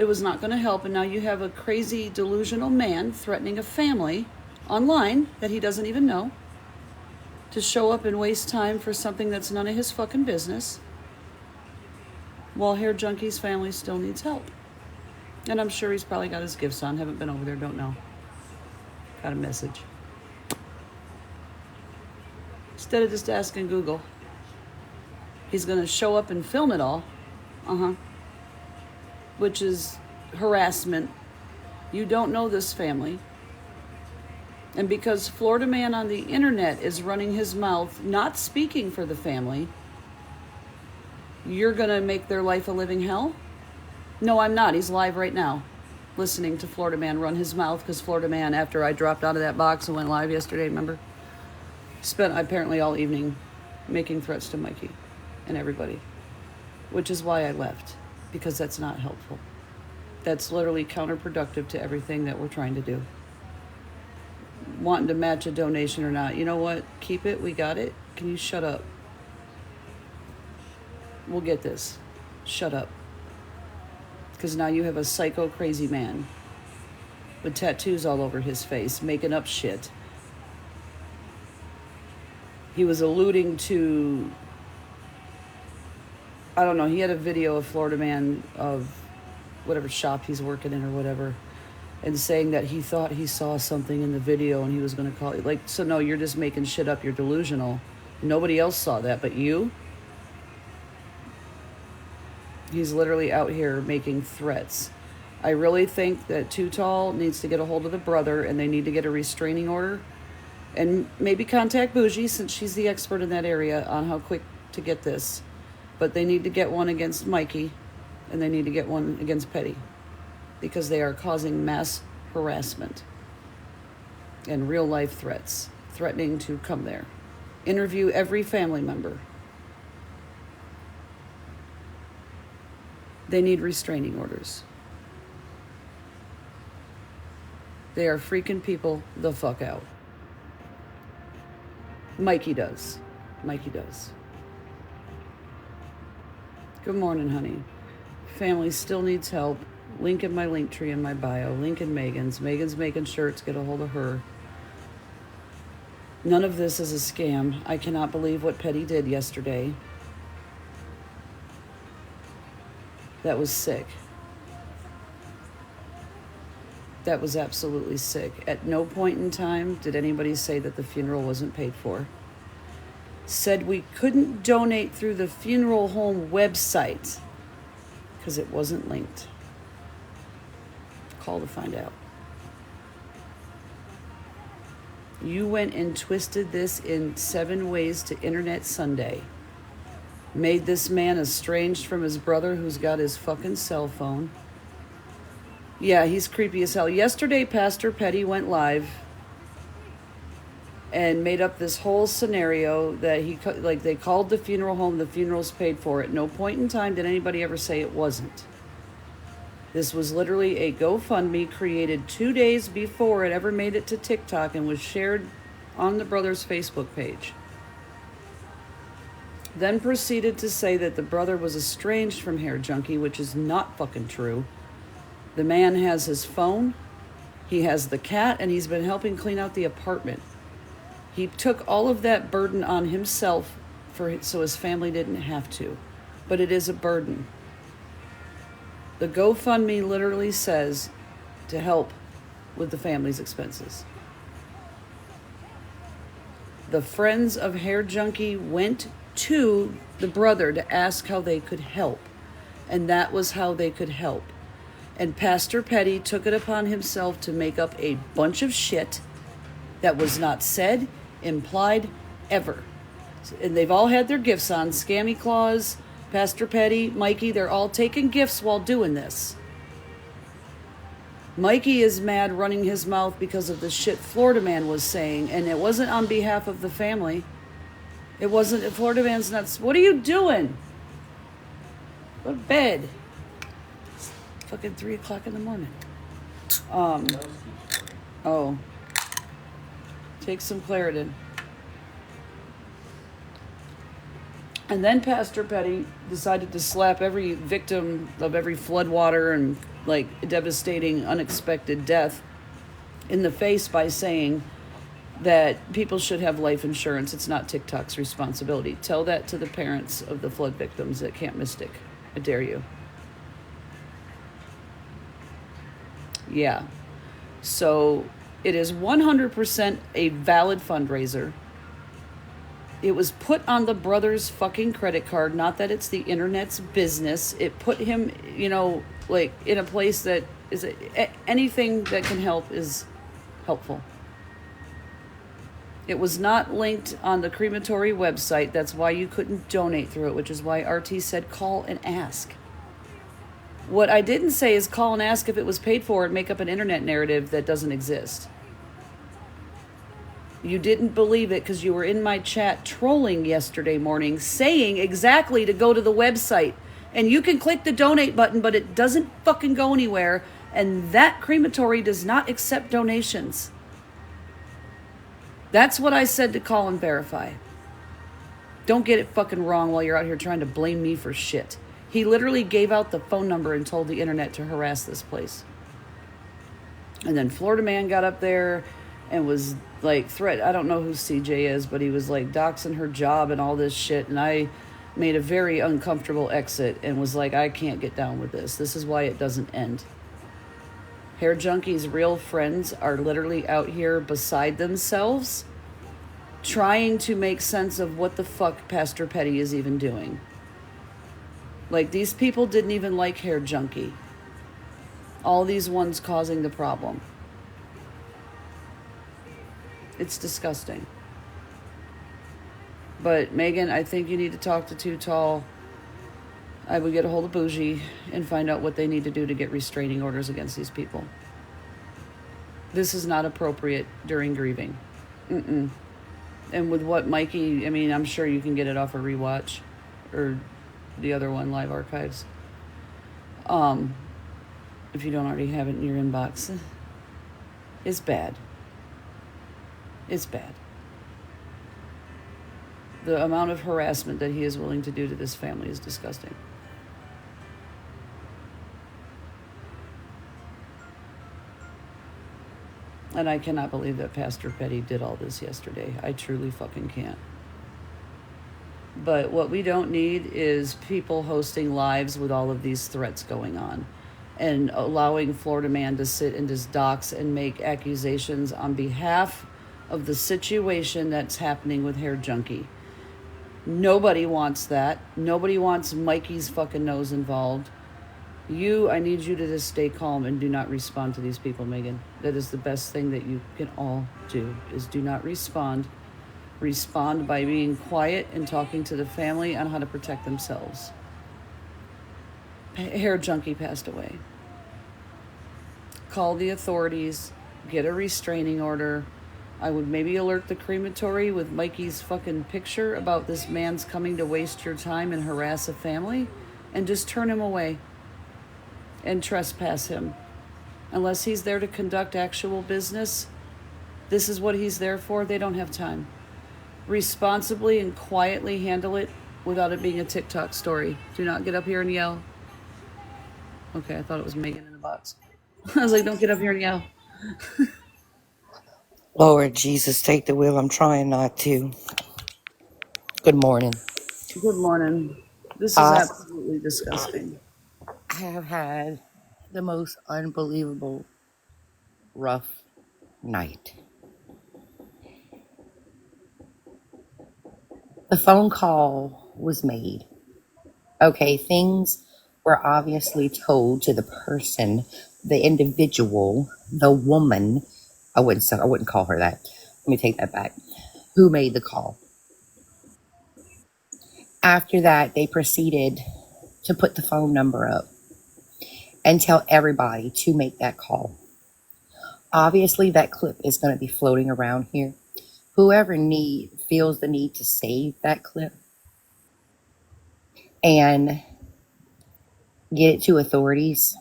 It was not going to help, and now you have a crazy, delusional man threatening a family online that he doesn't even know to show up and waste time for something that's none of his fucking business, while Hair Junkie's family still needs help. And I'm sure he's probably got his gifts on. Haven't been over there, don't know. Got a message. Instead of just asking Google, he's going to show up and film it all. Which is harassment. You don't know this family. And because Florida man on the internet is running his mouth, not speaking for the family, you're going to make their life a living hell? No, I'm not. He's live right now, listening to Florida man run his mouth, because Florida man, after I dropped out of that box and went live yesterday, remember? Spent apparently all evening making threats to Mikey and everybody, which is why I left, because that's not helpful. That's literally counterproductive to everything that we're trying to do. Wanting to match a donation or not, you know what? Keep it. We got it. Can you shut up? We'll get this. Shut up. Because now you have a psycho crazy man with tattoos all over his face, making up shit. He was alluding to, I don't know, he had a video of Florida man of whatever shop he's working in or whatever, and saying that he thought he saw something in the video and he was going to call you. Like, so no, you're just making shit up. You're delusional. Nobody else saw that but you. He's literally out here making threats. I really think that Too Tall needs to get a hold of the brother, and they need to get a restraining order, and maybe contact Bougie, since she's the expert in that area, on how quick to get this. But they need to get one against Mikey, and they need to get one against Petty, because they are causing mass harassment and real life threats, threatening to come there, interview every family member. They need restraining orders. They are freaking people the fuck out. Mikey does. Mikey does. Good morning, honey. Family still needs help. Link in my link tree in my bio. Link in Megan's. Megan's making shirts. Get a hold of her. None of this is a scam. I cannot believe what Petty did yesterday. That was sick. That was absolutely sick. At no point in time did anybody say that the funeral wasn't paid for. Said we couldn't donate through the funeral home website because it wasn't linked. Call to find out. You went and twisted this in 7 ways to Internet Sunday. Made this man estranged from his brother, who's got his fucking cell phone. Yeah, he's creepy as hell. Yesterday, Pastor Petty went live and made up this whole scenario that they called the funeral home, the funeral's paid for. At no point in time did anybody ever say it wasn't. This was literally a GoFundMe created 2 days before it ever made it to TikTok and was shared on the brother's Facebook page. Then proceeded to say that the brother was estranged from Hair Junkie, which is not fucking true. The man has his phone, he has the cat, and he's been helping clean out the apartment. He took all of that burden on himself so his family didn't have to. But it is a burden. The GoFundMe literally says to help with the family's expenses. The friends of Hair Junkie went to the brother to ask how they could help. And that was how they could help. And Pastor Petty took it upon himself to make up a bunch of shit that was not said, implied, ever. And they've all had their gifts on. Scammy Claus, Pastor Petty, Mikey, they're all taking gifts while doing this. Mikey is mad running his mouth because of the shit Florida man was saying, and it wasn't on behalf of the family. It wasn't, Florida man's not, what are you doing? Go to bed. It's fucking 3 o'clock in the morning. Oh. Take some Claritin. And then Pastor Petty decided to slap every victim of every floodwater and like devastating, unexpected death in the face by saying that people should have life insurance. It's not TikTok's responsibility. Tell that to the parents of the flood victims at Camp Mystic. I dare you. Yeah. So it is 100% a valid fundraiser. It was put on the brother's fucking credit card. Not that it's the internet's business. It put him, like in a place that is anything that can help is helpful. It was not linked on the crematory website. That's why you couldn't donate through it, which is why RT said call and ask. What I didn't say is call and ask if it was paid for and make up an internet narrative that doesn't exist. You didn't believe it because you were in my chat trolling yesterday morning, saying exactly to go to the website. And you can click the donate button, but it doesn't fucking go anywhere. And that crematory does not accept donations. That's what I said to call and verify. Don't get it fucking wrong while you're out here trying to blame me for shit. He literally gave out the phone number and told the internet to harass this place. And then Florida Man got up there and was like I don't know who CJ is, but he was like doxing her job and all this shit. And I made a very uncomfortable exit and was like, I can't get down with this. This is why it doesn't end. Hair Junkie's real friends are literally out here beside themselves trying to make sense of what the fuck Pastor Petty is even doing. Like, these people didn't even like Hair Junkie. All these ones causing the problem. It's disgusting. But Megan, I think you need to talk to Too Tall. I would get a hold of Bougie and find out what they need to do to get restraining orders against these people. This is not appropriate during grieving. And with what Mikey, I mean, I'm sure you can get it off a rewatch or the other one, Live Archives. If you don't already have it in your inbox. It's bad. It's bad. The amount of harassment that he is willing to do to this family is disgusting. And I cannot believe that Pastor Petty did all this yesterday. I truly fucking can't. But what we don't need is people hosting lives with all of these threats going on and allowing Florida Man to sit and just dox and make accusations on behalf of the situation that's happening with Hair Junkie. Nobody wants that. Nobody wants Mikey's fucking nose involved. I need you to just stay calm and do not respond to these people, Megan. That is the best thing that you can all do, is do not respond. Respond by being quiet and talking to the family on how to protect themselves. Hair Junkie passed away. Call the authorities, get a restraining order. I would maybe alert the crematory with Mikey's fucking picture about this man's coming to waste your time and harass a family, and just turn him away and trespass him. Unless he's there to conduct actual business, this is what he's there for. They don't have time. Responsibly and quietly handle it without it being a TikTok story. Do not get up here and yell. Okay, I thought it was Megan in the box. I was like, don't get up here and yell. Lord Jesus, take the wheel. I'm trying not to. Good morning. Good morning. This is absolutely disgusting. I have had the most unbelievable rough night. The phone call was made. Okay, things were obviously told to the person, the individual, the woman. I wouldn't call her that. Let me take that back. Who made the call? After that, they proceeded to put the phone number up and tell everybody to make that call. Obviously, that clip is going to be floating around here. Whoever feels the need to save that clip and get it to authorities,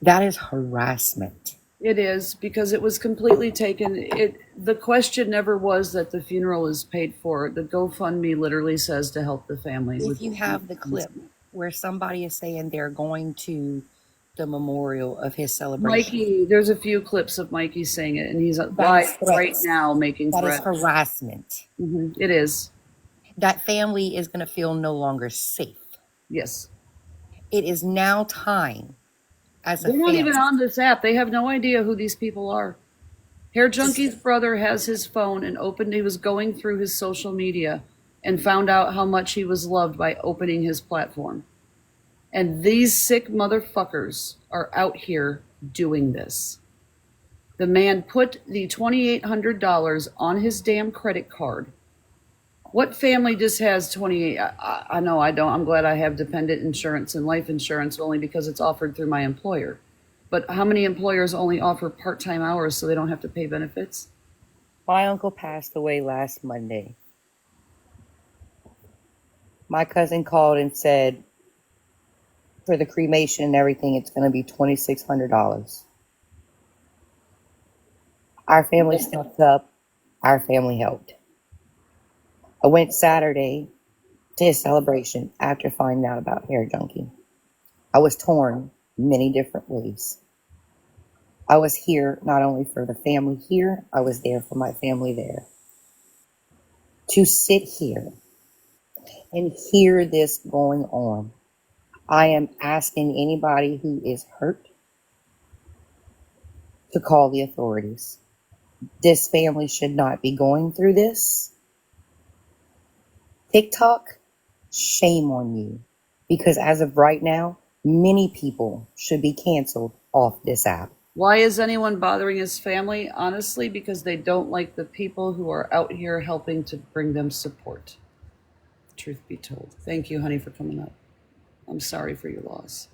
that is harassment. It is, because it was completely taken. The question never was that the funeral is paid for. The GoFundMe literally says to help the family. If you have the clip where somebody is saying they're going to the memorial of his celebration. Mikey, there's a few clips of Mikey saying it, and he's That is live right threats. now making That is threats. harassment. It is. That family is going to feel no longer safe. Yes. It is now time as a They're not even family. on this app. They have no idea who these people are. Hair Junkie's brother has his phone and he was going through his social media and found out how much he was loved by opening his platform. And these sick motherfuckers are out here doing this. The man put the $2,800 on his damn credit card. What family just has 28? I know I don't. I'm glad I have dependent insurance and life insurance only because it's offered through my employer. But how many employers only offer part-time hours so they don't have to pay benefits? My uncle passed away last Monday. My cousin called and said for the cremation and everything, it's going to be $2,600. Our family stepped up. Our family helped. I went Saturday to his celebration after finding out about Hair Junkie. I was torn many different ways. I was here not only for the family here, I was there for my family there. To sit here and hear this going on, I am asking anybody who is hurt to call the authorities. This family should not be going through this. TikTok, shame on you. Because as of right now, many people should be canceled off this app. Why is anyone bothering his family? Honestly, because they don't like the people who are out here helping to bring them support. Truth be told. Thank you, honey, for coming up. I'm sorry for your loss.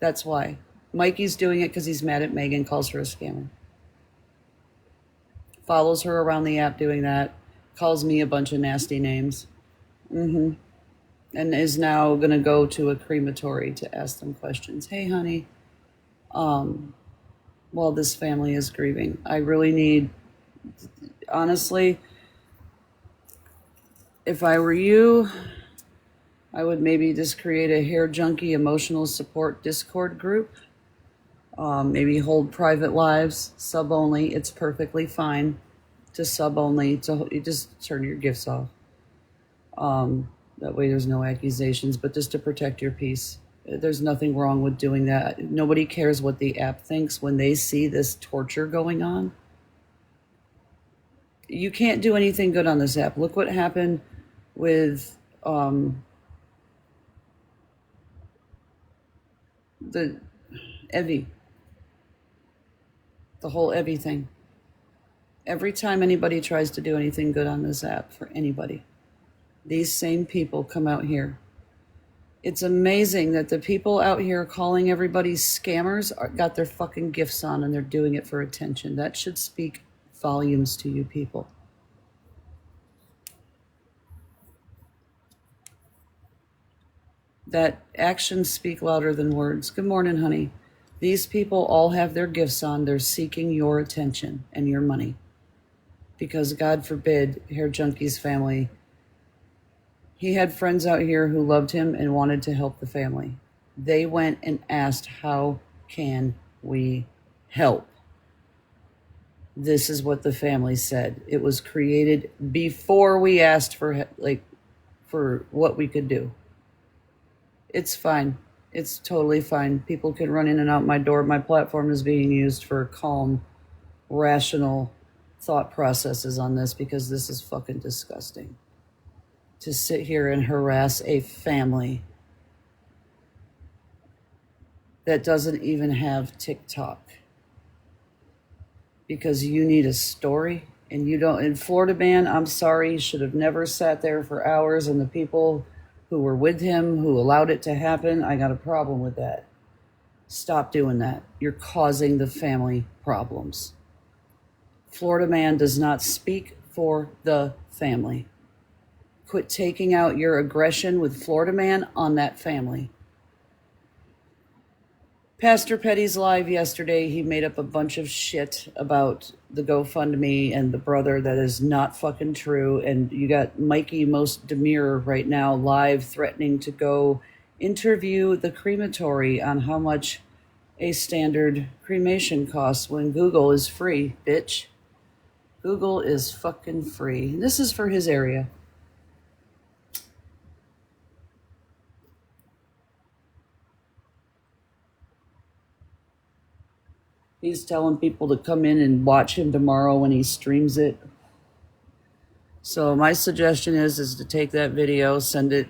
That's why. Mikey's doing it because he's mad at Megan, calls her a scammer. Follows her around the app doing that. Calls me a bunch of nasty names. And is now going to go to a crematory to ask them questions. Hey, honey. While this family is grieving, I really need, honestly, if I were you, I would maybe just create a Hair Junkie emotional support Discord group. Maybe hold private lives, sub only. It's perfectly fine to sub only. You just turn your gifts off. That way there's no accusations, but just to protect your peace. There's nothing wrong with doing that. Nobody cares what the app thinks when they see this torture going on. You can't do anything good on this app. Look what happened with the Evie. The whole Evie thing. Every time anybody tries to do anything good on this app for anybody, these same people come out here. It's amazing that the people out here calling everybody scammers got their fucking gifts on and they're doing it for attention. That should speak volumes to you people. That actions speak louder than words. Good morning, honey. These people all have their gifts on. They're seeking your attention and your money. Because God forbid, Hair Junkie's family, he had friends out here who loved him and wanted to help the family. They went and asked, how can we help? This is what the family said. It was created before we asked for what we could do. It's fine. It's totally fine. People can run in and out my door. My platform is being used for calm, rational thought processes on this because this is fucking disgusting. To sit here and harass a family that doesn't even have TikTok because you need a story and you don't. In Florida man, I'm sorry, he should have never sat there for hours, and the people who were with him, who allowed it to happen, I got a problem with that. Stop doing that. You're causing the family problems. Florida man does not speak for the family. Quit taking out your aggression with Florida man on that family. Pastor Petty's live yesterday, he made up a bunch of shit about the GoFundMe and the brother that is not fucking true. And you got Mikey Most Demure right now live threatening to go interview the crematory on how much a standard cremation costs when Google is free, bitch. Google is fucking free. And this is for his area. He's telling people to come in and watch him tomorrow when he streams it. So my suggestion is to take that video, send it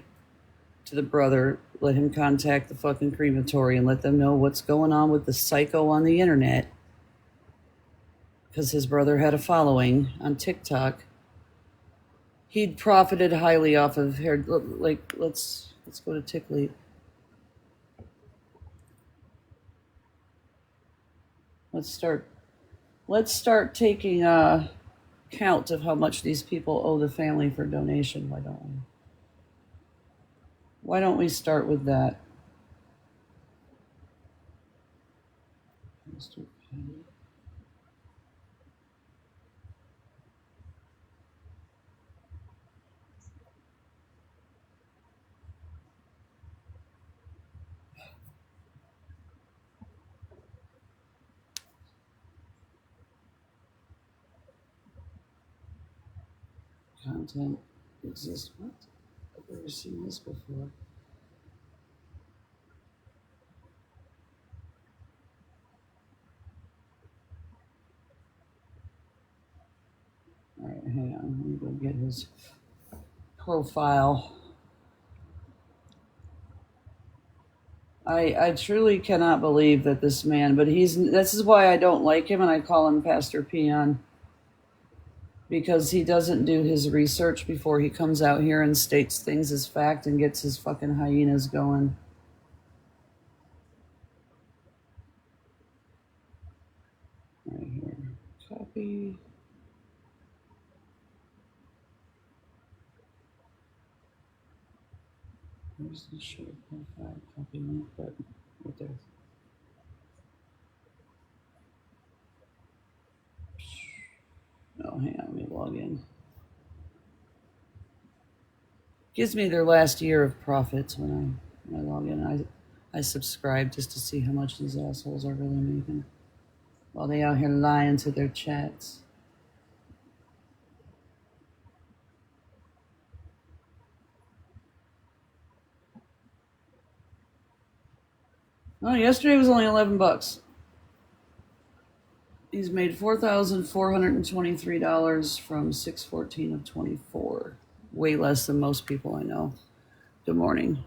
to the brother, let him contact the fucking crematory and let them know what's going on with the psycho on the internet. Because his brother had a following on TikTok. He'd profited highly off of hair. Like, let's go to Tickley. Let's start taking count of how much these people owe the family for donation. Why don't we start with that? Mr. Petty. Content exists. What? I've never seen this before. All right, hang on. Let me go get his profile. I truly cannot believe that this man, but this is why I don't like him and I call him Pastor Peon. Because he doesn't do his research before he comes out here and states things as fact and gets his fucking hyenas going. Right here. Copy. Where's the short profile? Copy link button. Right there. Oh, hang on. Let me log in. Gives me their last year of profits when I log in. I subscribe just to see how much these assholes are really making while they out here lying to their chats. Oh, yesterday was only $11. He's made $4,423 from 6/14 of 24. Way less than most people I know. Good morning.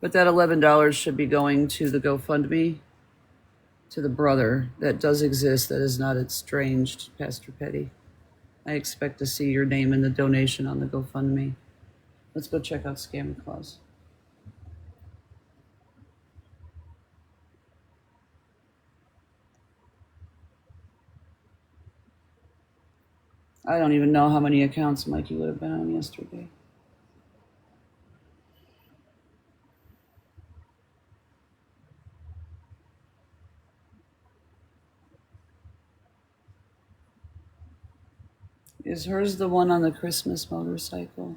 But that $11 should be going to the GoFundMe, to the brother that does exist, that is not estranged, Pastor Petty. I expect to see your name in the donation on the GoFundMe. Let's go check out Scam Claus. I don't even know how many accounts Mikey would have been on yesterday. Is hers the one on the Christmas motorcycle?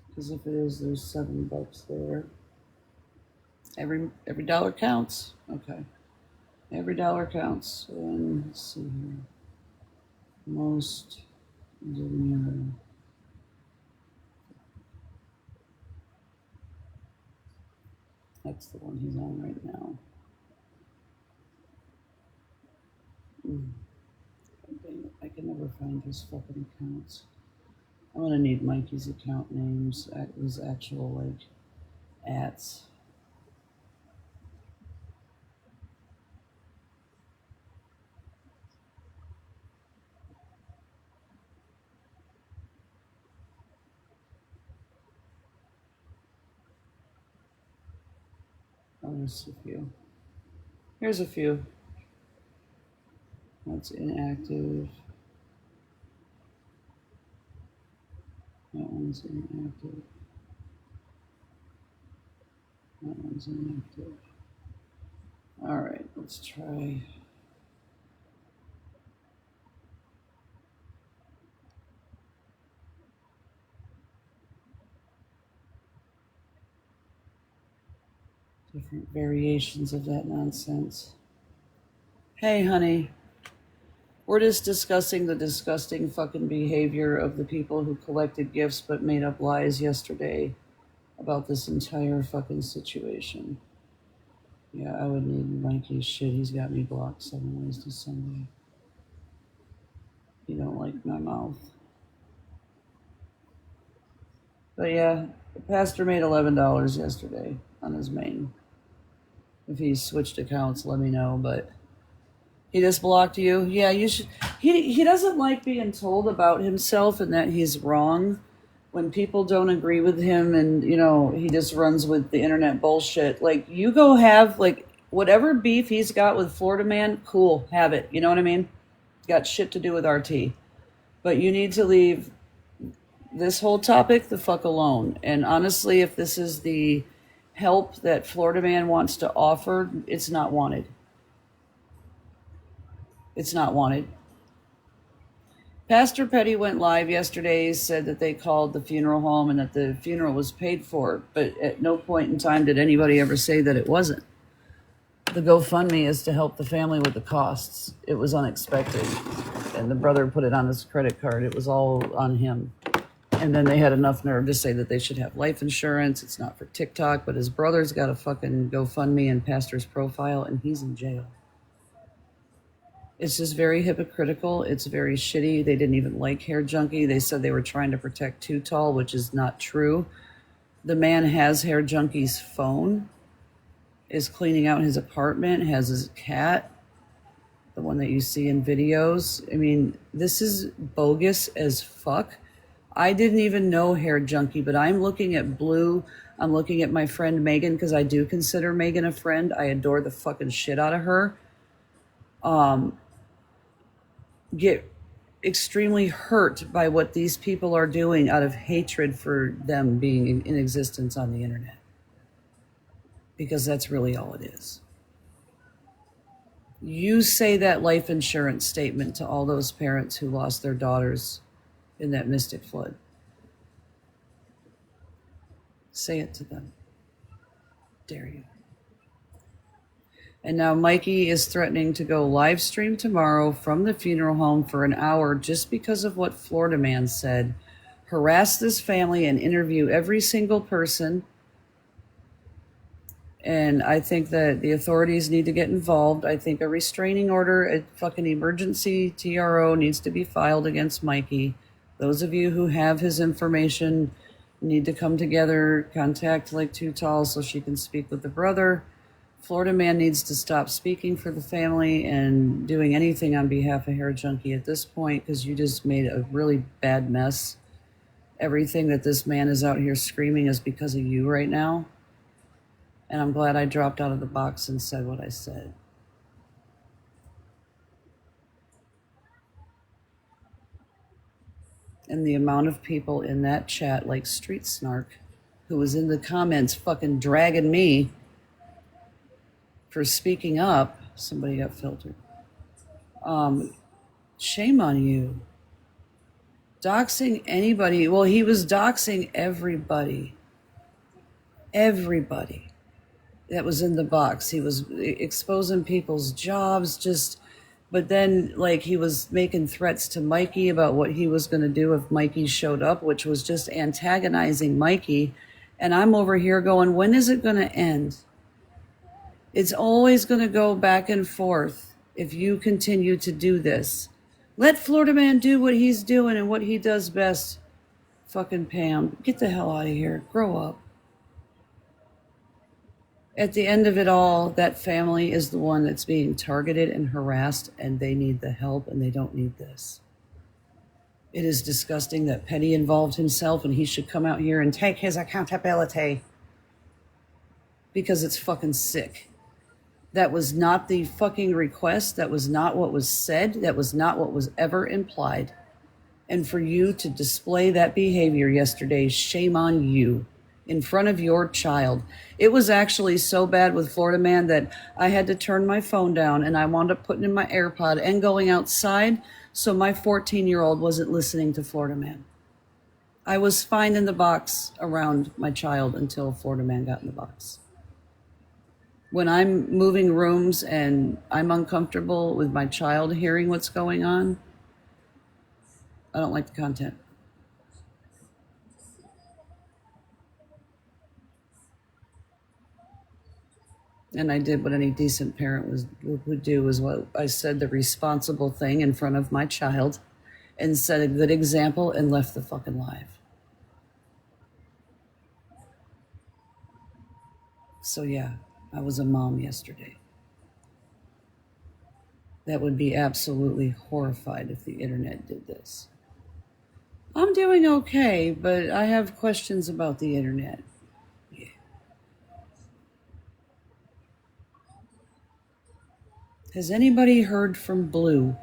Because if it is, there's $7 there. Every dollar counts. Okay. Every dollar counts. And let's see here. Most. That's the one he's on right now. Dang it, I can never find his fucking accounts. I'm gonna need Mikey's account names, his actual like ats. Oh, there's a few. Here's a few. That's inactive. That one's inactive. That one's inactive. All right, let's try. Different variations of that nonsense. Hey, honey. We're just discussing the disgusting fucking behavior of the people who collected gifts but made up lies yesterday about this entire fucking situation. Yeah, I would need Mikey's shit. He's got me blocked 7 ways to Sunday. You don't like my mouth. But yeah, the pastor made $11 yesterday on his main. If he switched accounts, let me know. But he just blocked you. Yeah, you should. He doesn't like being told about himself and that he's wrong. When people don't agree with him, and he just runs with the internet bullshit. Like, you go have like whatever beef he's got with Florida Man. Cool, have it. You know what I mean? Got shit to do with RT. But you need to leave this whole topic the fuck alone. And honestly, if this is the help that Florida Man wants to offer, it's not wanted. It's not wanted. Pastor Petty went live yesterday, said that they called the funeral home and that the funeral was paid for, but at no point in time did anybody ever say that it wasn't. The GoFundMe is to help the family with the costs. It was unexpected, and the brother put it on his credit card. It was all on him. And then they had enough nerve to say that they should have life insurance. It's not for TikTok, but his brother's got a fucking GoFundMe and pastor's profile, and he's in jail. It's just very hypocritical. It's very shitty. They didn't even like Hair Junkie. They said they were trying to protect Too Tall, which is not true. The man has Hair Junkie's phone, is cleaning out his apartment, has his cat, the one that you see in videos. I mean, this is bogus as fuck. I didn't even know Hair Junkie, but I'm looking at Blue. I'm looking at my friend Megan, because I do consider Megan a friend. I adore the fucking shit out of her. Get extremely hurt by what these people are doing out of hatred for them being in existence on the internet. Because that's really all it is. You say that life insurance statement to all those parents who lost their daughters in that mystic flood. Say it to them. Dare you. And now Mikey is threatening to go live stream tomorrow from the funeral home for an hour just because of what Florida Man said. Harass this family and interview every single person. And I think that the authorities need to get involved. I think a restraining order, a fucking emergency TRO needs to be filed against Mikey. Those of you who have his information need to come together, contact Lake Too Tall so she can speak with the brother. Florida Man needs to stop speaking for the family and doing anything on behalf of Hair Junkie at this point, because you just made a really bad mess. Everything that this man is out here screaming is because of you right now. And I'm glad I dropped out of the box and said what I said. And the amount of people in that chat, like Street Snark, who was in the comments fucking dragging me for speaking up. Somebody got filtered. Shame on you. Doxing anybody. Well, he was doxing everybody. Everybody that was in the box. He was exposing people's jobs, but then, like, he was making threats to Mikey about what he was going to do if Mikey showed up, which was just antagonizing Mikey. And I'm over here going, when is it going to end? It's always going to go back and forth if you continue to do this. Let Florida Man do what he's doing and what he does best. Fucking Pam, get the hell out of here. Grow up. At the end of it all, that family is the one that's being targeted and harassed, and they need the help, and they don't need this. It is disgusting that Petty involved himself, and he should come out here and take his accountability, because it's fucking sick. That was not the fucking request. That was not what was said. That was not what was ever implied. And for you to display that behavior yesterday, shame on you. In front of your child. It was actually so bad with Florida Man that I had to turn my phone down, and I wound up putting in my AirPod and going outside so my 14-year-old wasn't listening to Florida Man. I was fine in the box around my child until Florida Man got in the box. When I'm moving rooms and I'm uncomfortable with my child hearing what's going on, I don't like the content. And I did what any decent parent would do, is what I said, the responsible thing in front of my child, and set a good example and left the fucking live. So yeah, I was a mom yesterday. That would be absolutely horrified if the internet did this. I'm doing okay, but I have questions about the internet. Yeah. Has anybody heard from Blue?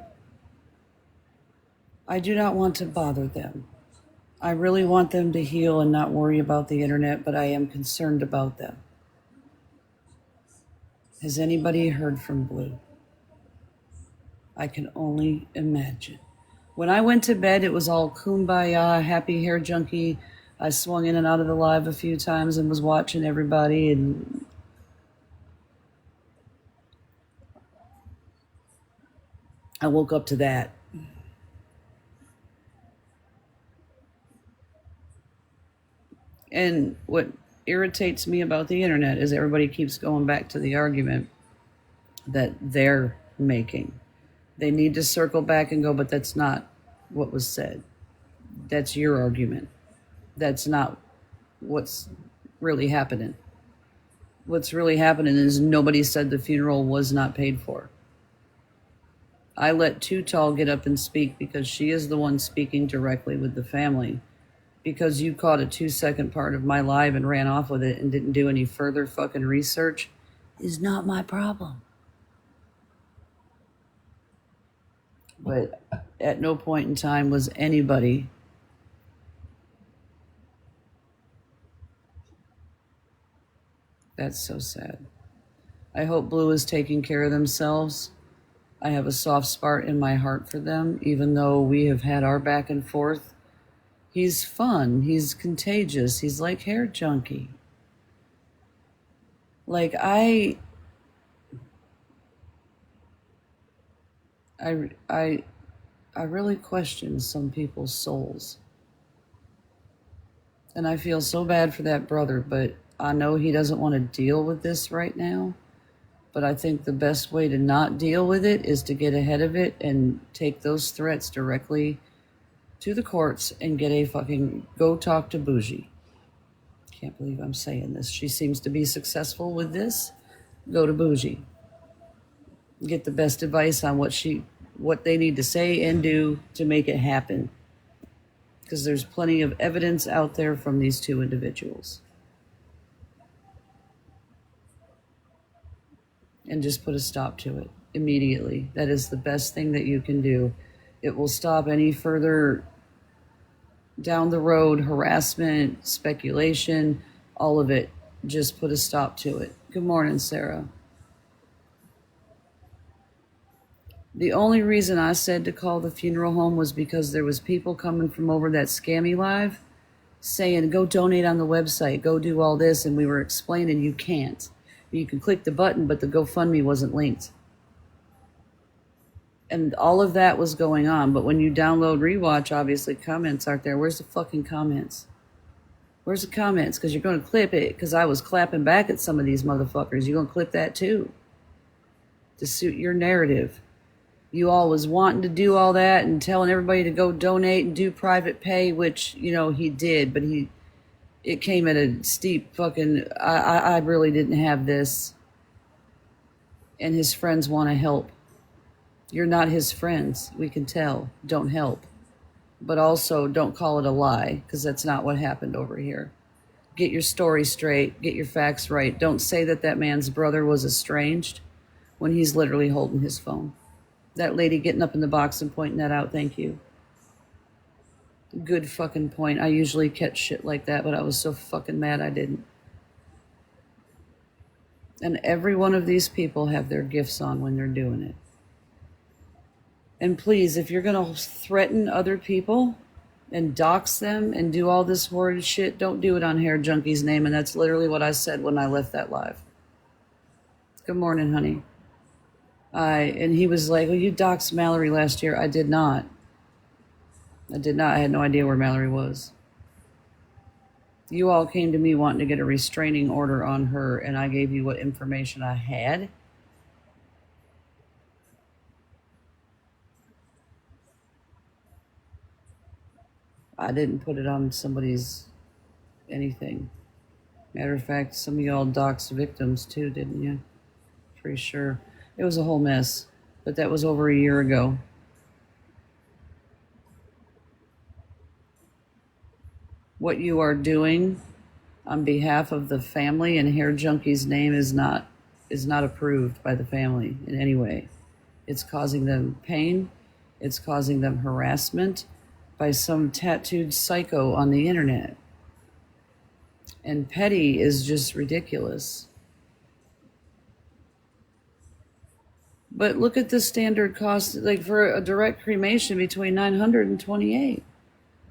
I do not want to bother them. I really want them to heal and not worry about the internet, but I am concerned about them. Has anybody heard from Blue? I can only imagine. When I went to bed, it was all kumbaya, happy hair junkie. I swung in and out of the live a few times and was watching everybody, and I woke up to that. And what irritates me about the internet is everybody keeps going back to the argument that they're making. They need to circle back and go, but that's not what was said. That's your argument. That's not what's really happening. What's really happening is nobody said the funeral was not paid for. I let Too Tall get up and speak because she is the one speaking directly with the family. Because you caught a 2-second part of my live and ran off with it and didn't do any further fucking research is not my problem. But at no point in time was anybody That's so sad. I hope Blue is taking care of themselves. I have a soft spot in my heart for them, even though we have had our back and forth. He's fun. He's contagious. He's like hair junkie. Like I really question some people's souls. And I feel so bad for that brother, but I know he doesn't want to deal with this right now. But I think the best way to not deal with it is to get ahead of it and take those threats directly to the courts and get a fucking go talk to Bougie. Can't believe I'm saying this. She seems to be successful with this. Go to Bougie. Get the best advice on what they need to say and do to make it happen. Because there's plenty of evidence out there from these two individuals. And just put a stop to it immediately. That is the best thing that you can do. It will stop any further down the road harassment, speculation, all of it. Just put a stop to it. Good morning, Sarah. The only reason I said to call the funeral home was because there was people coming from over that scammy live saying, go donate on the website, go do all this, and we were explaining you can't. You can click the button, but the GoFundMe wasn't linked. And all of that was going on, but when you download Rewatch, obviously comments aren't there. Where's the fucking comments? Where's the comments? Because you're going to clip it, because I was clapping back at some of these motherfuckers. You're going to clip that too, to suit your narrative. You all was wanting to do all that and telling everybody to go donate and do private pay, which, he did, but it came at a steep fucking, I really didn't have this. And his friends want to help. You're not his friends. We can tell. Don't help. But also don't call it a lie, because that's not what happened over here. Get your story straight. Get your facts right. Don't say that man's brother was estranged when he's literally holding his phone. That lady getting up in the box and pointing that out, thank you. Good fucking point. I usually catch shit like that, but I was so fucking mad I didn't. And every one of these people have their gifts on when they're doing it. And please, if you're going to threaten other people and dox them and do all this horrid shit, don't do it on Hair Junkie's name. And that's literally what I said when I left that live. Good morning, honey. And he was like, "Well, you doxed Mallory last year." I did not. I did not. I had no idea where Mallory was. You all came to me wanting to get a restraining order on her, and I gave you what information I had. I didn't put it on somebody's anything. Matter of fact, some of y'all doxed victims too, didn't you? Pretty sure. It was a whole mess, but that was over a year ago. What you are doing on behalf of the family and Hair Junkie's name is not approved by the family in any way. It's causing them pain. It's causing them harassment by some tattooed psycho on the internet. And petty is just ridiculous. But look at the standard cost, like for a direct cremation, between $900 and $28.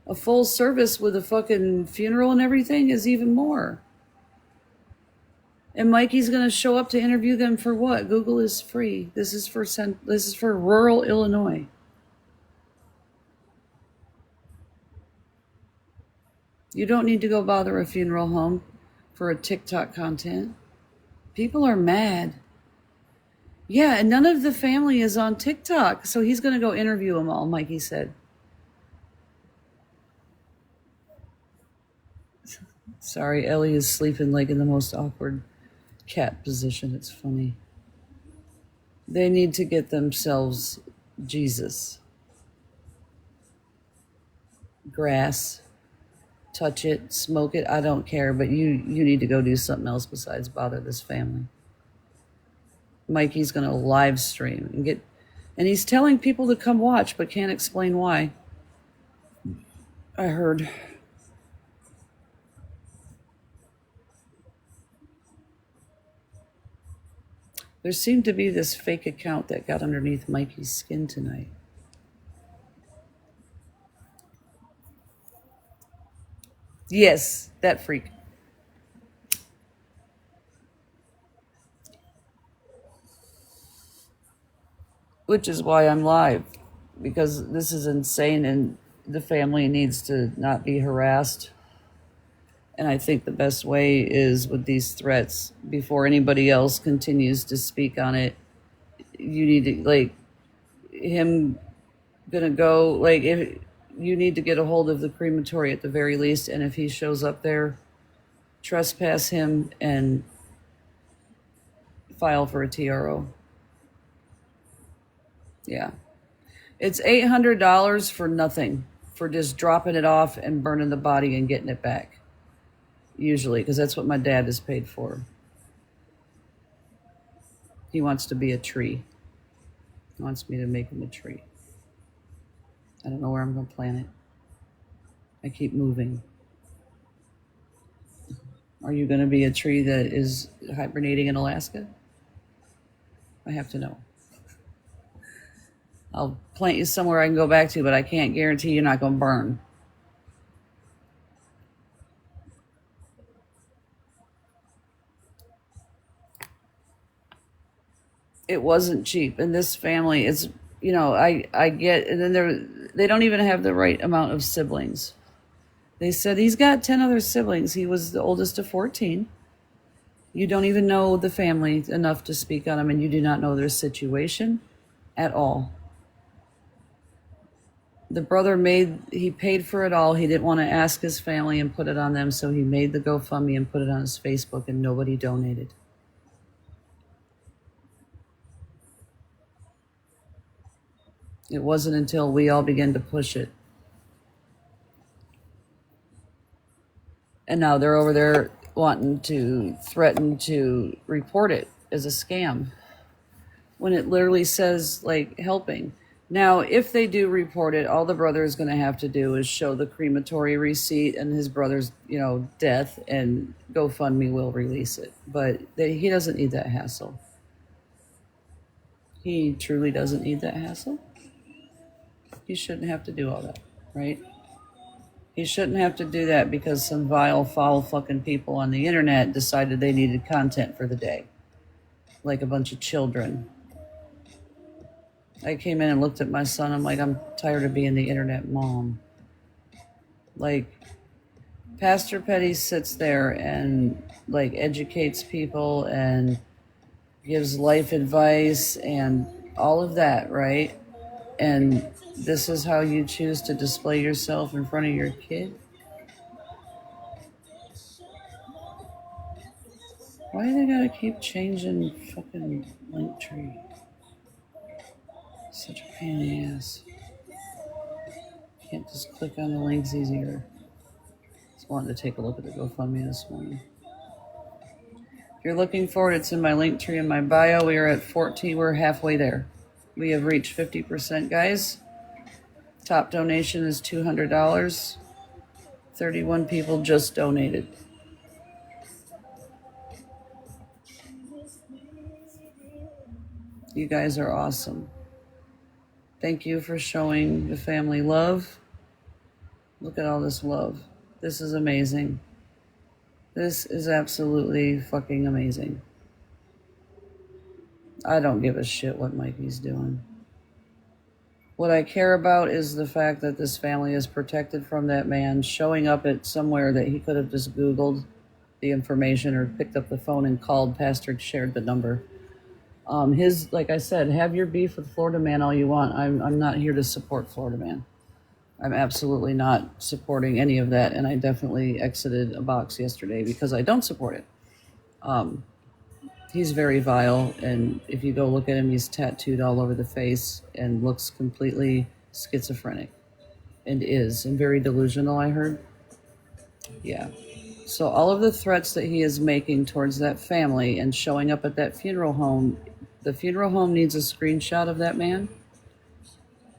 A full service with a fucking funeral and everything is even more. And Mikey's gonna show up to interview them for what? Google is free. This is for rural Illinois. You don't need to go bother a funeral home for a TikTok content. People are mad. Yeah, and none of the family is on TikTok, so he's gonna go interview them all, Mikey said. Sorry, Ellie is sleeping like in the most awkward cat position. It's funny. They need to get themselves Jesus. Grass. Touch it, smoke it, I don't care, but you need to go do something else besides bother this family. Mikey's going to live stream and he's telling people to come watch, but can't explain why. I heard. There seemed to be this fake account that got underneath Mikey's skin tonight. Yes, that freak. Which is why I'm live, because this is insane and the family needs to not be harassed. And I think the best way is with these threats, before anybody else continues to speak on it, you need to, like, him gonna go, like, if you need to get a hold of the crematory at the very least, and if he shows up there, trespass him and file for a TRO. Yeah. It's $800 for nothing, for just dropping it off and burning the body and getting it back. Usually, because that's what my dad is paid for. He wants to be a tree. He wants me to make him a tree. I don't know where I'm going to plant it. I keep moving. Are you going to be a tree that is hibernating in Alaska? I have to know. I'll plant you somewhere I can go back to, but I can't guarantee you're not going to burn. It wasn't cheap. And this family is, I get, and then they don't even have the right amount of siblings. They said he's got 10 other siblings. He was the oldest of 14. You don't even know the family enough to speak on them, and you do not know their situation at all. The brother he paid for it all. He didn't want to ask his family and put it on them, so he made the GoFundMe and put it on his Facebook, and nobody donated. It wasn't until we all began to push it. And now they're over there wanting to threaten to report it as a scam when it literally says, like, helping. Now, if they do report it, all the brother is going to have to do is show the crematory receipt and his brother's, death, and GoFundMe will release it. But he doesn't need that hassle. He truly doesn't need that hassle. He shouldn't have to do all that, right? He shouldn't have to do that because some vile, foul fucking people on the internet decided they needed content for the day. like a bunch of children. I came in and looked at my son. I'm like, I'm tired of being the internet mom. Like, Pastor Petty sits there and like educates people and gives life advice and all of that, right? And this is how you choose to display yourself in front of your kid? Why do they gotta keep changing fucking link tree? Such a pain in the ass. Can't just click on the links easier. Just wanted to take a look at the GoFundMe this morning. If you're looking for it, it's in my link tree in my bio. We are at 14. We're halfway there. We have reached 50%, guys. Top donation is $200. 31 people just donated. You guys are awesome. Thank you for showing the family love. Look at all this love. This is amazing. This is absolutely fucking amazing. I don't give a shit what Mikey's doing. What I care about is the fact that this family is protected from that man showing up at somewhere that he could have just Googled the information or picked up the phone and called. Pastor shared the number. Like I said, have your beef with Florida Man all you want. I'm not here to support Florida Man. I'm absolutely not supporting any of that, and I definitely exited a box yesterday because I don't support it. He's very vile, and if you go look at him, he's tattooed all over the face and looks completely schizophrenic and very delusional, I heard. Yeah. So all of the threats that he is making towards that family and showing up at that funeral home, the funeral home needs a screenshot of that man.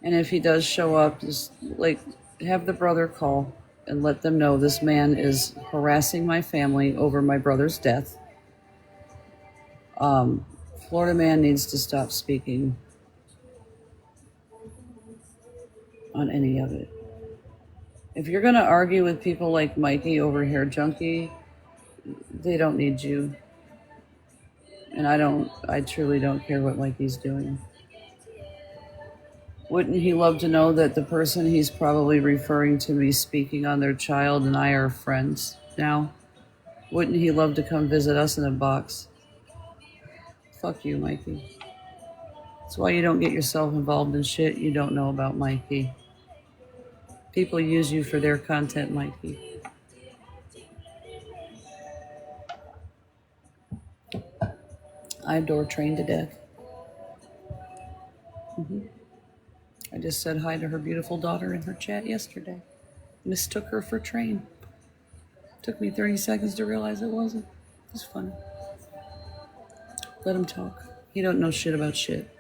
And if he does show up, just like have the brother call and let them know this man is harassing my family over my brother's death. Florida Man needs to stop speaking on any of it. If you're going to argue with people like Mikey over Hair Junkie, they don't need you. And I truly don't care what Mikey's doing. Wouldn't he love to know that the person he's probably referring to me speaking on their child and I are friends now? Wouldn't he love to come visit us in a box? Fuck you, Mikey. That's why you don't get yourself involved in shit you don't know about, Mikey. People use you for their content, Mikey. I adore Train to death. I just said hi to her beautiful daughter in her chat yesterday. Mistook her for Train. Took me 30 seconds to realize it wasn't. It's funny. Let him talk. He don't know shit about shit.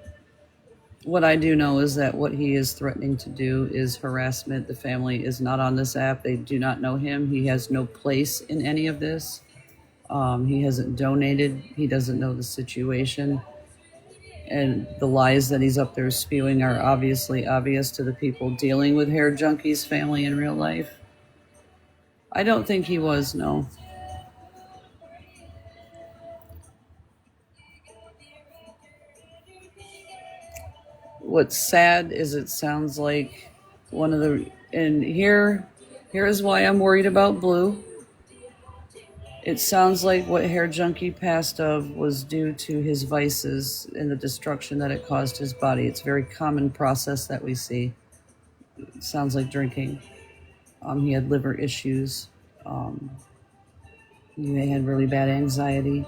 What I do know is that what he is threatening to do is harassment. The family is not on this app. They do not know him. He has no place in any of this. He hasn't donated. He doesn't know the situation. And the lies that he's up there spewing are obviously obvious to the people dealing with Hair Junkie's family in real life. I don't think he was, no. What's sad is it sounds like one of the... And here is why I'm worried about Blue. It sounds like what Hair Junkie passed of was due to his vices and the destruction that it caused his body. It's a very common process that we see. It sounds like drinking. He had liver issues. He had really bad anxiety,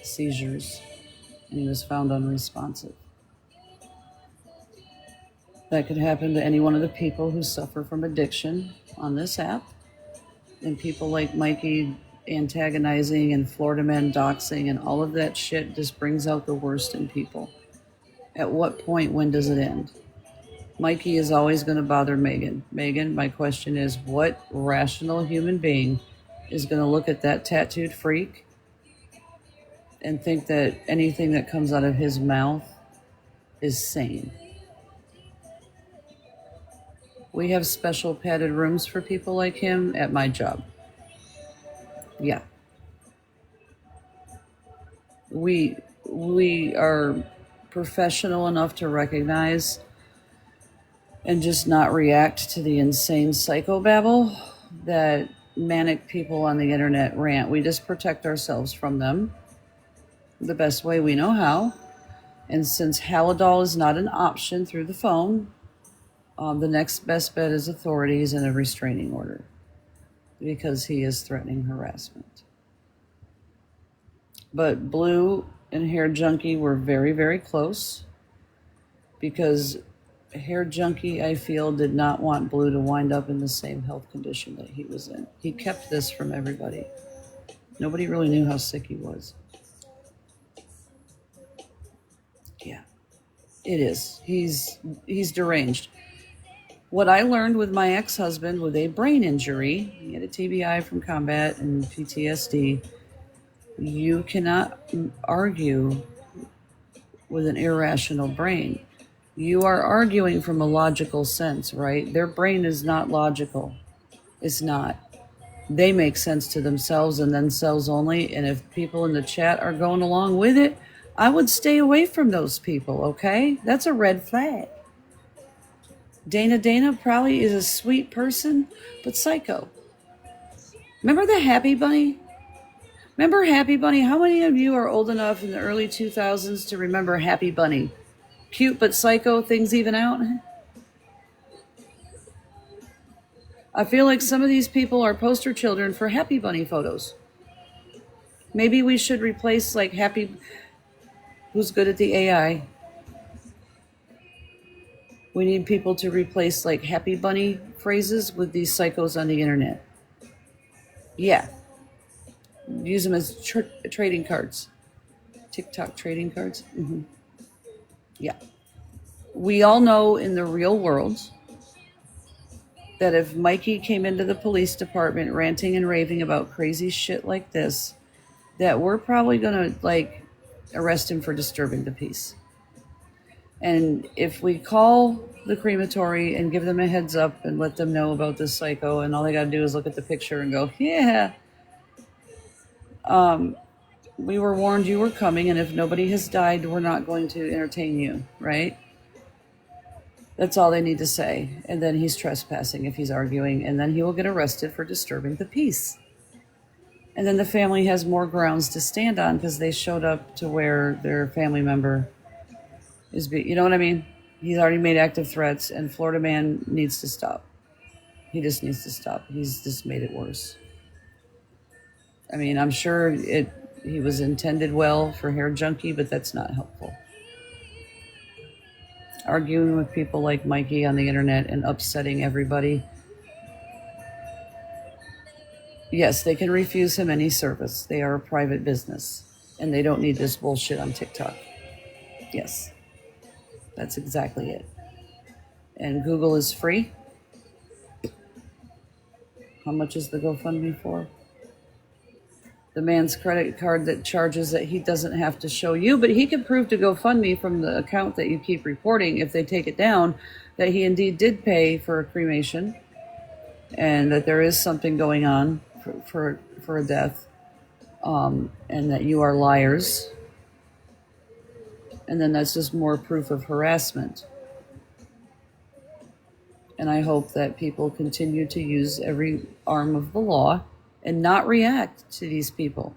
seizures, and he was found unresponsive. That could happen to any one of the people who suffer from addiction on this app. And people like Mikey antagonizing and Florida Man doxing and all of that shit just brings out the worst in people. At what point, when does it end? Mikey is always going to bother Megan. Megan, my question is, what rational human being is going to look at that tattooed freak and think that anything that comes out of his mouth is sane? We have special padded rooms for people like him at my job. Yeah. We are professional enough to recognize and just not react to the insane psychobabble that manic people on the internet rant. We just protect ourselves from them the best way we know how. And since Halidol is not an option through the phone, the next best bet is authorities and a restraining order because he is threatening harassment. But Blue and Hair Junkie were very, very close because Hair Junkie, I feel, did not want Blue to wind up in the same health condition that he was in. He kept this from everybody. Nobody really knew how sick he was. Yeah, it is. He's deranged. What I learned with my ex-husband with a brain injury, he had a TBI from combat and PTSD, you cannot argue with an irrational brain. You are arguing from a logical sense, right? Their brain is not logical. It's not. They make sense to themselves and themselves only. And if people in the chat are going along with it, I would stay away from those people, okay? That's a red flag. Dana probably is a sweet person, but psycho. Remember the Happy Bunny? Remember Happy Bunny? How many of you are old enough in the early 2000s to remember Happy Bunny? Cute but psycho, things even out? I feel like some of these people are poster children for Happy Bunny photos. Maybe we should replace like Happy... Who's good at the AI? We need people to replace like Happy Bunny phrases with these psychos on the internet. Yeah. Use them as trading cards. TikTok trading cards. Mm-hmm. Yeah. We all know in the real world that if Mikey came into the police department ranting and raving about crazy shit like this, that we're probably going to like arrest him for disturbing the peace. And if we call the crematory and give them a heads up and let them know about this psycho, and all they got to do is look at the picture and go, yeah, we were warned you were coming, and if nobody has died, we're not going to entertain you, right? That's all they need to say. And then he's trespassing if he's arguing, and then he will get arrested for disturbing the peace. And then the family has more grounds to stand on because they showed up to where their family member is, you know what I mean? He's already made active threats, and Florida man needs to stop. He just needs to stop. He's just made it worse. I mean, I'm sure he was intended well for Hair Junkie, but that's not helpful. Arguing with people like Mikey on the internet and upsetting everybody. Yes, they can refuse him any service. They are a private business, and they don't need this bullshit on TikTok. Yes, that's exactly it. And Google is free. How much is the GoFundMe for? The man's credit card that charges that he doesn't have to show you, but he can prove to GoFundMe from the account that you keep reporting, if they take it down, that he indeed did pay for a cremation and that there is something going on for a death, and that you are liars. And then that's just more proof of harassment. And I hope that people continue to use every arm of the law and not react to these people.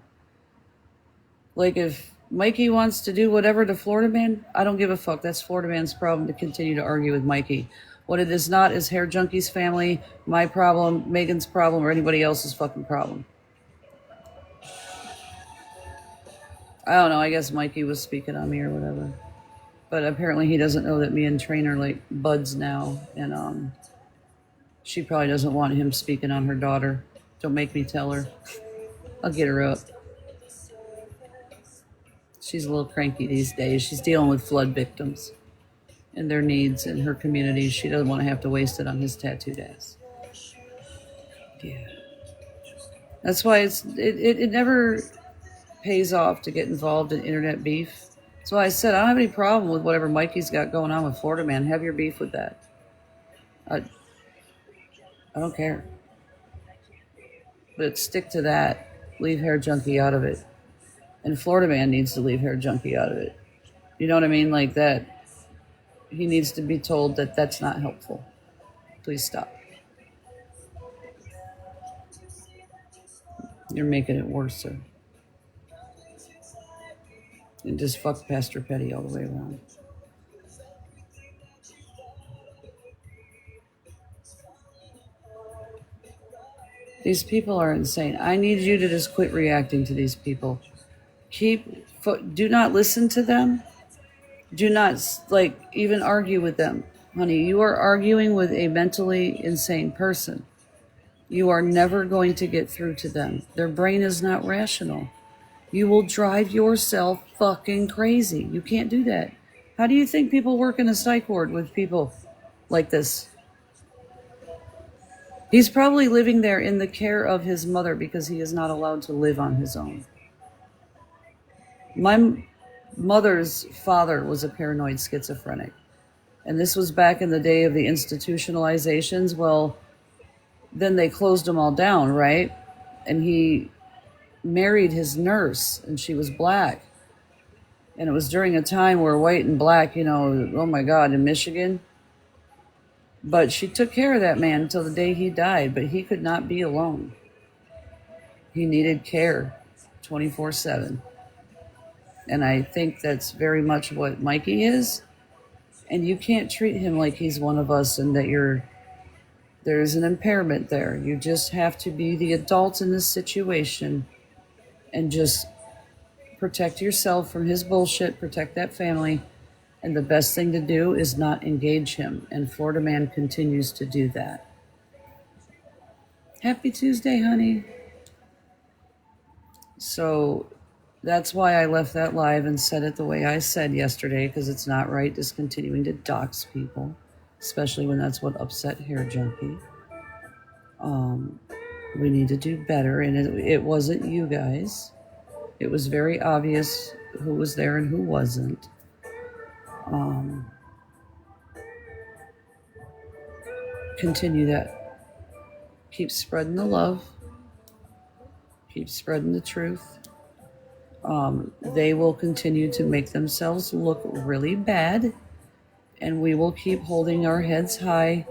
Like if Mikey wants to do whatever to Florida man, I don't give a fuck. That's Florida man's problem to continue to argue with Mikey. What it is not is Hair Junkie's family, my problem, Megan's problem, or anybody else's fucking problem. I don't know. I guess Mikey was speaking on me or whatever. But apparently he doesn't know that me and Train are like buds now. And she probably doesn't want him speaking on her daughter. Don't make me tell her. I'll get her up. She's a little cranky these days. She's dealing with flood victims and their needs in her community. She doesn't want to have to waste it on his tattooed ass. Yeah. That's why it never pays off to get involved in internet beef. That's why I said I don't have any problem with whatever Mikey's got going on with Florida man. Have your beef with that. I don't care. But stick to that. Leave Hair Junkie out of it. And Florida Man needs to leave Hair Junkie out of it. You know what I mean? Like that. He needs to be told that that's not helpful. Please stop. You're making it worse, sir. And just fuck Pastor Petty all the way around. These people are insane. I need you to just quit reacting to these people. Do not listen to them. Do not, like, even argue with them. Honey, you are arguing with a mentally insane person. You are never going to get through to them. Their brain is not rational. You will drive yourself fucking crazy. You can't do that. How do you think people work in a psych ward with people like this? He's probably living there in the care of his mother because he is not allowed to live on his own. My mother's father was a paranoid schizophrenic. And this was back in the day of the institutionalizations. Well, then they closed them all down, right? And he married his nurse, and she was black. And it was during a time where white and black, oh my God, in Michigan. But she took care of that man until the day he died, but he could not be alone. He needed care 24/7. And I think that's very much what Mikey is. And you can't treat him like he's one of us and that there's an impairment there. You just have to be the adult in this situation and just protect yourself from his bullshit, protect that family. And the best thing to do is not engage him. And Florida Man continues to do that. Happy Tuesday, honey. So that's why I left that live and said it the way I said yesterday, because it's not right just continuing to dox people, especially when that's what upset Hair Junkie. We need to do better, and it wasn't you guys. It was very obvious who was there and who wasn't. Continue that. Keep spreading the love. Keep spreading the truth. They will continue to make themselves look really bad, and we will keep holding our heads high.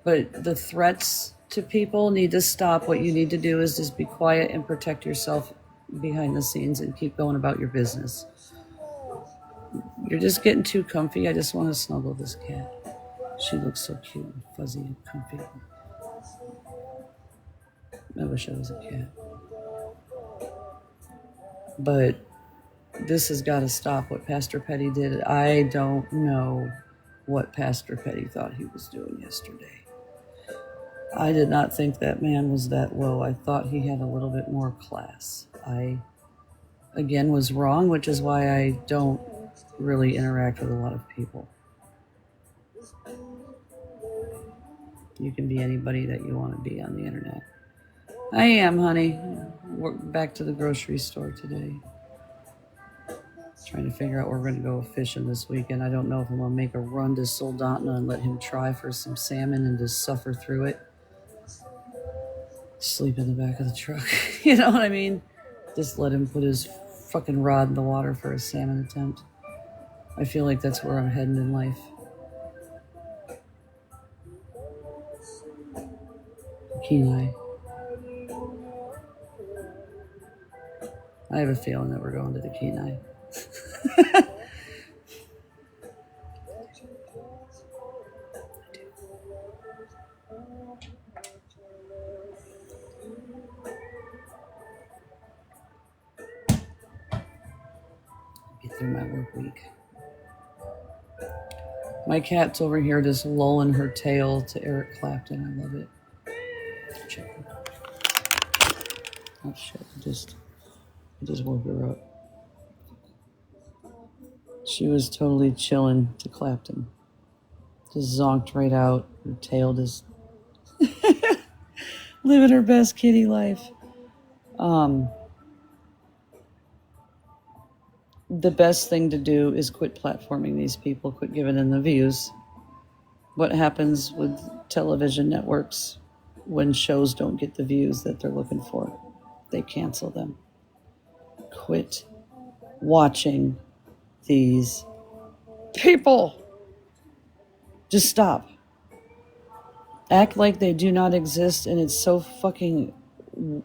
But the threats to people need to stop. What you need to do is just be quiet and protect yourself behind the scenes and keep going about your business. You're just getting too comfy. I just want to snuggle this cat. She looks so cute and fuzzy and comfy. I wish I was a cat. But this has got to stop, what Pastor Petty did. I don't know what Pastor Petty thought he was doing yesterday. I did not think that man was that low. I thought he had a little bit more class. I, again, was wrong, which is why I don't really interact with a lot of people. You can be anybody that you want to be on the internet. I am, honey. We're back to the grocery store today. Trying to figure out where we're going to go fishing this weekend. I don't know if I'm going to make a run to Soldotna and let him try for some salmon and just suffer through it. Sleep in the back of the truck. You know what I mean? Just let him put his fucking rod in the water for a salmon attempt. I feel like that's where I'm heading in life. Kenai. I have a feeling that we're going to the Kenai. Get through my work week. My cat's over here just lulling her tail to Eric Clapton. I love it. Check it. Oh shit! I just woke her up. She was totally chilling to Clapton. Just zonked right out. Her tail just living her best kitty life. The best thing to do is quit platforming these people, quit giving them the views. What happens with television networks when shows don't get the views that they're looking for? They cancel them. Quit watching these people. Just stop. Act like they do not exist, and it's so fucking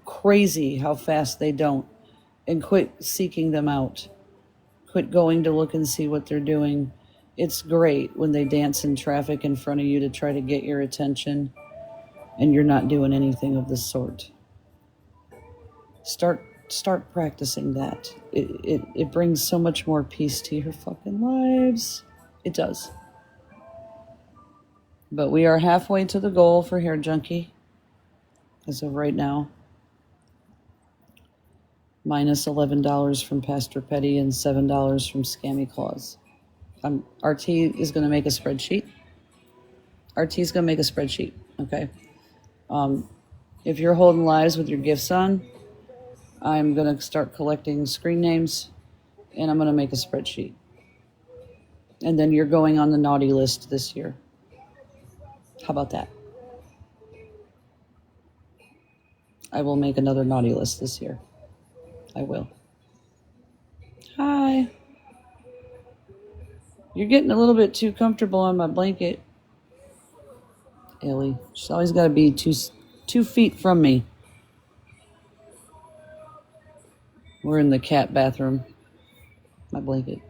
crazy how fast they don't. And quit seeking them out. Quit going to look and see what they're doing. It's great when they dance in traffic in front of you to try to get your attention, and you're not doing anything of the sort. Start practicing that. It brings so much more peace to your fucking lives. It does. But we are halfway to the goal for Hair Junkie as of right now. Minus $11 from Pastor Petty and $7 from Scammy Claus. RT is going to make a spreadsheet. RT is going to make a spreadsheet, okay? If you're holding lives with your gifts on, I'm going to start collecting screen names, and I'm going to make a spreadsheet. And then you're going on the naughty list this year. How about that? I will make another naughty list this year. I will. Hi. You're getting a little bit too comfortable on my blanket. Ellie. She's always got to be 2 feet from me. We're in the cat bathroom. My blanket.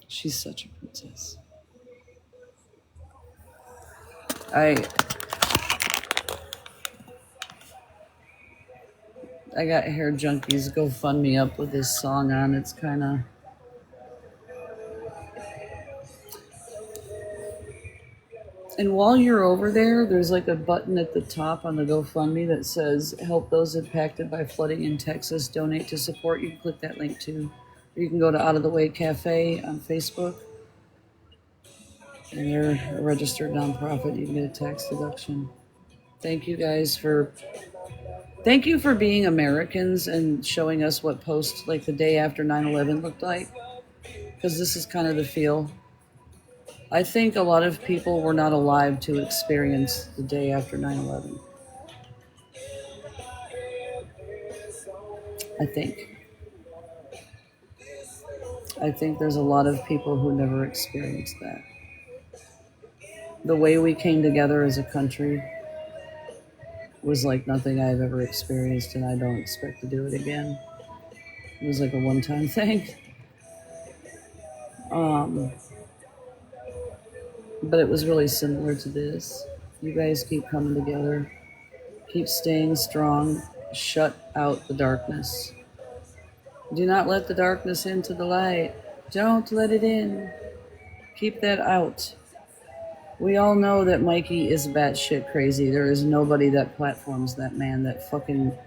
She's such a princess. I got Hair Junkies GoFundMe up with this song on. It's kind of... And while you're over there, there's like a button at the top on the GoFundMe that says, help those impacted by flooding in Texas, donate to support. You can click that link too. Or you can go to Out of the Way Cafe on Facebook. And they're a registered nonprofit. You can get a tax deduction. Thank you guys for being Americans and showing us what post like the day after 9/11 looked like. Because this is kind of the feel. I think a lot of people were not alive to experience the day after 9/11. I think there's a lot of people who never experienced that. The way we came together as a country was like nothing I've ever experienced, and I don't expect to do it again. It was like a one-time thing. But it was really similar to this. You guys keep coming together. Keep staying strong. Shut out the darkness. Do not let the darkness into the light. Don't let it in. Keep that out. We all know that Mikey is batshit crazy. There is nobody that platforms that man. That fucking...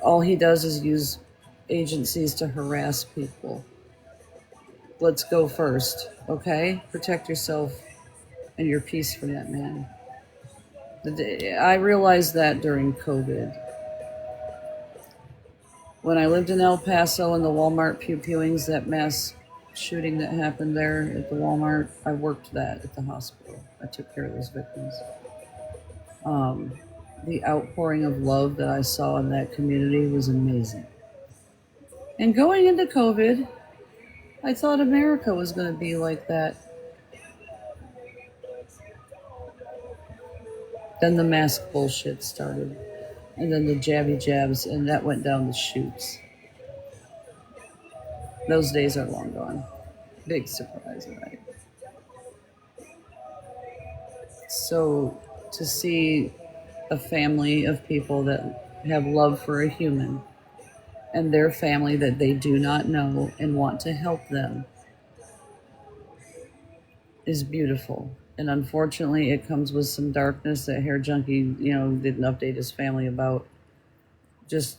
All he does is use agencies to harass people. Let's go first, okay? Protect yourself and your peace from that man. I realized that during COVID. When I lived in El Paso and the Walmart pew-pewings, that mass shooting that happened there at the Walmart, I worked that at the hospital. I took care of those victims. The outpouring of love that I saw in that community was amazing. And going into COVID, I thought America was going to be like that. Then the mask bullshit started. And then the jabby jabs, and that went down the chutes. Those days are long gone. Big surprise, right? So to see a family of people that have love for a human and their family that they do not know and want to help them is beautiful. And unfortunately, it comes with some darkness that Hair Junkie, didn't update his family about. Just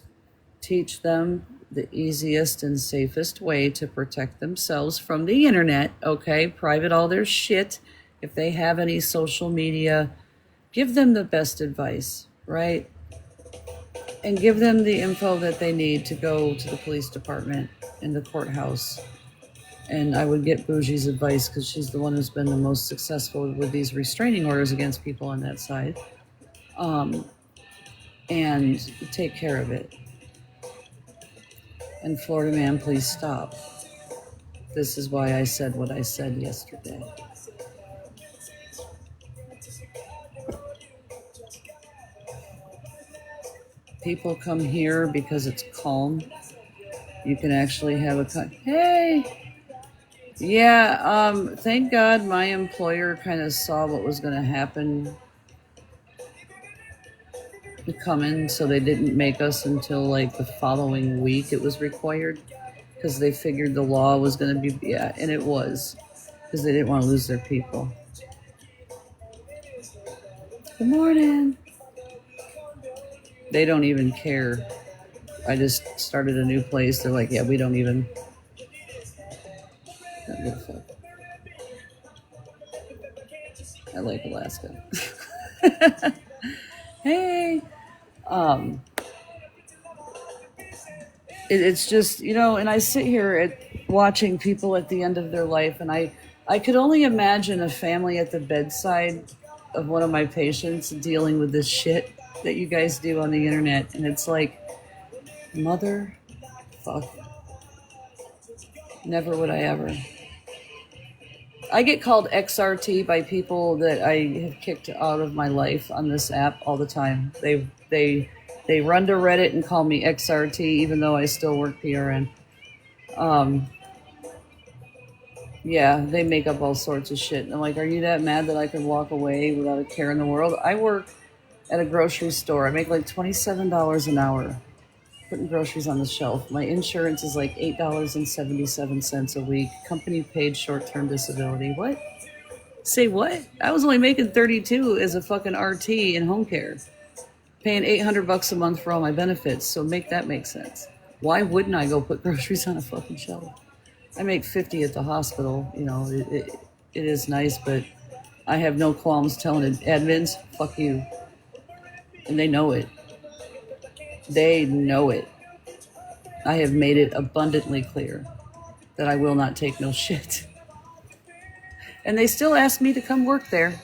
teach them the easiest and safest way to protect themselves from the internet, okay? Private all their shit. If they have any social media, give them the best advice, right? And give them the info that they need to go to the police department and the courthouse. And I would get Bougie's advice because she's the one who's been the most successful with these restraining orders against people on that side. and take care of it. And Florida man, please stop. This is why I said what I said yesterday. People come here because it's calm. You can actually have a hey. Yeah, thank God my employer kind of saw what was going to happen coming, so they didn't make us until like the following week it was required, because they figured the law was going to be, yeah, and it was, because they didn't want to lose their people. Good morning. They don't even care. I just started a new place. They're like, yeah, we don't even. Don't give a fuck. I like Alaska. Hey. It's just, and I sit here watching people at the end of their life, and I could only imagine a family at the bedside of one of my patients dealing with this shit that you guys do on the internet. And it's like, mother fuck. Never would I ever. I get called XRT by people that I have kicked out of my life on this app all the time. They run to Reddit and call me XRT, even though I still work PRN. Yeah, they make up all sorts of shit. And I'm like, are you that mad that I could walk away without a care in the world? I work at a grocery store. I make like $27 an hour putting groceries on the shelf. My insurance is like $8.77 a week. Company paid short-term disability. What? Say what? I was only making $32 as a fucking RT in home care, paying $800 a month for all my benefits. So make that make sense. Why wouldn't I go put groceries on a fucking shelf? I make $50 at the hospital. It is nice, but I have no qualms telling admins, fuck you. And they know it. They know it. I have made it abundantly clear that I will not take no shit. And they still ask me to come work there.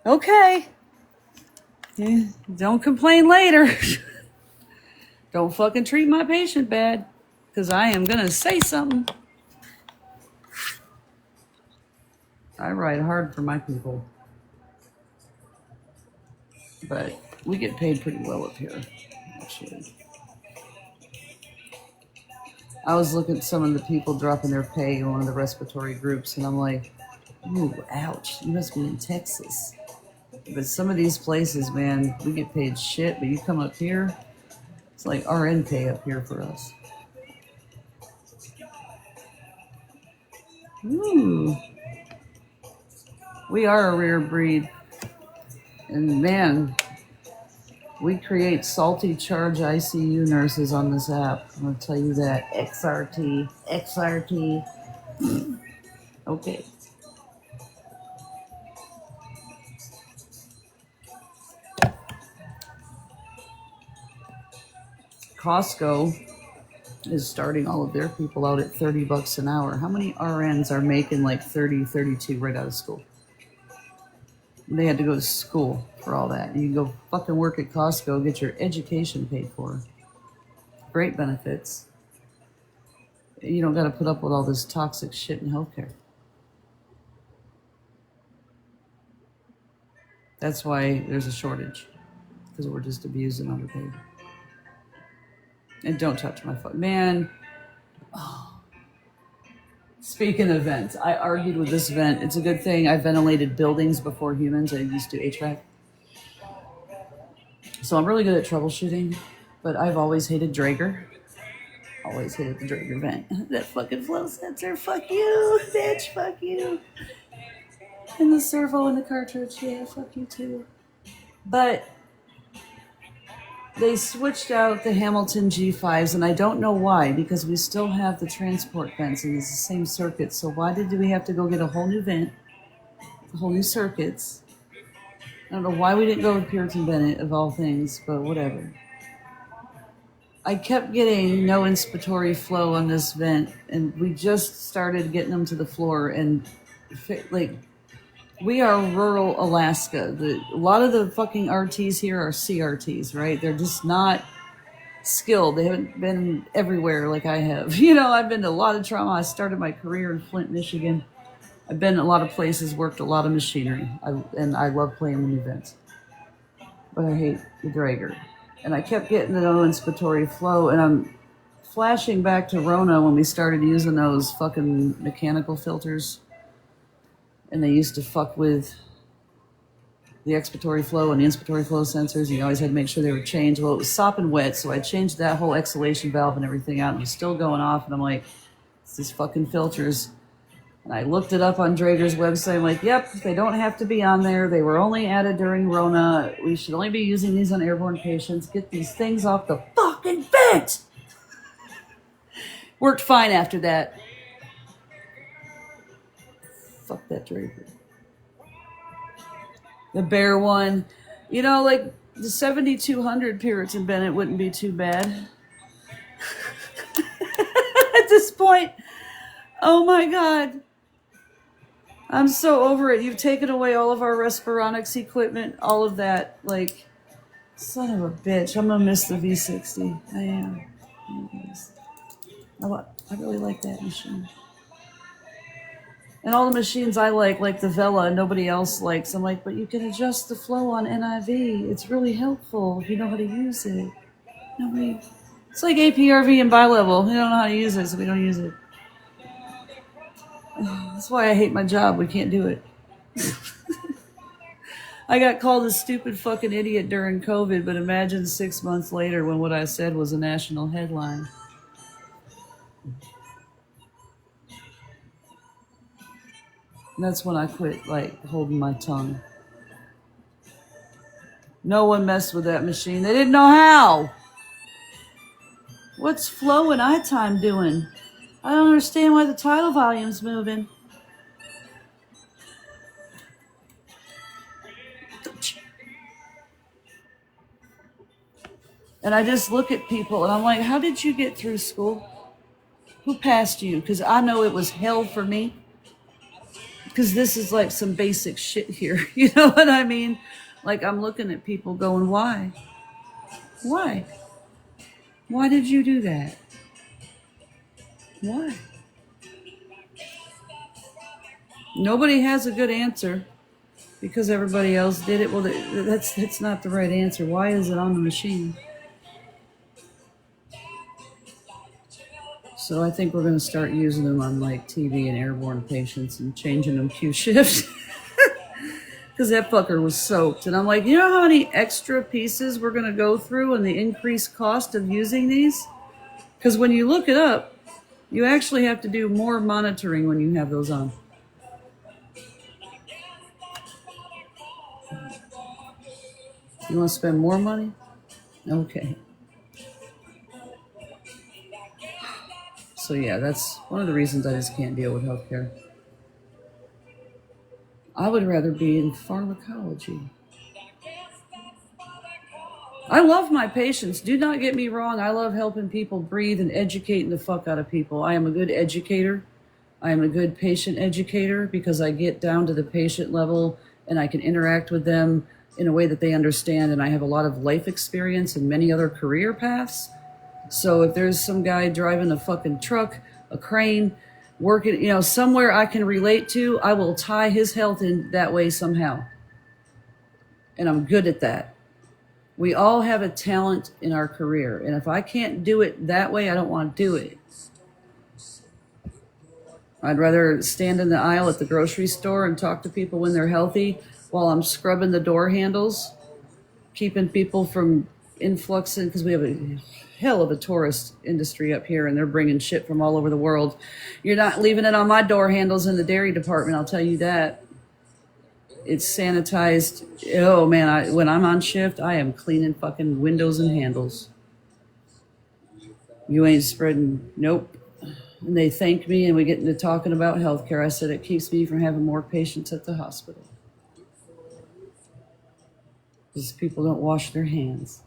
Okay. Yeah, don't complain later. Don't fucking treat my patient bad, because I am going to say something. I ride hard for my people. But we get paid pretty well up here, actually. I was looking at some of the people dropping their pay in one of the respiratory groups, and I'm like, ooh, ouch, you must be in Texas. But some of these places, man, we get paid shit, but you come up here, it's like RN pay up here for us. Ooh. We are a rare breed. And man, we create salty charge ICU nurses on this app. I'm going to tell you that. XRT. Okay. Costco is starting all of their people out at $30 an hour. How many RNs are making like 30, 32 right out of school? They had to go to school for all that. You can go fucking work at Costco, get your education paid for. Great benefits. You don't got to put up with all this toxic shit in healthcare. That's why there's a shortage, because we're just abused and underpaid. And don't touch my foot. Man, speaking of vents, I argued with this vent. It's a good thing I ventilated buildings before humans. I used to HVAC. So I'm really good at troubleshooting, but I've always hated Draeger. Always hated the Draeger vent. That fucking flow sensor, fuck you, bitch, fuck you. And the servo and the cartridge, yeah, fuck you too. But they switched out the Hamilton G5s, and I don't know why, because we still have the transport vents, and it's the same circuit. So why did we have to go get a whole new vent, whole new circuits? I don't know why we didn't go with Puritan Bennett, of all things, but whatever. I kept getting no inspiratory flow on this vent, and we just started getting them to the floor, and like We are rural Alaska. A lot of the fucking RTs here are CRTs, right? They're just not skilled. They haven't been everywhere like I have. I've been to a lot of trauma. I started my career in Flint, Michigan. I've been a lot of places, worked a lot of machinery, and I love playing in events. But I hate the Draeger. And I kept getting the no inspiratory flow, and I'm flashing back to Rona when we started using those fucking mechanical filters, and they used to fuck with the expiratory flow and the inspiratory flow sensors. You always had to make sure they were changed. Well, it was sopping wet, so I changed that whole exhalation valve and everything out, and it was still going off, and I'm like, it's these fucking filters. And I looked it up on Draeger's website. I'm like, yep, they don't have to be on there. They were only added during Rona. We should only be using these on airborne patients. Get these things off the fucking vent. Worked fine after that. Fuck that Draeger. The Bear one. Like the 7200 Puritan Bennett wouldn't be too bad. At this point. Oh my God. I'm so over it. You've taken away all of our Respironics equipment, all of that. Like, son of a bitch. I'm going to miss the V60. I am. I really like that machine. And all the machines I like the Vela, nobody else likes. I'm like, but you can adjust the flow on NIV. It's really helpful if you know how to use it. It's like APRV and bi-level. We don't know how to use it, so we don't use it. That's why I hate my job. We can't do it. I got called a stupid fucking idiot during COVID, but imagine 6 months later when what I said was a national headline. And that's when I quit, holding my tongue. No one messed with that machine. They didn't know how. What's flow and eye time doing? I don't understand why the tidal volume's moving. And I just look at people and I'm like, how did you get through school? Who passed you? Because I know it was hell for me. Because this is like some basic shit here. You know what I mean? Like, I'm looking at people going, why? Why? Why did you do that? Why? Nobody has a good answer because everybody else did it. Well, that's not the right answer. Why is it on the machine? So I think we're going to start using them on TV and airborne patients and changing them Q shifts. Because that fucker was soaked. And I'm like, you know how many extra pieces we're going to go through and the increased cost of using these? Because when you look it up, you actually have to do more monitoring when you have those on. You want to spend more money? Okay. So yeah, that's one of the reasons I just can't deal with healthcare. I would rather be in pharmacology. I love my patients. Do not get me wrong. I love helping people breathe and educating the fuck out of people. I am a good educator. I am a good patient educator because I get down to the patient level and I can interact with them in a way that they understand. And I have a lot of life experience and many other career paths. So if there's some guy driving a fucking truck, a crane, working, somewhere I can relate to, I will tie his health in that way somehow. And I'm good at that. We all have a talent in our career. And if I can't do it that way, I don't want to do it. I'd rather stand in the aisle at the grocery store and talk to people when they're healthy while I'm scrubbing the door handles, keeping people from influxing, because we have a hell of a tourist industry up here and they're bringing shit from all over the world. You're not leaving it on my door handles in the dairy department, I'll tell you that. It's sanitized. Oh man, when I'm on shift, I am cleaning fucking windows and handles. You ain't spreading, nope. And they thank me and we get into talking about healthcare. I said it keeps me from having more patients at the hospital. Because people don't wash their hands.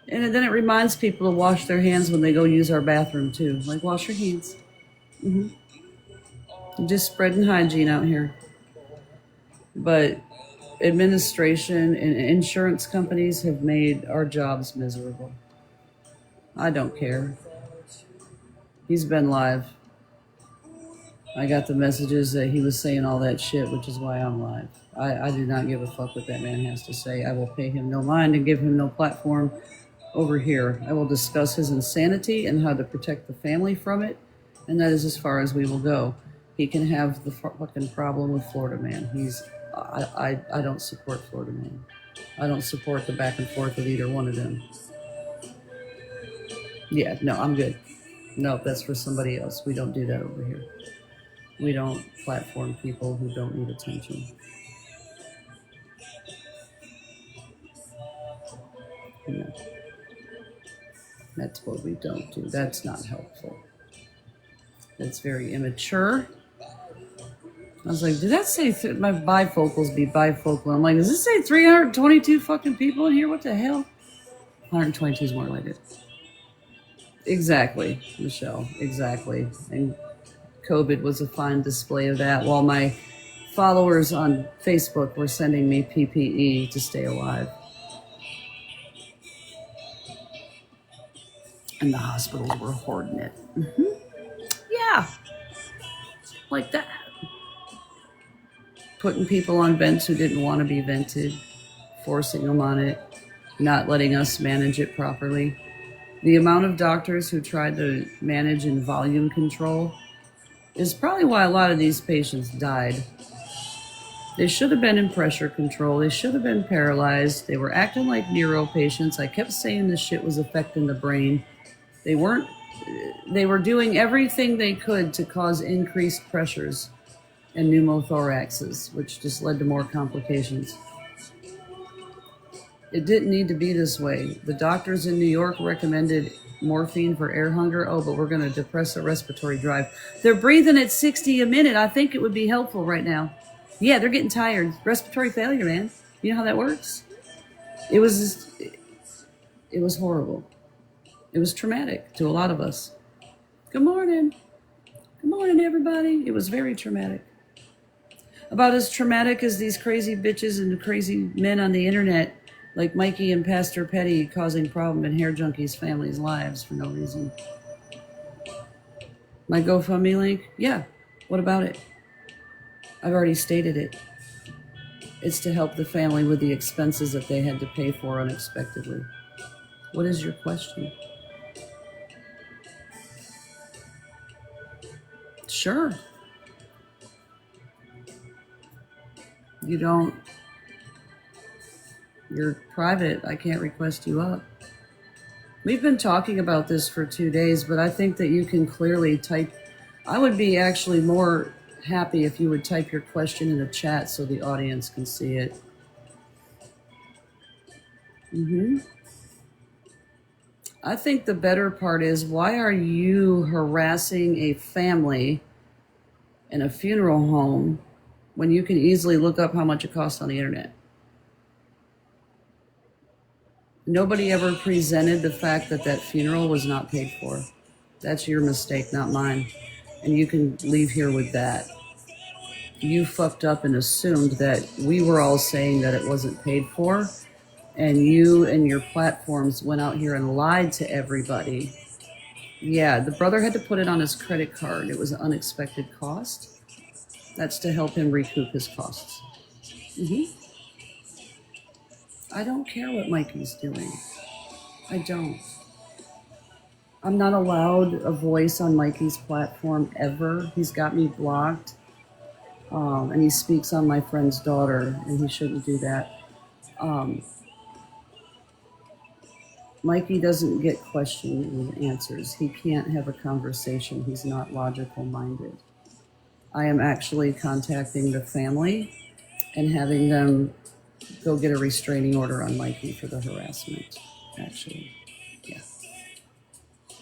And then it reminds people to wash their hands when they go use our bathroom too. Like, wash your hands. I'm just spreading hygiene out here. But administration and insurance companies have made our jobs miserable. I don't care. He's been live. I got the messages that he was saying all that shit, which is why I'm live. I do not give a fuck what that man has to say. I will pay him no mind and give him no platform over here. I will discuss his insanity and how to protect the family from it, and that is as far as we will go. He can have the fucking problem with Florida man. I don't support Florida man. I don't support the back and forth of either one of them. Yeah, no, I'm good. No, that's for somebody else. We don't do that over here. We don't platform people who don't need attention. No. That's what we don't do. That's not helpful. That's very immature. I was like, did that say my bifocals be bifocal? I'm like, does this say 322 fucking people in here? What the hell? 122 is more like it. Exactly, Michelle. Exactly. And COVID was a fine display of that, while my followers on Facebook were sending me PPE to stay alive. And the hospitals were hoarding it. Yeah. Like that. Putting people on vents who didn't want to be vented, forcing them on it, not letting us manage it properly. The amount of doctors who tried to manage in volume control is probably why a lot of these patients died. They should have been in pressure control. They should have been paralyzed. They were acting like neuro patients. I kept saying this shit was affecting the brain. They weren't. They were doing everything they could to cause increased pressures and pneumothoraxes, which just led to more complications. It didn't need to be this way. The doctors in New York recommended morphine for air hunger. Oh, but we're going to depress the respiratory drive. They're breathing at 60 a minute. I think it would be helpful right now. Yeah, they're getting tired. Respiratory failure, man. You know how that works? It was horrible. It was traumatic to a lot of us. Good morning. Good morning, everybody. It was very traumatic. About as traumatic as these crazy bitches and crazy men on the internet, like Mikey and Pastor Petty, causing problem in Hair Junkies' families' lives for no reason. My GoFundMe link? Yeah. What about it? I've already stated it. It's to help the family with the expenses that they had to pay for unexpectedly. What is your question? Sure. You're private. I can't request you up. We've been talking about this for 2 days, but I think that you can clearly type. I would be actually more happy if you would type your question in the chat so the audience can see it. I think the better part is, why are you harassing a family in a funeral home when you can easily look up how much it costs on the internet? Nobody ever presented the fact that that funeral was not paid for. That's your mistake, not mine. And you can leave here with that. You fucked up and assumed that we were all saying that it wasn't paid for, and you and your platforms went out here and lied to everybody. Yeah, the brother had to put it on his credit card. It was an unexpected cost. That's to help him recoup his costs. I don't care what Mikey's doing. I don't. I'm not allowed a voice on Mikey's platform ever. He's got me blocked. And he speaks on my friend's daughter, and he shouldn't do that. Mikey doesn't get questions with answers. He can't have a conversation. He's not logical minded. I am actually contacting the family and having them go get a restraining order on Mikey for the harassment, actually.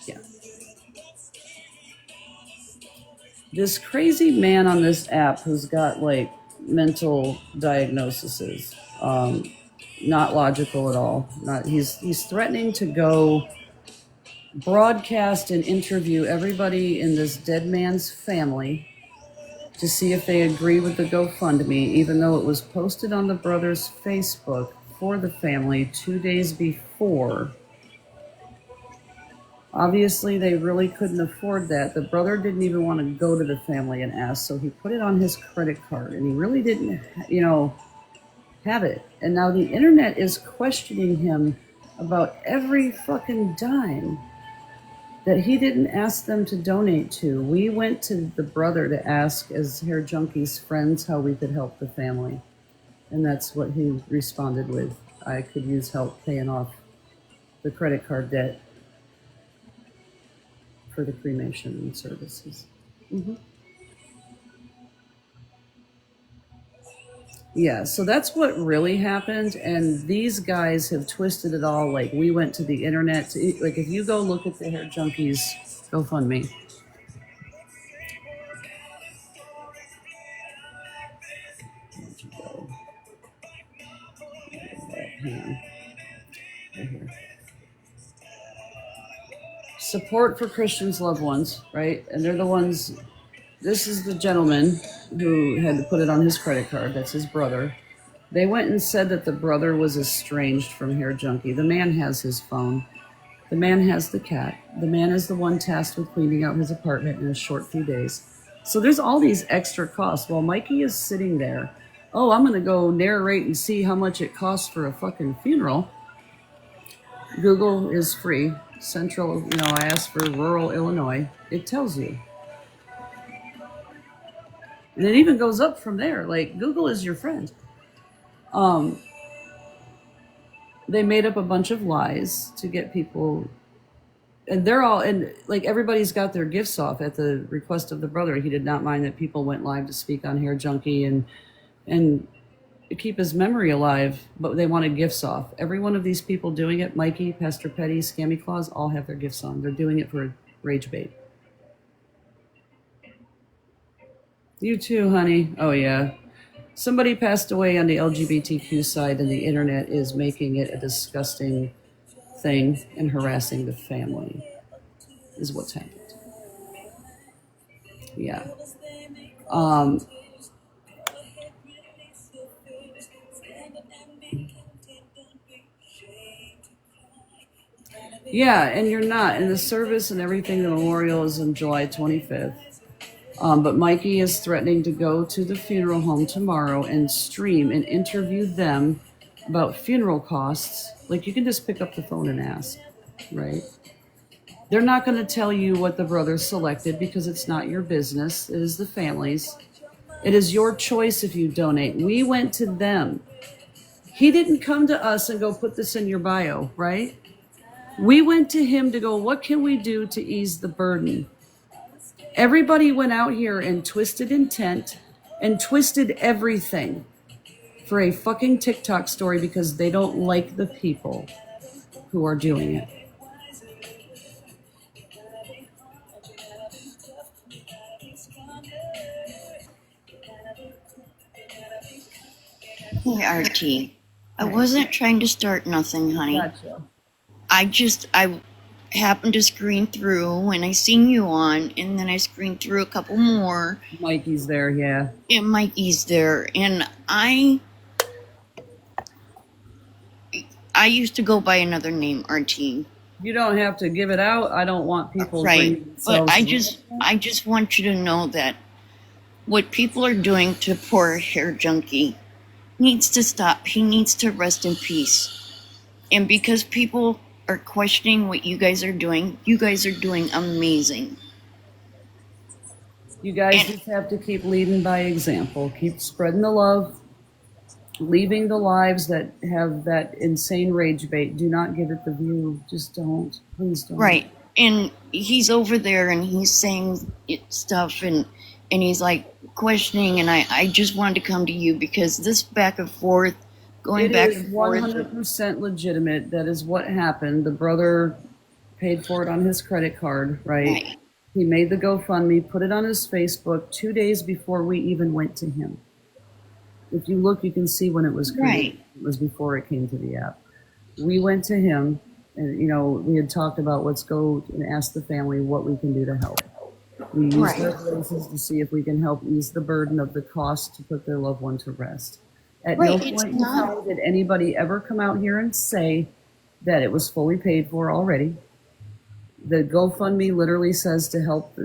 Yeah. This crazy man on this app who's got like mental diagnoses, not logical at all. He's threatening to go broadcast and interview everybody in this dead man's family to see if they agree with the GoFundMe, even though it was posted on the brother's Facebook for the family 2 days before. Obviously, they really couldn't afford that. The brother didn't even want to go to the family and ask, so he put it on his credit card, and he really didn't, have it. And now the internet is questioning him about every fucking dime that he didn't ask them to donate to. We went to the brother to ask, as Hair Junkie's friends, how we could help the family. And that's what he responded with. I could use help paying off the credit card debt for the cremation services. Mm-hmm. Yeah, so that's what really happened, and these guys have twisted it all. Like, we went to the internet to, like, if you go look at the Hair Junkies GoFundMe, where'd you go? Hang on. Right here. Support for Christians' loved ones, right? And they're the ones. This is the gentleman who had to put it on his credit card. That's his brother. They went and said that the brother was estranged from Hair Junkie. The man has his phone. The man has the cat. The man is the one tasked with cleaning out his apartment in a short few days. So there's all these extra costs while Mikey is sitting there. Oh, I'm going to go narrate and see how much it costs for a fucking funeral. Google is free. Central, I asked for rural Illinois. It tells you. And it even goes up from there. Like, Google is your friend. They made up a bunch of lies to get people, and everybody's got their gifts off at the request of the brother. He did not mind that people went live to speak on Hair Junkie and keep his memory alive, but they wanted gifts off. Every one of these people doing it, Mikey, Pastor Petty, Scammy Claus, all have their gifts on. They're doing it for rage bait. You too, honey. Oh, yeah. Somebody passed away on the LGBTQ side, and the internet is making it a disgusting thing and harassing the family, is what's happened. Yeah. Yeah, and you're not. And the service and everything, the memorial is on July 25th. But Mikey is threatening to go to the funeral home tomorrow and stream and interview them about funeral costs. Like, you can just pick up the phone and ask, right? They're not going to tell you what the brother selected because it's not your business. It is the family's. It is your choice if you donate. We went to them. He didn't come to us and go, put this in your bio, right? We went to him to go, what can we do to ease the burden? Everybody went out here and twisted intent and twisted everything for a fucking TikTok story because they don't like the people who are doing it. Hey, RT. I wasn't trying to start nothing, honey. Gotcha. I happened to screen through and I seen you on, and then I screened through a couple more. Mikey's there, yeah. And Mikey's there, and I used to go by another name, RT. You don't have to give it out. I don't want people right. But I just want you to know that what people are doing to poor Hair Junkie needs to stop. He needs to rest in peace. And because people are questioning what you guys are doing amazing. You guys just have to keep leading by example. Keep spreading the love. Leaving the lives that have that insane rage bait. Do not give it the view. Just don't. Please don't. Right. And he's over there and he's saying stuff and he's like questioning, and I just wanted to come to you because this back and forth, going back and forth. It is 100% legitimate. That is what happened. The brother paid for it on his credit card, right? He made the GoFundMe, put it on his Facebook 2 days before we even went to him. If you look, you can see when it was created. Right. It was before it came to the app. We went to him, and we had talked about let's go and ask the family what we can do to help. We use their Right. voices to see if we can help ease the burden of the cost to put their loved one to rest. At no Right. It's point in not. time did anybody ever come out here and say that it was fully paid for already. The GoFundMe literally says to help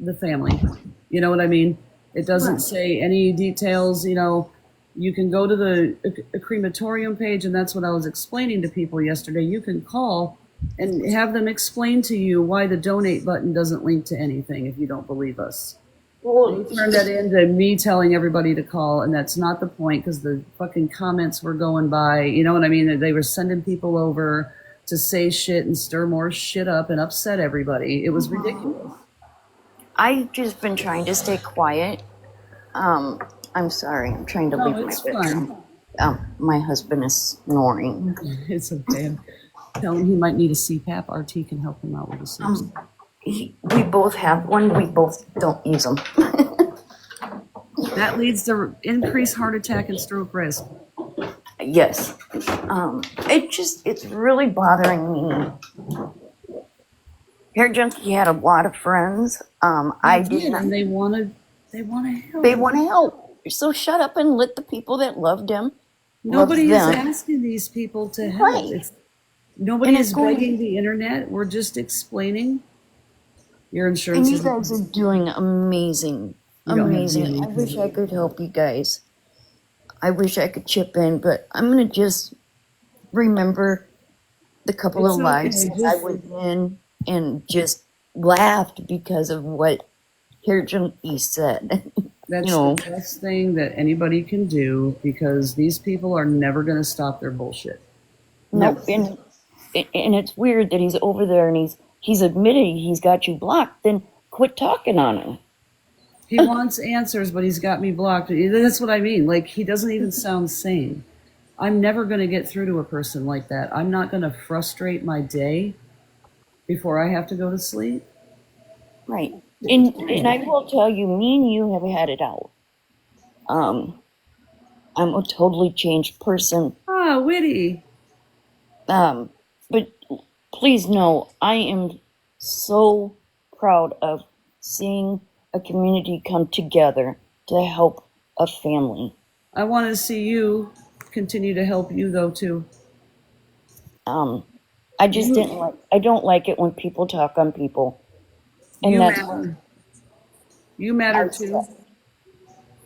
the family. You know what I mean? It doesn't Right. say any details. You can go to the crematorium page, and that's what I was explaining to people yesterday. You can call and have them explain to you why the donate button doesn't link to anything if you don't believe us. Well, They turned that into me telling everybody to call, and that's not the point because the fucking comments were going by. You know what I mean? They were sending people over to say shit and stir more shit up and upset everybody. It was ridiculous. I've just been trying to stay quiet. I'm sorry. I'm trying to No, leave my it's bedroom. fine. My husband is snoring. It's okay. Tell him he might need a CPAP. RT can help him out with a CPAP. We both have one. We both don't use them. That leads to increased heart attack and stroke risk. Yes. It's really bothering me. Hair Junkie had a lot of friends. I did not. And they want to help. They want to help. So shut up and let the people that loved him Nobody is love them. asking these people to help. Right. Nobody And is it's going- begging the internet. We're just explaining. Your And insurance you is guys are doing amazing. You don't have Amazing. any I wish I could help you guys. I wish I could chip in, but I'm going to just remember the couple It's of okay, lives that I was in and just laughed because of what Hair Junkie said. That's you know. the best thing that anybody can do because these people are never going to stop their bullshit. No, and it's weird that he's over there and he's admitting he's got you blocked. Then quit talking on him. He wants answers, but he's got me blocked. That's what I mean. Like, he doesn't even sound sane. I'm never going to get through to a person like that. I'm not going to frustrate my day before I have to go to sleep. Right. And I will tell you, me and you have had it out. I'm a totally changed person. Ah, witty. But please know, I am so proud of seeing a community come together to help a family. I want to see you continue to help you, though, too. I just I don't like it when people talk on people. And You that's matter. You matter, too.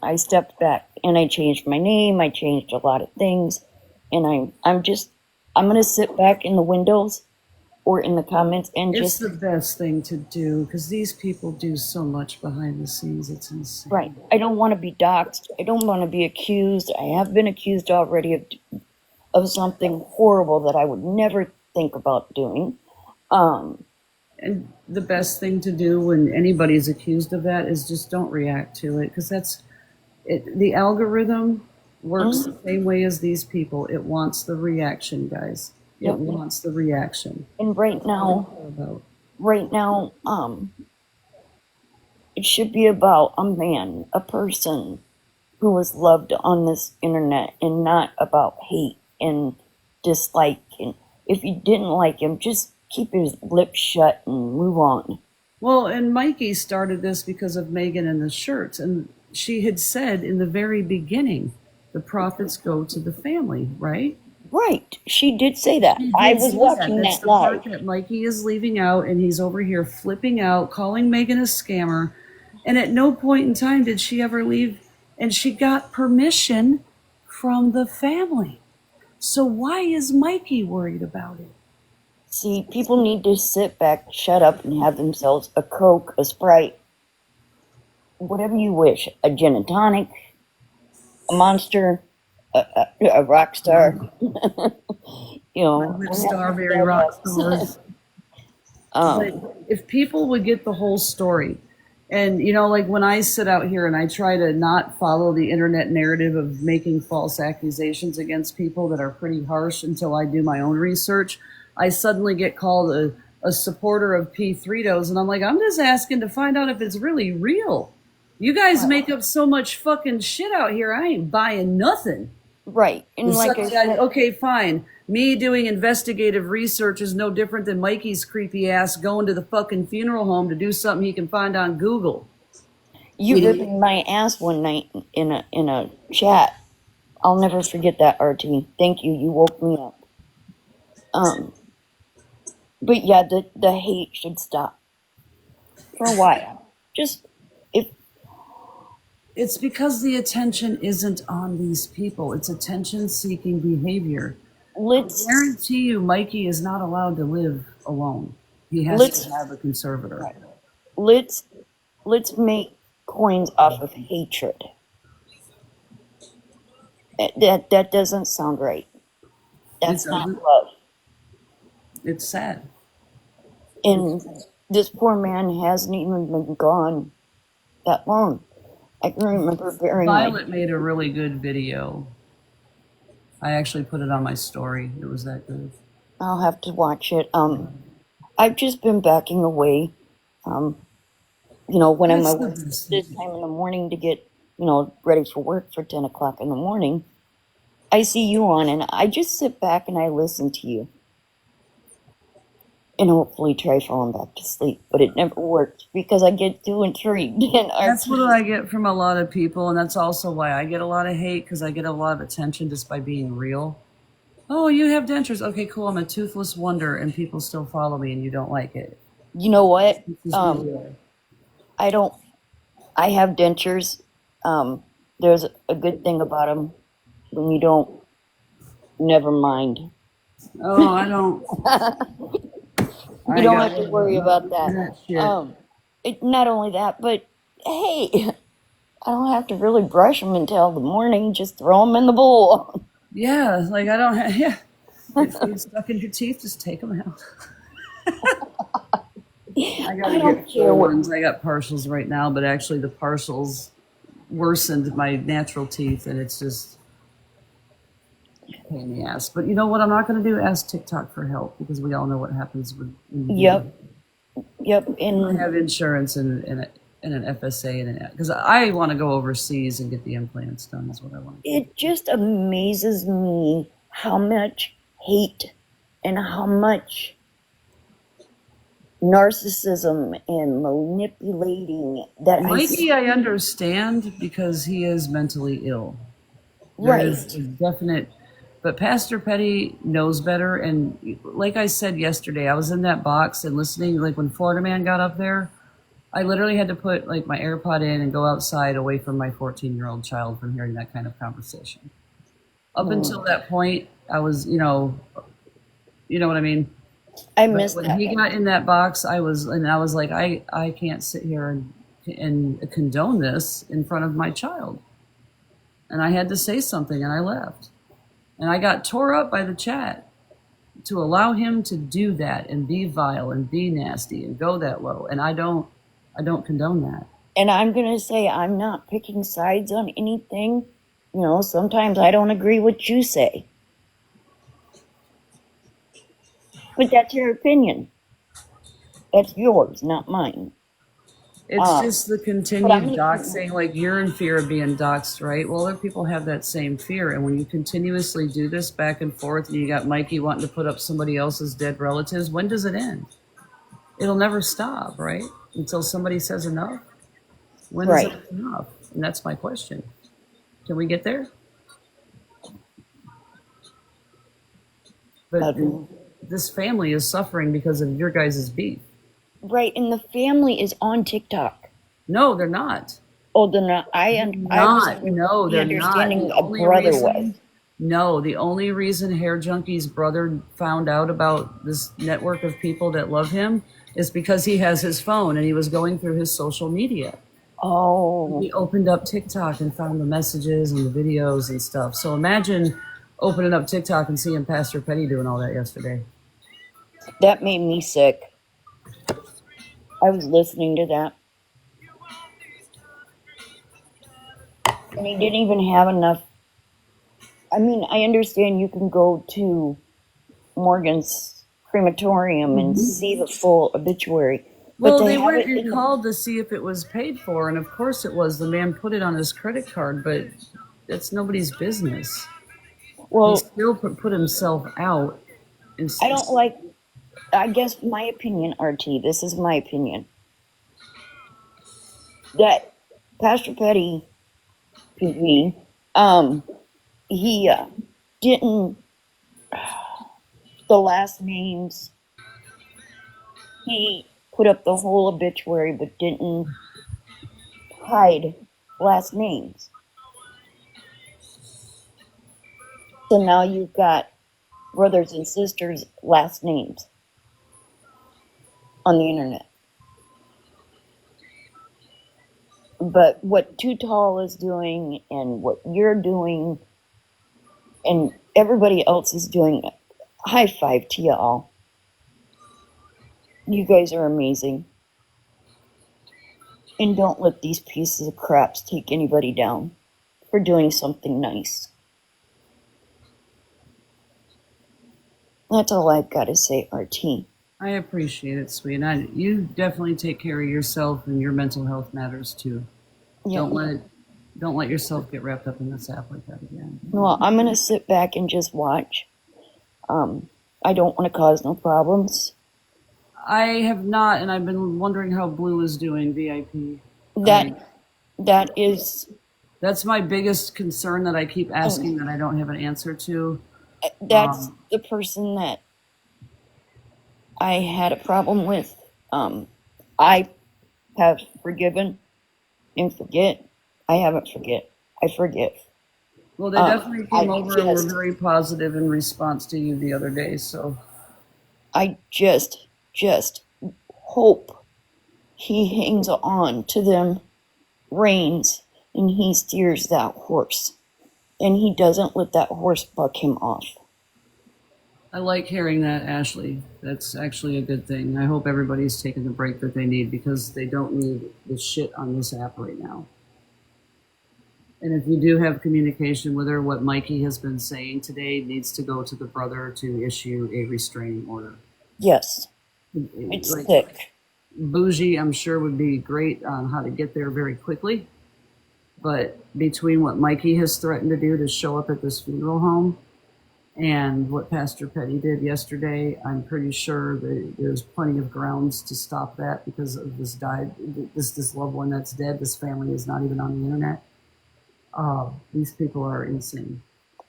I stepped back and I changed my name. I changed a lot of things. And I'm going to sit back in the windows or in the comments and It's just, the best thing to do because these people do so much behind the scenes. It's insane. right. I don't want to be doxxed. I don't want to be accused. I have been accused already of something horrible that I would never think about doing. And the best thing to do when anybody's accused of that is just don't react to it because that's it. The algorithm works the same way as these people. It wants the reaction, guys. It Yep. wants the reaction. And right now, it should be about a man, a person who was loved on this internet and not about hate and dislike. And if you didn't like him, just keep his lips shut and move on. Well, and Mikey started this because of Megan and the shirts. And she had said in the very beginning, the profits go to the family, right? Right. She did say that. I was watching That's that the part live. that Mikey is leaving out, and he's over here flipping out, calling Megan a scammer. And at no point in time did she ever leave, and she got permission from the family. So why is Mikey worried about it? See, people need to sit back, shut up, and have themselves a Coke, a Sprite, whatever you wish, a gin and tonic, a Monster, a rock star. With Starberry rock stars. But if people would get the whole story, and like when I sit out here and I try to not follow the internet narrative of making false accusations against people that are pretty harsh until I do my own research, I suddenly get called a supporter of pt1, and I'm like, I'm just asking to find out if it's really real. You guys make up so much fucking shit out here. I ain't buying nothing. Right. And And like I said, okay, fine. Me doing investigative research is no different than Mikey's creepy ass going to the fucking funeral home to do something he can find on Google. you ripping my ass one night in a chat. I'll never forget that, RT. Thank you. You woke me up. But yeah, the hate should stop for a while. Just if It's because the attention isn't on these people. It's attention-seeking behavior. I let's guarantee you, Mikey is not allowed to live alone. He has let's to have a conservator. let's let's make coins off of hatred. That doesn't sound right. That's It not doesn't. love. It's sad. And this poor man hasn't even been gone that long. I can remember burying my. Violet made a really good video. I actually put it on my story. It was that good. I'll have to watch it. I've just been backing away. When I'm That's at the work best this thing. time in the morning to get, ready for work for 10 o'clock in the morning, I see you on and I just sit back and I listen to you. And hopefully try falling back to sleep. But it never works because I get too intrigued. And That's what I get from a lot of people, and that's also why I get a lot of hate, because I get a lot of attention just by being real. Oh, you have dentures. Okay, cool. I'm a toothless wonder, and people still follow me, and you don't like it. you know what? This is real. I have dentures. There's a good thing about them when you don't, never mind. Oh, I don't. You don't have to worry about that. Shit. Not only that, but hey, I don't have to really brush them until the morning. Just throw them in the bowl. Yeah, like I don't have. Yeah, if you're stuck in your teeth, just take them out. I gotta don't get care full what- ones. I got partials right now, but actually the partials worsened my natural teeth, and it's just a pain in the ass. But you know what? I'm not going to do? Ask TikTok for help, because we all know what happens when you Yep. I And have insurance and an FSA and because I want to go overseas and get the implants done. Is what I want. it just amazes me how much hate and how much narcissism and manipulating that Mikey, I understand, because he is mentally ill. There is a definite, but Pastor Petty knows better. And like I said yesterday, I was in that box and listening. Like when Florida Man got up there, I literally had to put like my AirPod in and go outside away from my 14-year-old child from hearing that kind of conversation. Up until that point, I was, you know what I mean. I But missed when that. he got in that box, I was like, I can't sit here and condone this in front of my child. And I had to say something, and I left. And I got tore up by the chat to allow him to do that and be vile and be nasty and go that low. And I don't condone that. And I'm going to say I'm not picking sides on anything. Sometimes I don't agree with what you say. But that's your opinion. That's yours, not mine. It's just the but I'm continued gonna- doxing, like you're in fear of being doxed, right? Well, other people have that same fear. And when you continuously do this back and forth, and you got Mikey wanting to put up somebody else's dead relatives, when does it end? It'll never stop, right? Until somebody says enough. When is it enough? And that's my question. Can we get there? But this family is suffering because of your guys' beef. Right, and the family is on TikTok. No, they're not. Oh, they're not. I was No, the they're understanding not. a brother was. No, the only reason Hair Junkie's brother found out about this network of people that love him is because he has his phone and he was going through his social media. Oh, He opened up TikTok and found the messages and the videos and stuff. So imagine opening up TikTok and seeing Pastor Petty doing all that yesterday. that made me sick. I was listening to that. And he didn't even have enough. I mean, I understand you can go to Morgan's crematorium and see the full obituary. Well, to they have went it in and the- called to see if it was paid for, and of course it was. The man put it on his credit card, but that's nobody's business. He Well, still put himself out. I don't like, I guess my opinion, RT, this is my opinion, that Pastor Petty, PV, he didn't, the last names, he put up the whole obituary but didn't hide last names. So now you've got brothers and sisters' last names on the internet. But what Too Tall is doing and what you're doing and everybody else is doing, high five to y'all. You guys are amazing. And don't let these pieces of crap take anybody down for doing something nice. That's all I've got to say, RT. I appreciate it, sweet. You definitely take care of yourself, and your mental health matters too. Yeah. Don't let yourself get wrapped up in this app like that again. Well, I'm gonna sit back and just watch. I don't want to cause no problems. I have not, and I've been wondering how Blue is doing, VIP. That is That's my biggest concern that I keep asking that I don't have an answer to. that's the person that I had a problem with. I have forgiven and forget. I haven't forget. I forgive. Well, they definitely came over and were very positive in response to you the other day, so. I just hope he hangs on to them reins and he steers that horse. And he doesn't let that horse buck him off. I like hearing that, Ashley. That's actually a good thing. I hope everybody's taking the break that they need, because they don't need the shit on this app right now. And if you do have communication with her, what Mikey has been saying today needs to go to the brother to issue a restraining order. Yes. It's like, thick. Bougie, I'm sure, would be great on how to get there very quickly. But between what Mikey has threatened to do to show up at this funeral home and what Pastor Petty did yesterday, I'm pretty sure that there's plenty of grounds to stop that, because of this loved one that's dead. This family is not even on the internet. These people are insane.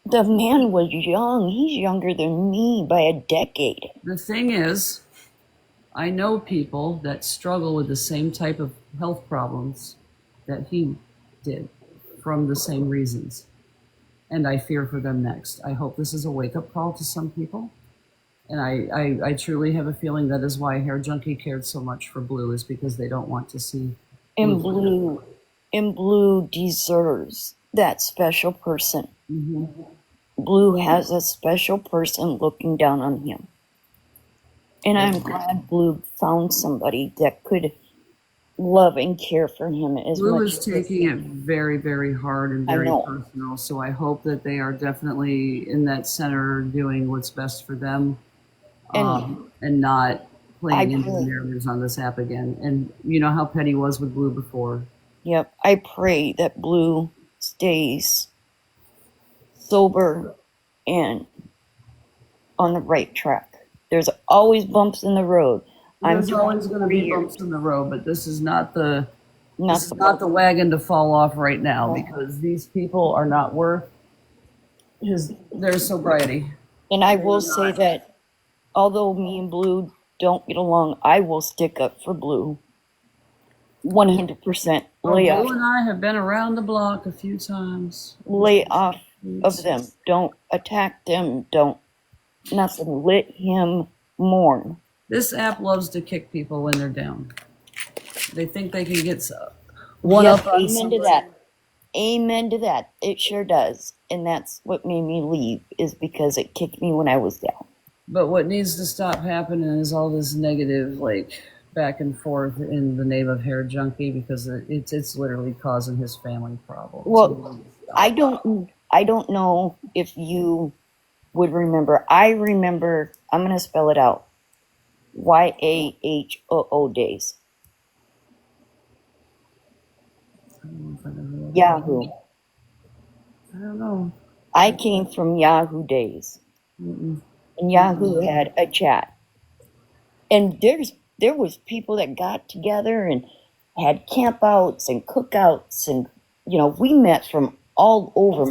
The man was young. He's younger than me by a decade. The thing is, I know people that struggle with the same type of health problems that he did, from the same reasons. And I fear for them next. I hope this is a wake-up call to some people. And I truly have a feeling that is why Hair Junkie cared so much for Blue, is because they don't want to see Blue deserves that special person. Mm-hmm. Blue has a special person looking down on him. And I'm glad Blue found somebody that could love and care for him as Blue much. is taking it very, very hard and very personal. So I hope that they are definitely in that center doing what's best for them, and not playing into the narratives on this app again. And you know how Petty was with Blue before. Yep. I pray that Blue stays sober and on the right track. There's always bumps in the road. There's always going to be bumps in the road, but this is not the wagon to fall off right now, because these people are not worth their sobriety. And I will say that although me and Blue don't get along, I will stick up for Blue 100%. Lay off. Blue and I have been around the block a few times. Lay off of them. Don't attack them. Don't nothing. Let him mourn. This app loves to kick people when they're down. They think they can get one up on somebody. Amen to that. Amen to that. It sure does. And that's what made me leave, is because it kicked me when I was down. But what needs to stop happening is all this negative, like, back and forth in the name of Hair Junkie, because it's literally causing his family problems. Well, I don't know if you would remember. I remember, I'm going to spell it out. YAHOO days. I don't know if I've ever Yahoo. I don't know. I came from Yahoo days, Mm-mm. and Yahoo had a chat, and there was people that got together and had campouts and cookouts, and we met from all over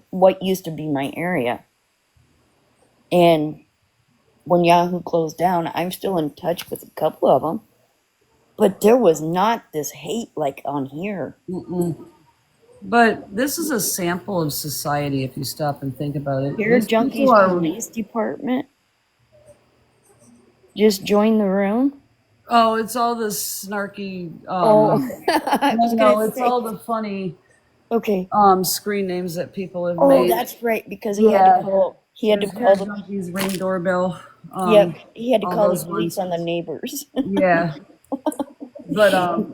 what used to be my area. And when Yahoo closed down, I'm still in touch with a couple of them, but there was not this hate like on here. Mm-mm. But this is a sample of society if you stop and think about it. Hair These people Junkies are. Police Department just joined the room. Oh, it's all the snarky. Oh, I was No, gonna it's say. all the funny Okay. screen names that people have Oh, made. that's right, because he had to call. He had to There's call Hair the. Junkies Ring doorbell. Yep, he had to all call the those police ones. on the neighbors. Yeah, but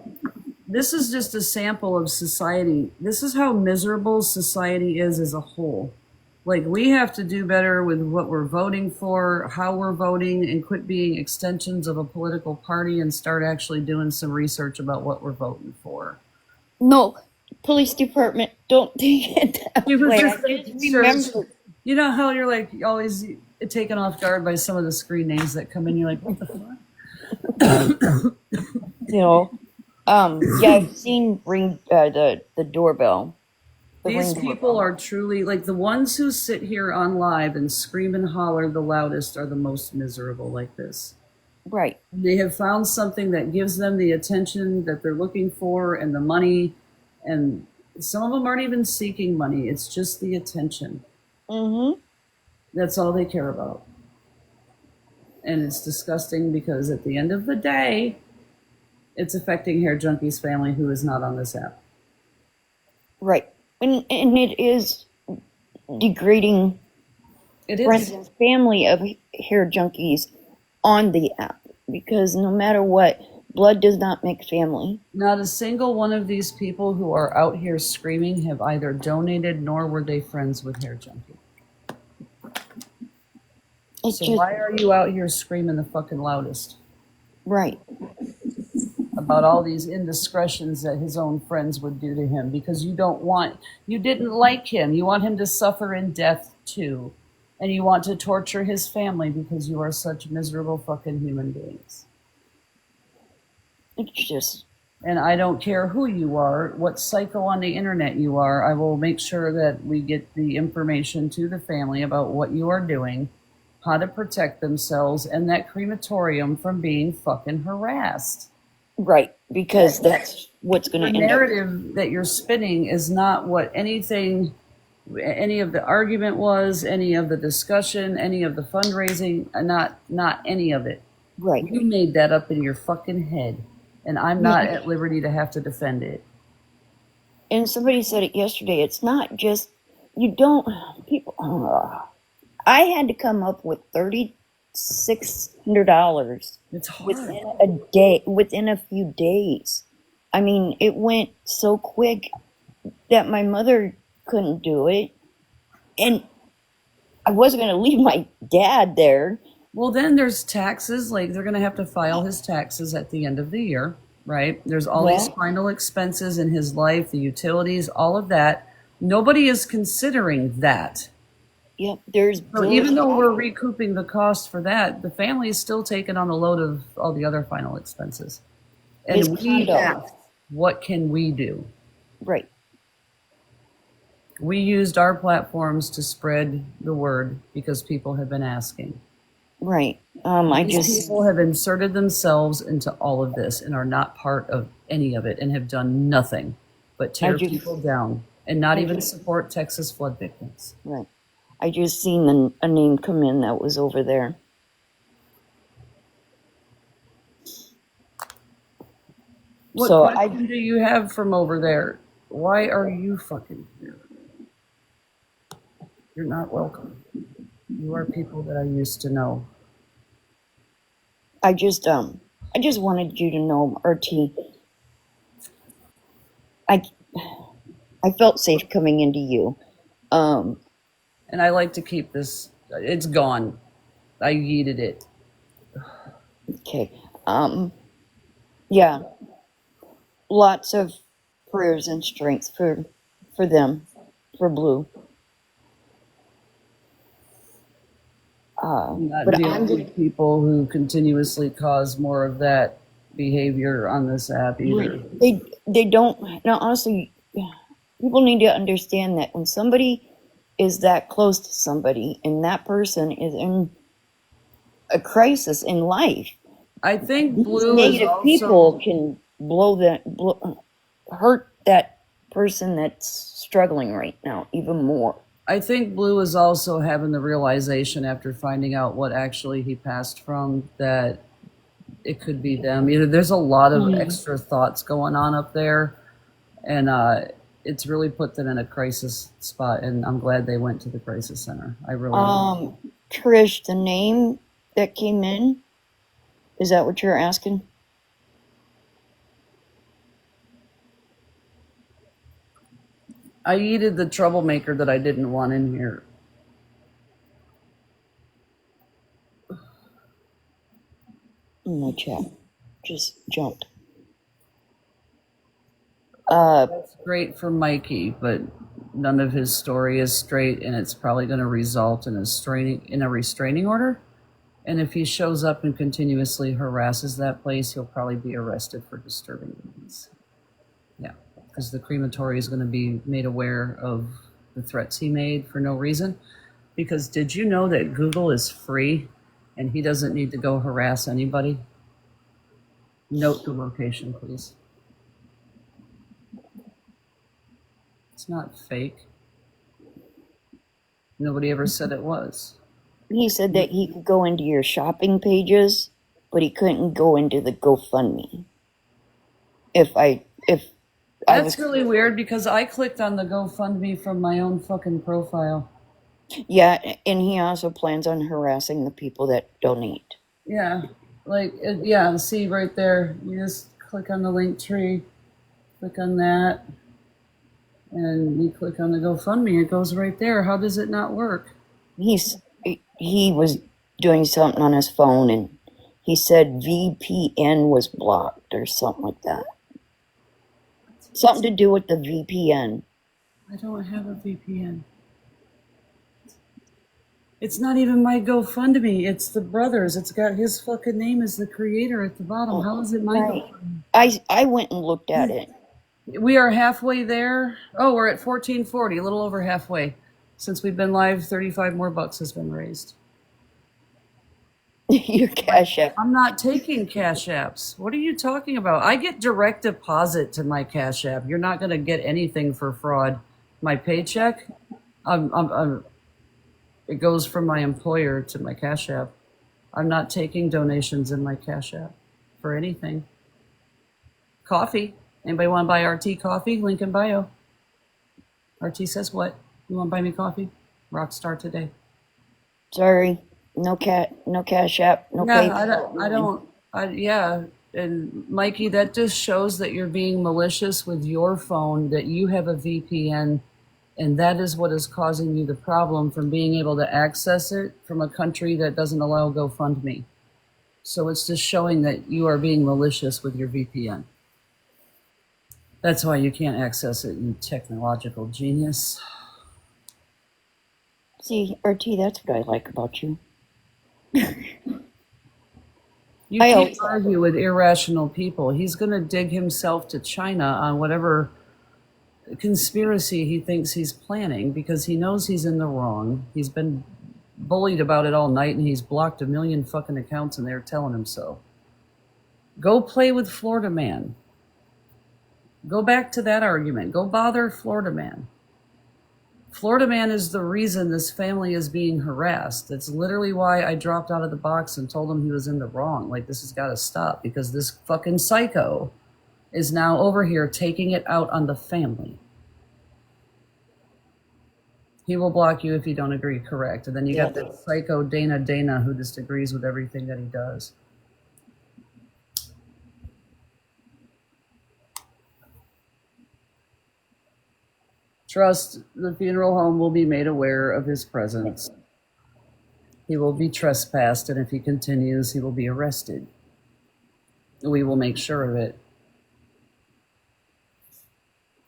this is just a sample of society. This is how miserable society is as a whole. Like, we have to do better with what we're voting for, how we're voting, and quit being extensions of a political party and start actually doing some research about what we're voting for. No, police department, don't take it that She was way. just I just making sure. remember. You know how you're like always taken off guard by some of the screen names that come in. You're like, what the fuck? Yeah, I've seen the doorbell. These people are truly like the ones who sit here on live and scream and holler the loudest are the most miserable like this. Right. They have found something that gives them the attention that they're looking for and the money, and some of them aren't even seeking money. It's just the attention. Mm-hmm. That's all they care about. And it's disgusting because at the end of the day, it's affecting Hair Junkie's family who is not on this app. Right. And it is degrading friends and family of Hair Junkies on the app, because no matter what, blood does not make family. Not a single one of these people who are out here screaming have either donated nor were they friends with Hair Junkie. Why are you out here screaming the fucking loudest? Right. About all these indiscretions that his own friends would do to him because you didn't like him. You want him to suffer in death too. And you want to torture his family because you are such miserable fucking human beings. It's just. And I don't care who you are, what psycho on the internet you are, I will make sure that we get the information to the family about what you are doing, how to protect themselves, and that crematorium from being fucking harassed. Right, because that's what's going to end up. The narrative that you're spinning is not what any of the argument was, any of the discussion, any of the fundraising, not any of it. Right. You made that up in your fucking head, and I'm not at liberty to have to defend it. And somebody said it yesterday. It's not just I had to come up with $3,600 within a day, within a few days. I mean, it went so quick that my mother couldn't do it, and I wasn't going to leave my dad there. Well, then there's taxes. Like, they're going to have to file his taxes at the end of the year, right? There's all these final expenses in his life, the utilities, all of that. Nobody is considering that. Yep, so even though we're recouping the cost for that, the family is still taking on a load of all the other final expenses. And we asked, what can we do? Right. We used our platforms to spread the word because people have been asking. Right. People have inserted themselves into all of this and are not part of any of it and have done nothing but tear people down and not even support Texas flood victims. Right. I just seen a name come in that was over there. What question do you have from over there? Why are you fucking here? You're not welcome. You are people that I used to know. I just wanted you to know, RT. I felt safe coming into you. And I like to keep this. It's gone. I yeeted it. Okay. Yeah. Lots of prayers and strength for them, for Blue. Not But dealing I'm just, with people who continuously cause more of that behavior on this app either. they don't. Now, honestly, people need to understand that when somebody is that close to somebody, and that person is in a crisis in life, I think these Blue is negative people also. can hurt that person that's struggling right now even more. I think Blue is also having the realization after finding out what actually he passed from that it could be them. There's a lot of extra thoughts going on up there, and it's really put them in a crisis spot. And I'm glad they went to the crisis center. I really am. Trish, the name that came in, is that what you're asking? I needed the troublemaker that I didn't want in here. In my chat. Just jumped. That's great for Mikey, but none of his story is straight, and it's probably going to result in a restraining order. And if he shows up and continuously harasses that place, he'll probably be arrested for disturbing the peace. Yeah, because the crematory is going to be made aware of the threats he made for no reason. Because did you know that Google is free and he doesn't need to go harass anybody? Note the location, please. It's not fake. Nobody ever said it was. He said that he could go into your shopping pages, but he couldn't go into the GoFundMe. That's really weird because I clicked on the GoFundMe from my own fucking profile. Yeah, and he also plans on harassing the people that donate. Yeah, see right there. You just click on the link tree, click on that, and you click on the GoFundMe. It goes right there. How does it not work? He was doing something on his phone, and he said VPN was blocked or something like that. Something to do with the VPN. I don't have a VPN. It's not even my GoFundMe. It's the brothers. It's got his fucking name as the creator at the bottom. How is it my GoFundMe? I went and looked at it. We are halfway there. Oh, we're at 1440, a little over halfway. Since we've been live, 35 more bucks has been raised. Your Cash App. I'm not taking Cash Apps. What are you talking about? I get direct deposit to my Cash App. You're not going to get anything for fraud. My paycheck, it goes from my employer to my Cash App. I'm not taking donations in my Cash App for anything. Coffee. Anybody want to buy RT coffee? Link in bio. RT says what? You want to buy me coffee? Rockstar today. Sorry, no Cash App, no PayPal. Yeah, and Mikey, that just shows that you're being malicious with your phone, that you have a VPN, and that is what is causing you the problem from being able to access it from a country that doesn't allow GoFundMe. So it's just showing that you are being malicious with your VPN. That's why you can't access it, you technological genius. See, RT, that's what I like about you. You can't argue with irrational people. He's going to dig himself to China on whatever conspiracy he thinks he's planning because he knows he's in the wrong. He's been bullied about it all night and he's blocked 1 million fucking accounts and they're telling him so. Go play with Florida Man. Go back to that argument. Go bother Florida Man. Florida Man is the reason this family is being harassed. That's literally why I dropped out of the box and told him he was in the wrong. Like, this has got to stop because this fucking psycho is now over here taking it out on the family. He will block you if you don't agree, correct. And then you got that psycho Dana who just agrees with everything that he does. Trust, the funeral home will be made aware of his presence. He will be trespassed, and if he continues, he will be arrested. We will make sure of it.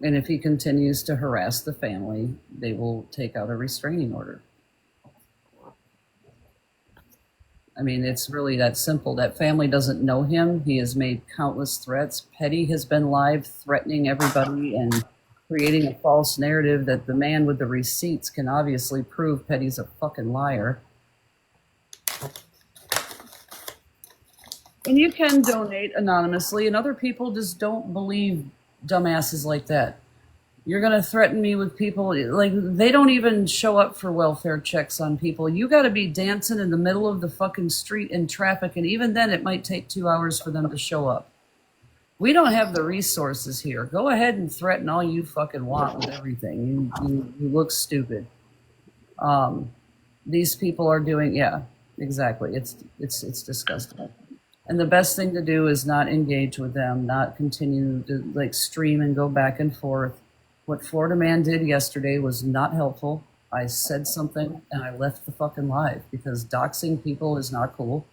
And if he continues to harass the family, they will take out a restraining order. I mean, it's really that simple. That family doesn't know him. He has made countless threats. Petty has been live threatening everybody and creating a false narrative that the man with the receipts can obviously prove Petty's a fucking liar. And you can donate anonymously, and other people just don't believe dumbasses like that. You're going to threaten me with people, like, they don't even show up for welfare checks on people. You got to be dancing in the middle of the fucking street in traffic, and even then it might take 2 hours for them to show up. We don't have the resources here. Go ahead and threaten all you fucking want with everything. You look stupid. These people are doing, yeah, exactly. It's disgusting. And the best thing to do is not engage with them, not continue to like stream and go back and forth. What Florida Man did yesterday was not helpful. I said something and I left the fucking live because doxing people is not cool.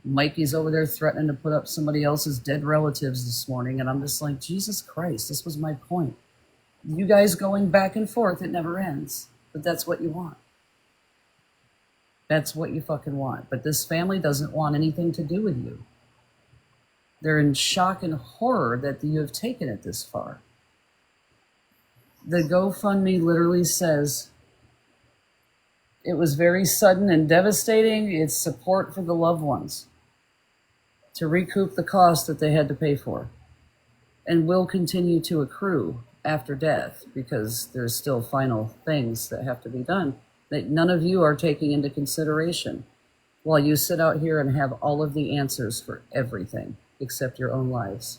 Mikey's over there threatening to put up somebody else's dead relatives this morning, and I'm just like, Jesus Christ, this was my point. You guys going back and forth, it never ends. But that's what you want. That's what you fucking want. But this family doesn't want anything to do with you. They're in shock and horror that you have taken it this far. The GoFundMe literally says, it was very sudden and devastating. It's support for the loved ones to recoup the cost that they had to pay for and will continue to accrue after death because there's still final things that have to be done that none of you are taking into consideration while you sit out here and have all of the answers for everything except your own lives.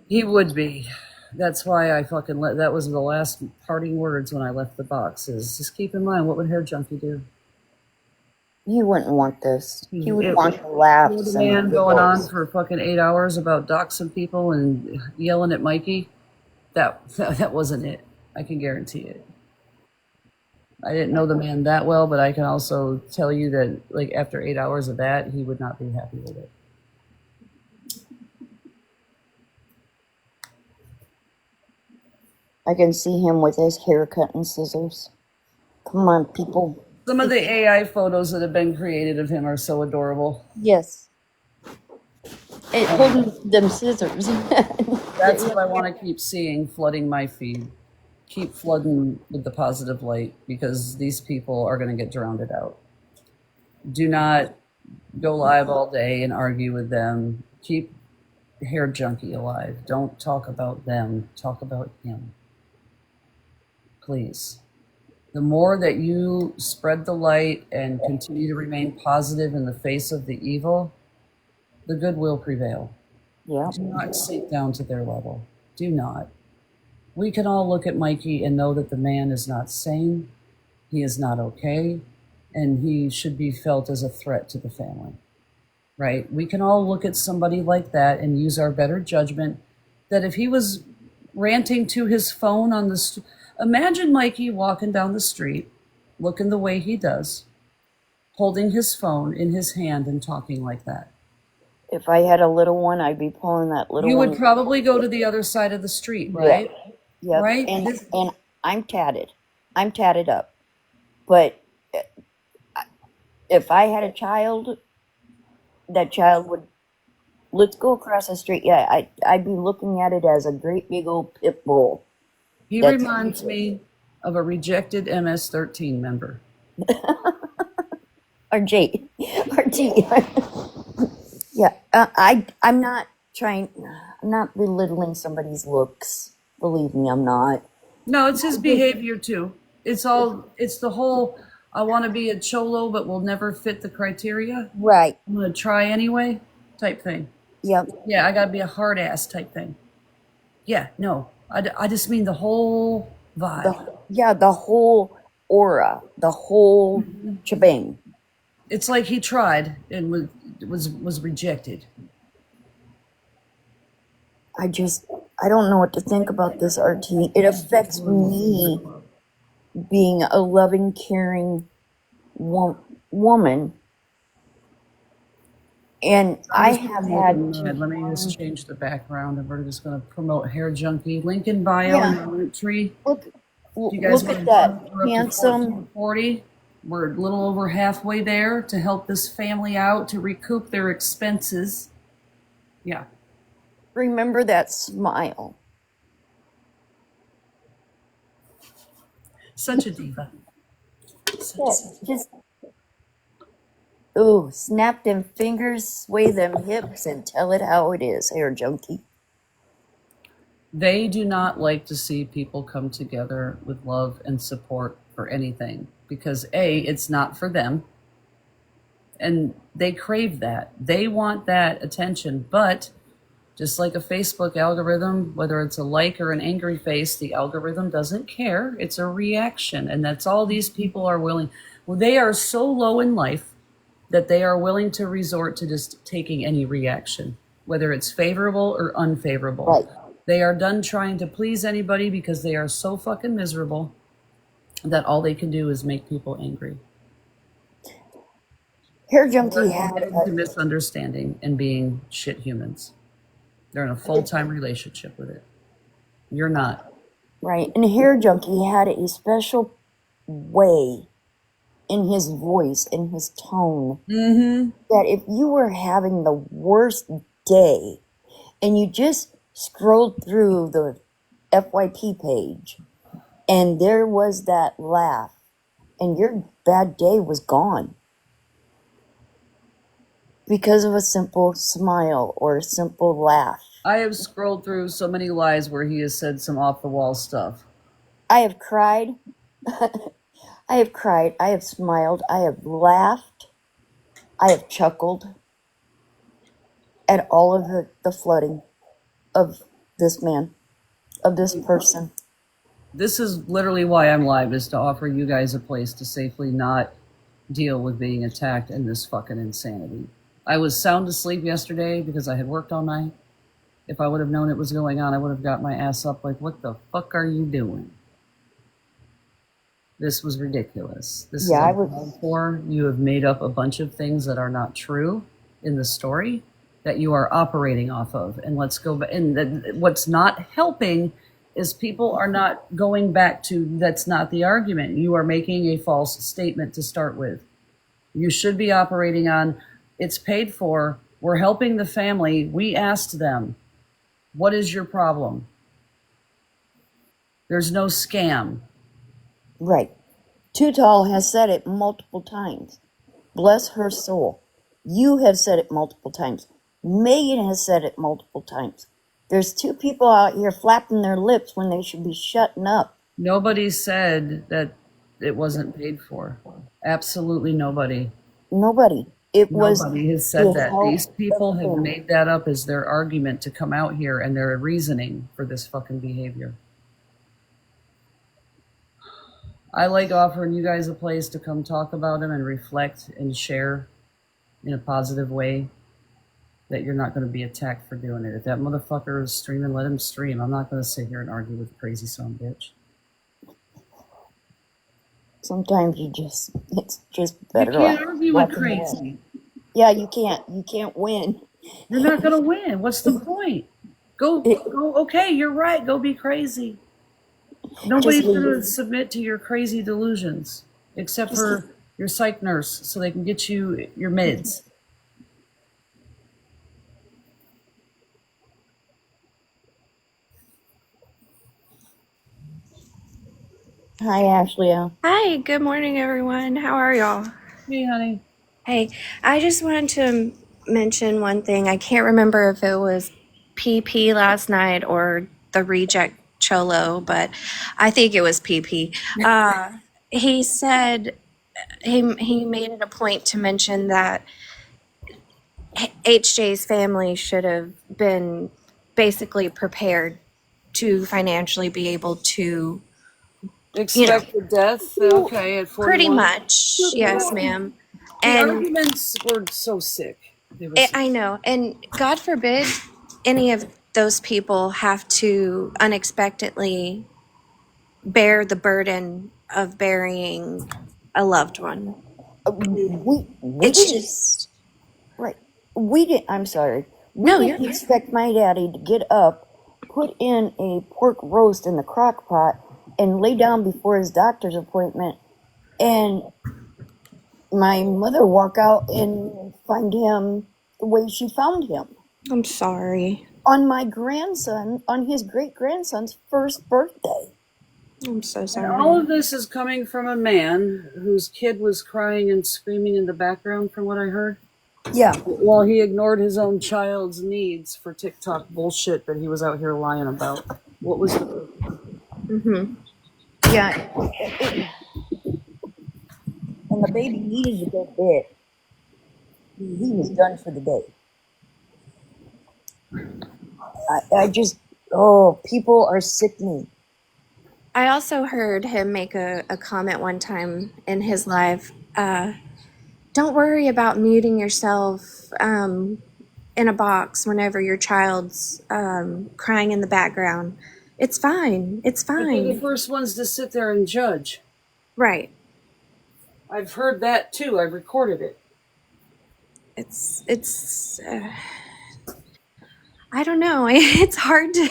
He would be. That's why I fucking that was the last parting words when I left the box is just keep in mind, what would Hair Junkie do? He wouldn't want this. He would want to laugh. The man going on for fucking 8 hours about doxing people and yelling at Mikey. That wasn't it. I can guarantee it. I didn't know the man that well, but I can also tell you that like after 8 hours of that, he would not be happy with it. I can see him with his haircut and scissors. Come on, people. Some of the AI photos that have been created of him are so adorable. Yes. And holding them scissors. That's what I want to keep seeing, flooding my feed. Keep flooding with the positive light because these people are going to get drowned out. Do not go live all day and argue with them. Keep Hair Junkie alive. Don't talk about them. Talk about him. Please. The more that you spread the light and continue to remain positive in the face of the evil, the good will prevail. Yeah. Do not sink down to their level. Do not. We can all look at Mikey and know that the man is not sane, he is not okay, and he should be felt as a threat to the family, right? We can all look at somebody like that and use our better judgment that if he was ranting to his phone on the imagine Mikey walking down the street, looking the way he does, holding his phone in his hand and talking like that. If I had a little one, I'd be pulling that little one. You would probably go to the other side of the street, right? Yeah. Right? And I'm tatted. I'm tatted up. But if I had a child, that child would, let's go across the street. Yeah, I'd be looking at it as a great big old pit bull. He reminds me of a rejected MS-13 member. Or J. Or T. Yeah, I'm not belittling somebody's looks. Believe me, I'm not. No, it's his behavior too. It's the whole, I want to be a cholo but will never fit the criteria. Right. I'm going to try anyway type thing. Yep. Yeah, I got to be a hard ass type thing. Yeah, no, I just mean the whole vibe. The whole aura, the whole shebang. It's like he tried and was rejected. I don't know what to think about this, RT. It affects me being a loving, caring woman. And I have had... Let me just change the background and we're just going to promote Hair Junkie. Link in bio and the root tree. Look at that handsome... 40. We're a little over halfway there to help this family out to recoup their expenses. Yeah. Remember that smile. Such a diva. Just, ooh, snap them fingers, sway them hips, and tell it how it is, hair junkie. They do not like to see people come together with love and support for anything because A, it's not for them. And they crave that. They want that attention. But just like a Facebook algorithm, whether it's a like or an angry face, the algorithm doesn't care. It's a reaction. And that's all these people are willing. Well, they are so low in life that they are willing to resort to just taking any reaction, whether it's favorable or unfavorable. Right. They are done trying to please anybody because they are so fucking miserable that all they can do is make people angry. Hair junkie They're had into misunderstanding and being shit humans. They're in a full-time relationship with it. You're not. right, and hair junkie had a special way in his voice, in his tone, that if you were having the worst day and you just scrolled through the FYP page and there was that laugh and your bad day was gone because of a simple smile or a simple laugh. I have scrolled through so many lies where he has said some off-the-wall stuff. I have cried. I have cried. I have smiled. I have laughed. I have chuckled at all of the flooding of this man, of this person. This is literally why I'm live, is to offer you guys a place to safely not deal with being attacked and this fucking insanity. I was sound asleep yesterday because I had worked all night. If I would have known it was going on, I would have got my ass up like, what the fuck are you doing? This was ridiculous. This Yeah, I is was. uncalled for. You have made up a bunch of things that are not true in the story that you are operating off of. And let's go back. And what's not helping is people are not going back to, that's not the argument. You are making a false statement to start with. You should be operating on, it's paid for. We're helping the family. We asked them, what is your problem? There's no scam. Right. Too Tall has said it multiple times. Bless her soul. You have said it multiple times. Megan has said it multiple times. There's two people out here flapping their lips when they should be shutting up. Nobody said that it wasn't paid for. Absolutely nobody. Nobody. It was Nobody has said to that. help These people the have family. made that up as their argument to come out here and their reasoning for this fucking behavior. I like offering you guys a place to come talk about him and reflect and share in a positive way that you're not going to be attacked for doing it. If that motherfucker is streaming, let him stream. I'm not going to sit here and argue with a crazy son of a bitch. Sometimes it's just better You can't off argue with walking away. crazy. Yeah, you can't win. You're not going to win. What's the point? Go, okay, you're right. Go be crazy. Nobody's going to submit to your crazy delusions except for your psych nurse so they can get you your meds. Hi, Ashley. Hi, good morning, everyone. How are y'all? Hey, honey. Hey, I just wanted to mention one thing. I can't remember if it was PP last night or the reject Cholo, but I think it was PP. He said he made it a point to mention that HJ's family should have been basically prepared to financially be able to Expected death? Okay, at 41. pretty much, yes, ma'am. The And arguments were so sick. They were sick. I know, and God forbid any of those people have to unexpectedly bear the burden of burying a loved one. We It's didn't, just right. We didn't. I'm sorry. We no, didn't you're expect my daddy to get up, put in a pork roast in the crock pot, and lay down before his doctor's appointment and my mother walk out and find him the way she found him. I'm sorry. On my grandson, on his great grandson's first birthday. I'm so And sorry. all of this is coming from a man whose kid was crying and screaming in the background, from what I heard, Yeah. while he ignored his own child's needs for TikTok bullshit that he was out here lying about. What was the... Mm-hmm. Yeah. And the baby needed to go to bed. He was done for the day. I just, people are sickening. I also heard him make a comment one time in his live. Don't worry about muting yourself in a box whenever your child's crying in the background. It's fine. It's But they're the fine. first ones to sit there and judge. Right. I've heard that too. I've recorded it. It's I don't know. It's hard to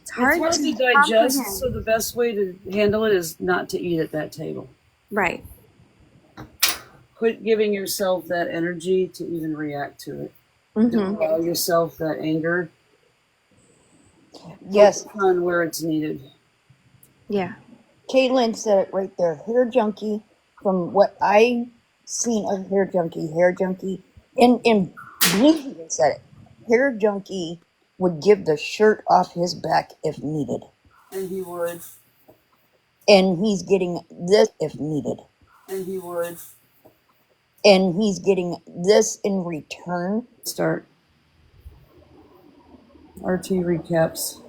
It's hard to digest, comprehend. so the best way to handle it is not to eat at that table. Right. Quit giving yourself that energy to even react to it. Mm-hmm. Don't allow yourself that anger. Yes. Focus on where it's needed. Yeah. Caitlin said it right there. Hair junkie, from what I seen of hair junkie, and Blue even said it. Hair junkie would give the shirt off his back if needed. And he would. And he's getting this if needed. And he would. And he's getting this in return. Start. RT recaps.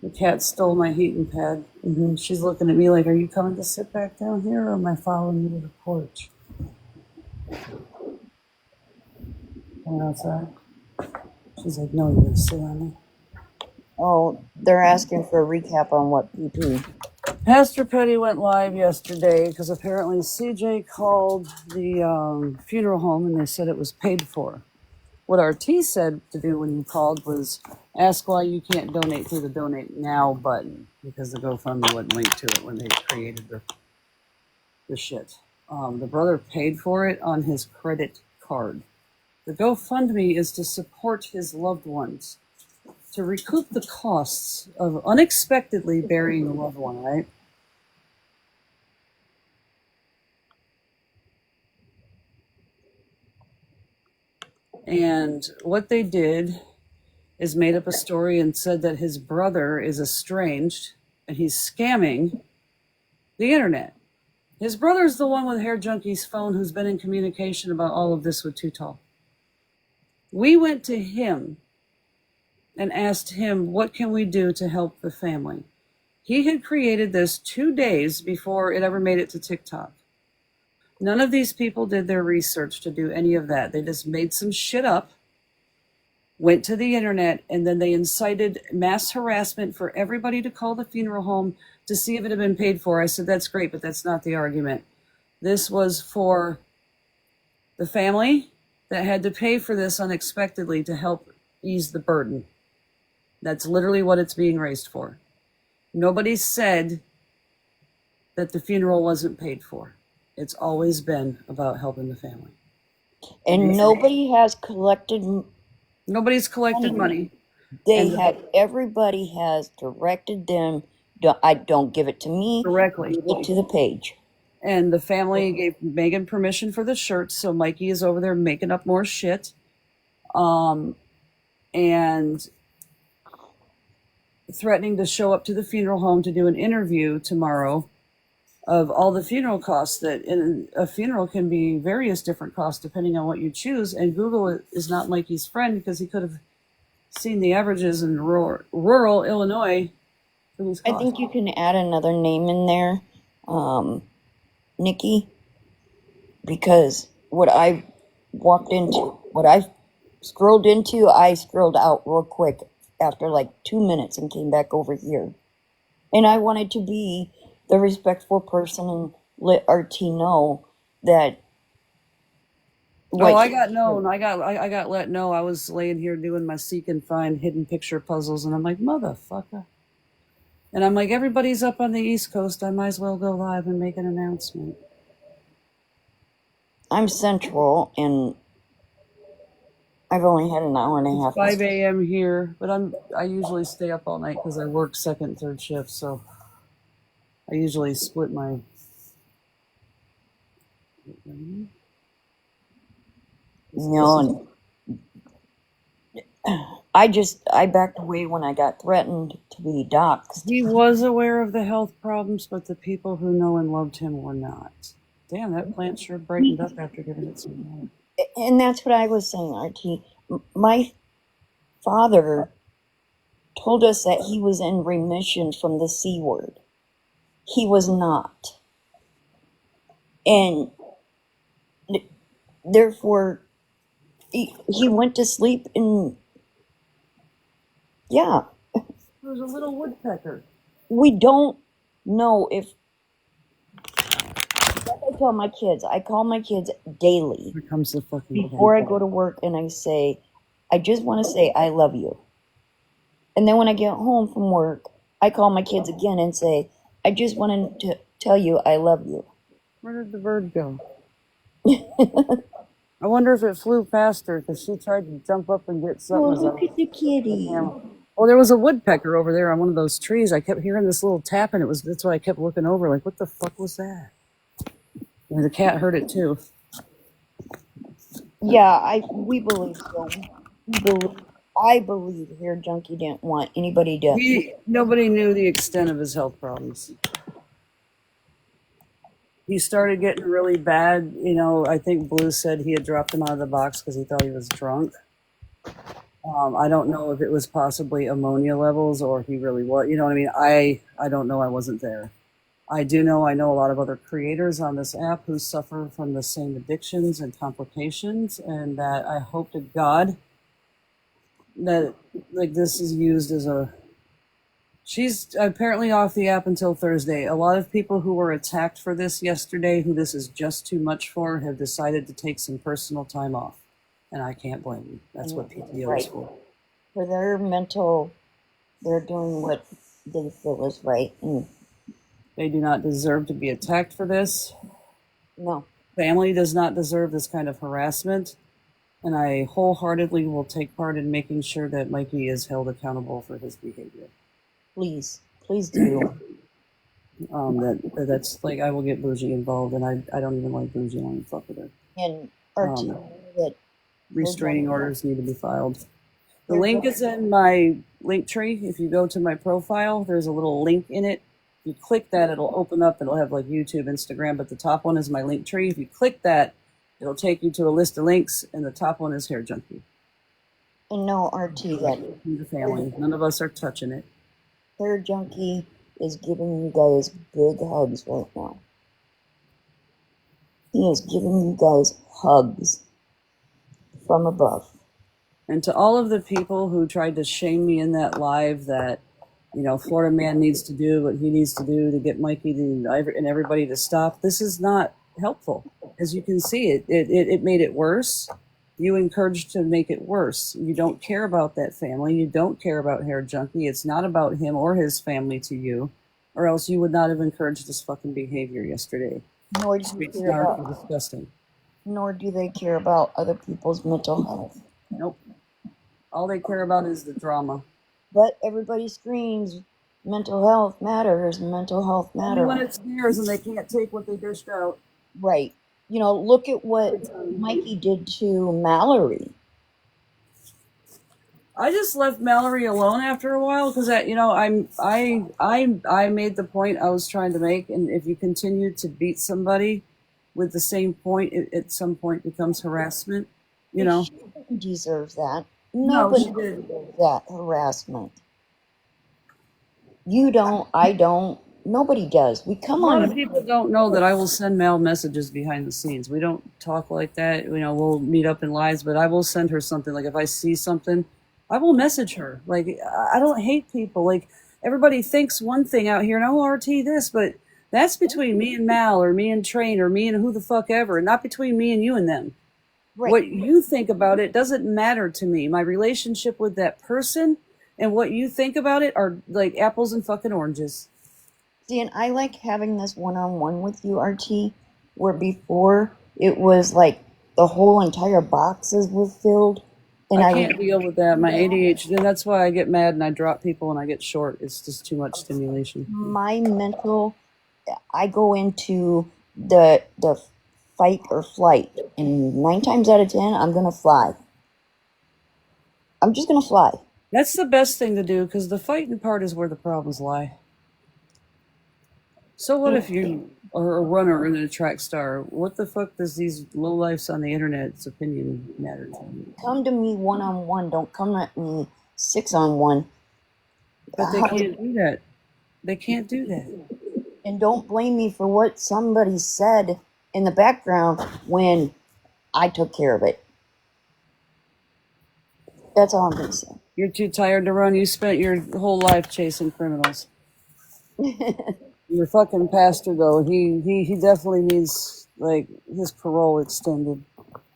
The cat stole my heating pad. Mm-hmm. She's looking at me like, are you coming to sit back down here, or am I following you to the porch? Coming outside. She's like, no, you're going to sit on me. Oh, they're asking for a recap on what PP. Pastor Petty went live yesterday because apparently CJ called the funeral home and they said it was paid for. What RT said to do when you called was ask why you can't donate through the Donate Now button, because the GoFundMe wouldn't link to it when they created the shit. The brother paid for it on his credit card. The GoFundMe is to support his loved ones, to recoup the costs of unexpectedly burying a loved one, right? And what they did is made up a story and said that his brother is estranged and he's scamming the internet. His brother's the one with Hair Junkie's phone who's been in communication about all of this with Too Tall. We went to him and asked him, what can we do to help the family? He had created this 2 days before it ever made it to TikTok. None of these people did their research to do any of that. They just made some shit up, went to the internet, and then they incited mass harassment for everybody to call the funeral home to see if it had been paid for. I said, that's great, but that's not the argument. This was for the family that had to pay for this unexpectedly to help ease the burden. That's literally what it's being raised for. Nobody said that the funeral wasn't paid for. It's always been about helping the family. And nobody has collected. Nobody's collected money. Everybody has directed them. Don't give it to me. Directly. Give it to the page. And the family gave Megan permission for the shirts, so Mikey is over there making up more shit. And threatening to show up to the funeral home to do an interview tomorrow of all the funeral costs. That in a funeral can be various different costs depending on what you choose. And Google is not Mikey's friend because he could have seen the averages in rural Illinois for these costs. I think you can add another name in there, Nikki, because what I scrolled into, I scrolled out real quick after like 2 minutes and came back over here. And I wanted to be the respectful person and let RT know that. I got known. I got let know. I was laying here doing my seek and find hidden picture puzzles, and I'm like, motherfucker. And I'm like, everybody's up on the East Coast. I might as well go live and make an announcement. I'm central, and I've only had an hour and a half. 5 a.m. here, but I usually stay up all night because I work second, third shift, so I usually split my. No, and I backed away when I got threatened to be doxxed. He was aware of the health problems, but the people who know and loved him were not. Damn, that plant sure brightened up after giving it some water. And that's what I was saying, RT. My father told us that he was in remission from the C word. He was not. And therefore, he went to sleep, and yeah. There was a little woodpecker. We don't know if, like I tell my kids, I call my kids daily Here comes the fucking before I go to work, and I say, I just want to say I love you. And then when I get home from work, I call my kids again and say, I just wanted to tell you I love you. Where did the bird go? I wonder if it flew faster because she tried to jump up and get something. Oh, look at the kitty. Oh, there was a woodpecker over there on one of those trees. I kept hearing this little tap, and that's why I kept looking over, like, what the fuck was that? And the cat heard it too. Yeah, we believe so. I believe Hair Junkie didn't want anybody to. Nobody knew the extent of his health problems. He started getting really bad. I think Blue said he had dropped him out of the box because he thought he was drunk. I don't know if it was possibly ammonia levels or if he really was. You know what I mean? I don't know. I wasn't there. I know a lot of other creators on this app who suffer from the same addictions and complications, and that I hope to God that this is used as a. She's apparently off the app until Thursday. A lot of people who were attacked for this yesterday, who this is just too much for, have decided to take some personal time off. And I can't blame them. That's what PTO is for. For their mental, they're doing what they feel is right. And they do not deserve to be attacked for this. No. Family does not deserve this kind of harassment. And I wholeheartedly will take part in making sure that Mikey is held accountable for his behavior. Please do. That's like, I will get Bougie involved, and I don't even like Bougie. I don't even fuck with her. And RT, that restraining orders need to be filed. The link is in my link tree. If you go to my profile, there's a little link in it. If you click that, it'll open up. It'll have like YouTube, Instagram, but the top one is my link tree. If you click that, it'll take you to a list of links, and the top one is Hair Junkie. And no, RT, that the family. None of us are touching it. Hair Junkie is giving you guys big hugs right now. He is giving you guys hugs from above. And to all of the people who tried to shame me in that live that, Florida Man needs to do what he needs to do to get Mikey and everybody to stop, this is not helpful. As you can see, it made it worse. You encouraged to make it worse. You don't care about that family. You don't care about Hair Junkie. It's not about him or his family to you, or else you would not have encouraged this fucking behavior yesterday. Nor do they care about, disgusting. Nor do they care about other people's mental health. Nope. All they care about is the drama. But everybody screams, mental health matters, mental health matters. When it scares and they can't take what they dished out. Right. Look at what Mikey did to Mallory. I just left Mallory alone after a while because I made the point I was trying to make, and if you continue to beat somebody with the same point, it at some point becomes harassment. She didn't deserve that. Nobody deserves that harassment. You don't. I don't. Nobody does. A lot of people don't know that I will send Mal messages behind the scenes. We don't talk like that. We'll meet up in lives, but I will send her something. Like if I see something, I will message her. Like I don't hate people. Like everybody thinks one thing out here, and RT this, but that's between me and Mal, or me and Train, or me and who the fuck ever, not between me and you and them. Right. What you think about it doesn't matter to me. My relationship with that person and what you think about it are like apples and fucking oranges. See, and I like having this one-on-one with you, RT, where before it was like the whole entire boxes were filled, and I I can't would deal with that. My ADHD, and that's why I get mad and I drop people and I get short. It's just too much stimulation. my mental. I go into the fight or flight, and 9 times out of 10, I'm gonna fly. I'm just gonna fly. That's the best thing to do because the fighting part is where the problems lie. So what if you are a runner and a track star? What the fuck does these lowlifes on the internet's opinion matter to you? Come to me 1-on-1. Don't come at me 6-on-1. But they can't do that. They can't do that. And don't blame me for what somebody said in the background when I took care of it. That's all I'm gonna say. You're too tired to run. You spent your whole life chasing criminals. Your fucking pastor, though, he definitely needs, like, his parole extended.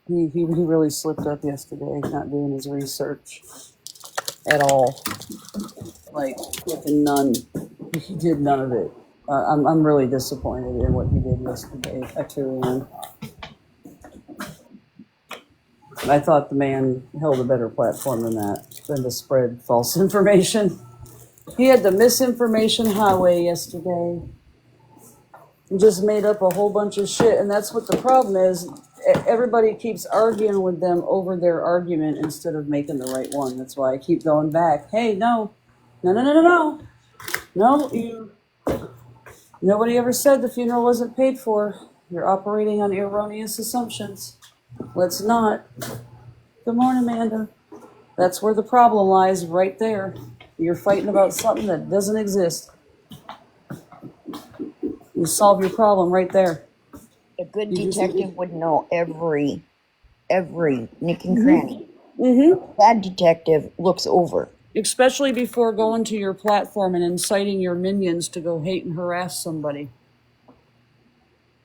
He really slipped up yesterday, not doing his research at all. Like, fucking none. He did none of it. I'm really disappointed in what he did yesterday. I truly am. I thought the man held a better platform than to spread false information. He had the misinformation highway yesterday. He just made up a whole bunch of shit, and that's what the problem is. Everybody keeps arguing with them over their argument instead of making the right one. That's why I keep going back. Hey, no. No, nobody ever said the funeral wasn't paid for. You're operating on erroneous assumptions. Let's not. Good morning, Amanda. That's where the problem lies, right there. You're fighting about something that doesn't exist. You solve your problem right there. A good detective would know every nick and cranny. Bad detective looks over. Especially before going to your platform and inciting your minions to go hate and harass somebody.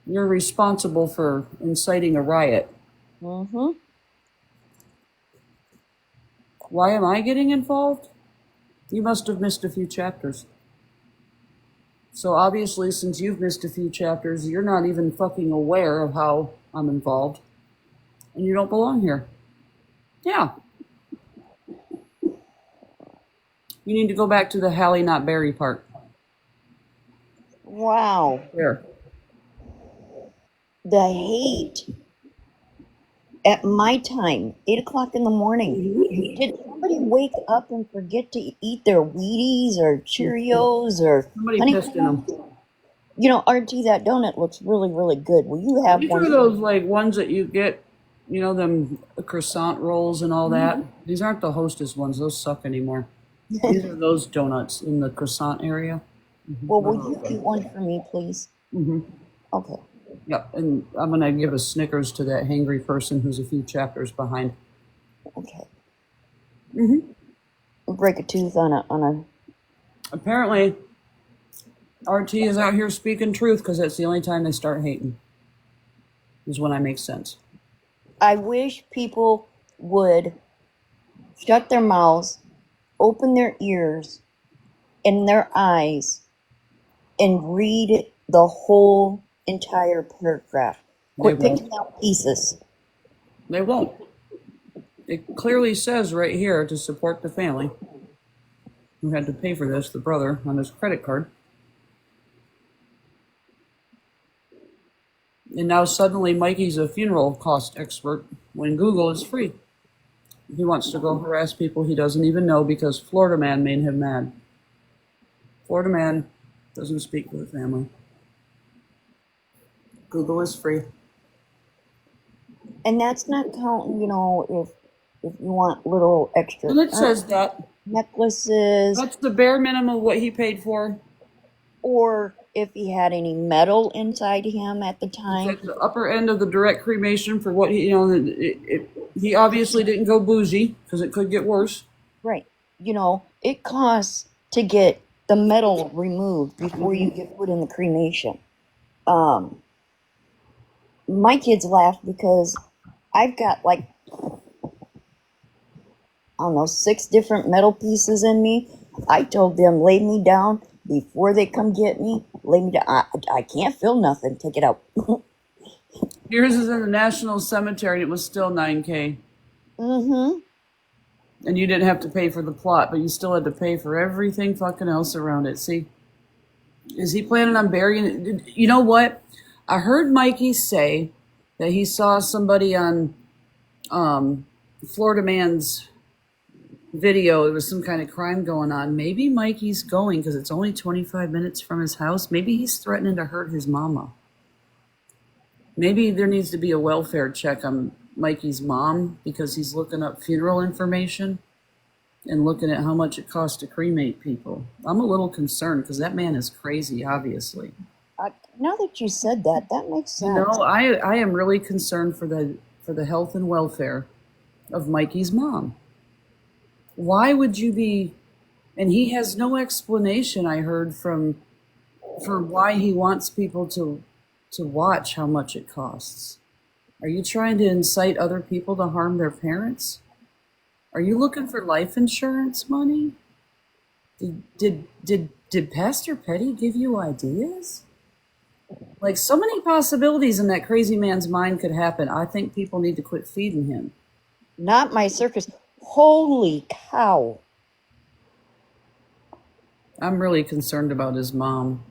You're responsible for inciting a riot. Mm-hmm. Why am I getting involved? You must have missed a few chapters. So obviously, since you've missed a few chapters, you're not even fucking aware of how I'm involved. And you don't belong here. Yeah. You need to go back to the Hallie not Berry part. Wow. There. The hate at my time, 8 o'clock in the morning. Did somebody wake up and forget to eat their Wheaties or Cheerios or Somebody honey pissed in them. You know, RT, that donut looks really, really good. Will you have These one? are those like ones that you get, you know, them croissant rolls and all that. These aren't the Hostess ones. Those suck anymore. These are those donuts in the croissant area. Well, will you eat one for me, please? Okay. Yep, and I'm going to give a Snickers to that hangry person who's a few chapters behind. Okay. I'll break a tooth on a. Apparently, RT is out here speaking truth because that's the only time they start hating. Is when I make sense. I wish people would shut their mouths, open their ears and their eyes, and read the whole entire paragraph. Quit picking out pieces. They won't. It clearly says right here to support the family who had to pay for this, the brother, on his credit card. And now suddenly Mikey's a funeral cost expert when Google is free. He wants to go harass people he doesn't even know because Florida man made him mad. Florida man doesn't speak for the family. Google is free. And that's not counting, you know, if you want little extra. And it says that. Necklaces. That's the bare minimum of what he paid for. Or if he had any metal inside him at the time. At the upper end of the direct cremation for what he, you know, he obviously didn't go bougie because it could get worse. Right. You know, it costs to get the metal removed before you get put in the cremation. My kids laugh because I've got like, I don't know, 6 different metal pieces in me. I told them, lay me down before they come get me. Lay me down. I can't feel nothing. Take it out. Yours is in the National Cemetery, and it was still $9K. Mm-hmm. And you didn't have to pay for the plot, but you still had to pay for everything fucking else around it. See? Is he planning on burying it? You know what? I heard Mikey say that he saw somebody on Florida Man's video. It was some kind of crime going on. Maybe Mikey's going because it's only 25 minutes from his house. Maybe he's threatening to hurt his mama. Maybe there needs to be a welfare check on Mikey's mom because he's looking up funeral information and looking at how much it costs to cremate people. I'm a little concerned because that man is crazy, obviously. Now that you said that, that makes sense. You know, I am really concerned for the health and welfare of Mikey's mom. Why would you be? And he has no explanation, I heard, for why he wants people to watch how much it costs. Are you trying to incite other people to harm their parents? Are you looking for life insurance money? Did Pastor Petty give you ideas? Like, so many possibilities in that crazy man's mind could happen. I think people need to quit feeding him. Not my circus. Holy cow. I'm really concerned about his mom.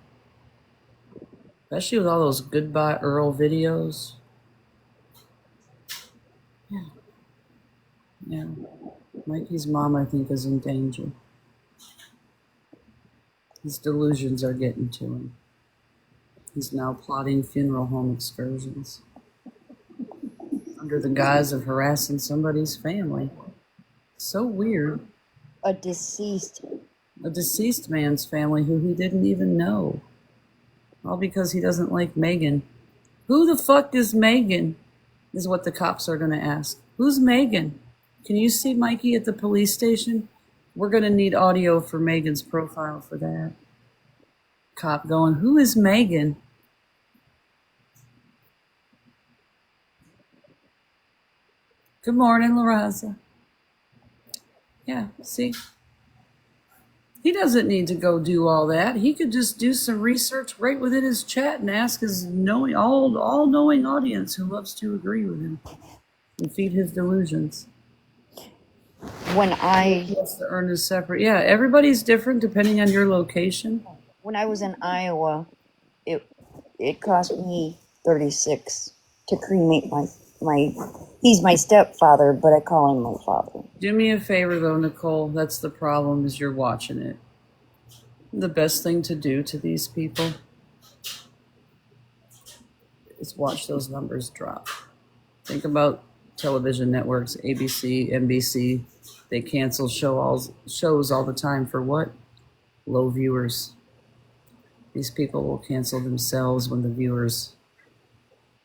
Especially with all those Goodbye Earl videos. Yeah. Mikey's mom, I think, is in danger. His delusions are getting to him. He's now plotting funeral home excursions under the guise of harassing somebody's family. So weird. A deceased. A deceased man's family who he didn't even know. All because he doesn't like Megan. Who the fuck is Megan? Is what the cops are going to ask. Who's Megan? Can you see Mikey at the police station? We're going to need audio for Megan's profile for that. Cop going, who is Megan? Good morning, LaRaza. Yeah, see? He doesn't need to go do all that. He could just do some research right within his chat and ask his knowing, all-knowing audience who loves to agree with him and feed his delusions. When He has to earn his separate. Yeah, everybody's different depending on your location. when I was in Iowa, it cost me $36 to cremate my he's my stepfather, but I call him my father. Do me a favor, though, Nicole. That's the problem, is you're watching it. The best thing to do to these people is watch those numbers drop. Think about television networks, ABC, NBC. They cancel shows all the time for what? Low viewers. These people will cancel themselves when the viewers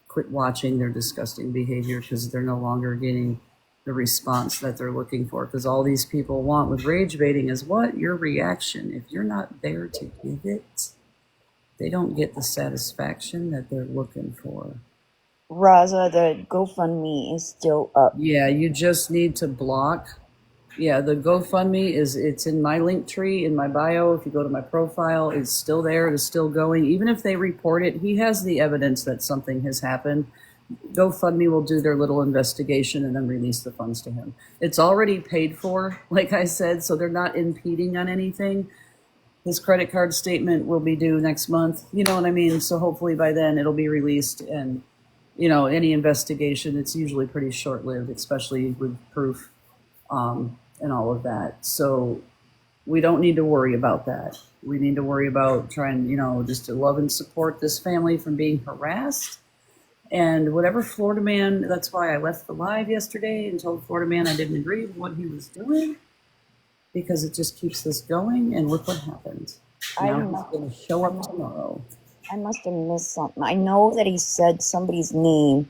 quit watching their disgusting behavior because they're no longer getting the response that they're looking for. Because all these people want with rage baiting is what? Your reaction. If you're not there to give it, they don't get the satisfaction that they're looking for. Raza, the GoFundMe is still up. Yeah, you just need to block. Yeah, the GoFundMe it's in my link tree, in my bio. If you go to my profile, it's still there. It is still going. Even if they report it, he has the evidence that something has happened. GoFundMe will do their little investigation and then release the funds to him. It's already paid for, like I said, so they're not impeding on anything. His credit card statement will be due next month. You know what I mean? So hopefully by then it'll be released. And, you know, any investigation, it's usually pretty short-lived, especially with proof. And all of that. So we don't need to worry about that. We need to worry about trying, just to love and support this family from being harassed. And whatever Florida man, that's why I left the live yesterday and told Florida man I didn't agree with what he was doing, because it just keeps this going. And look what happened. Now he's going to show up tomorrow. I must have missed something. I know that he said somebody's name,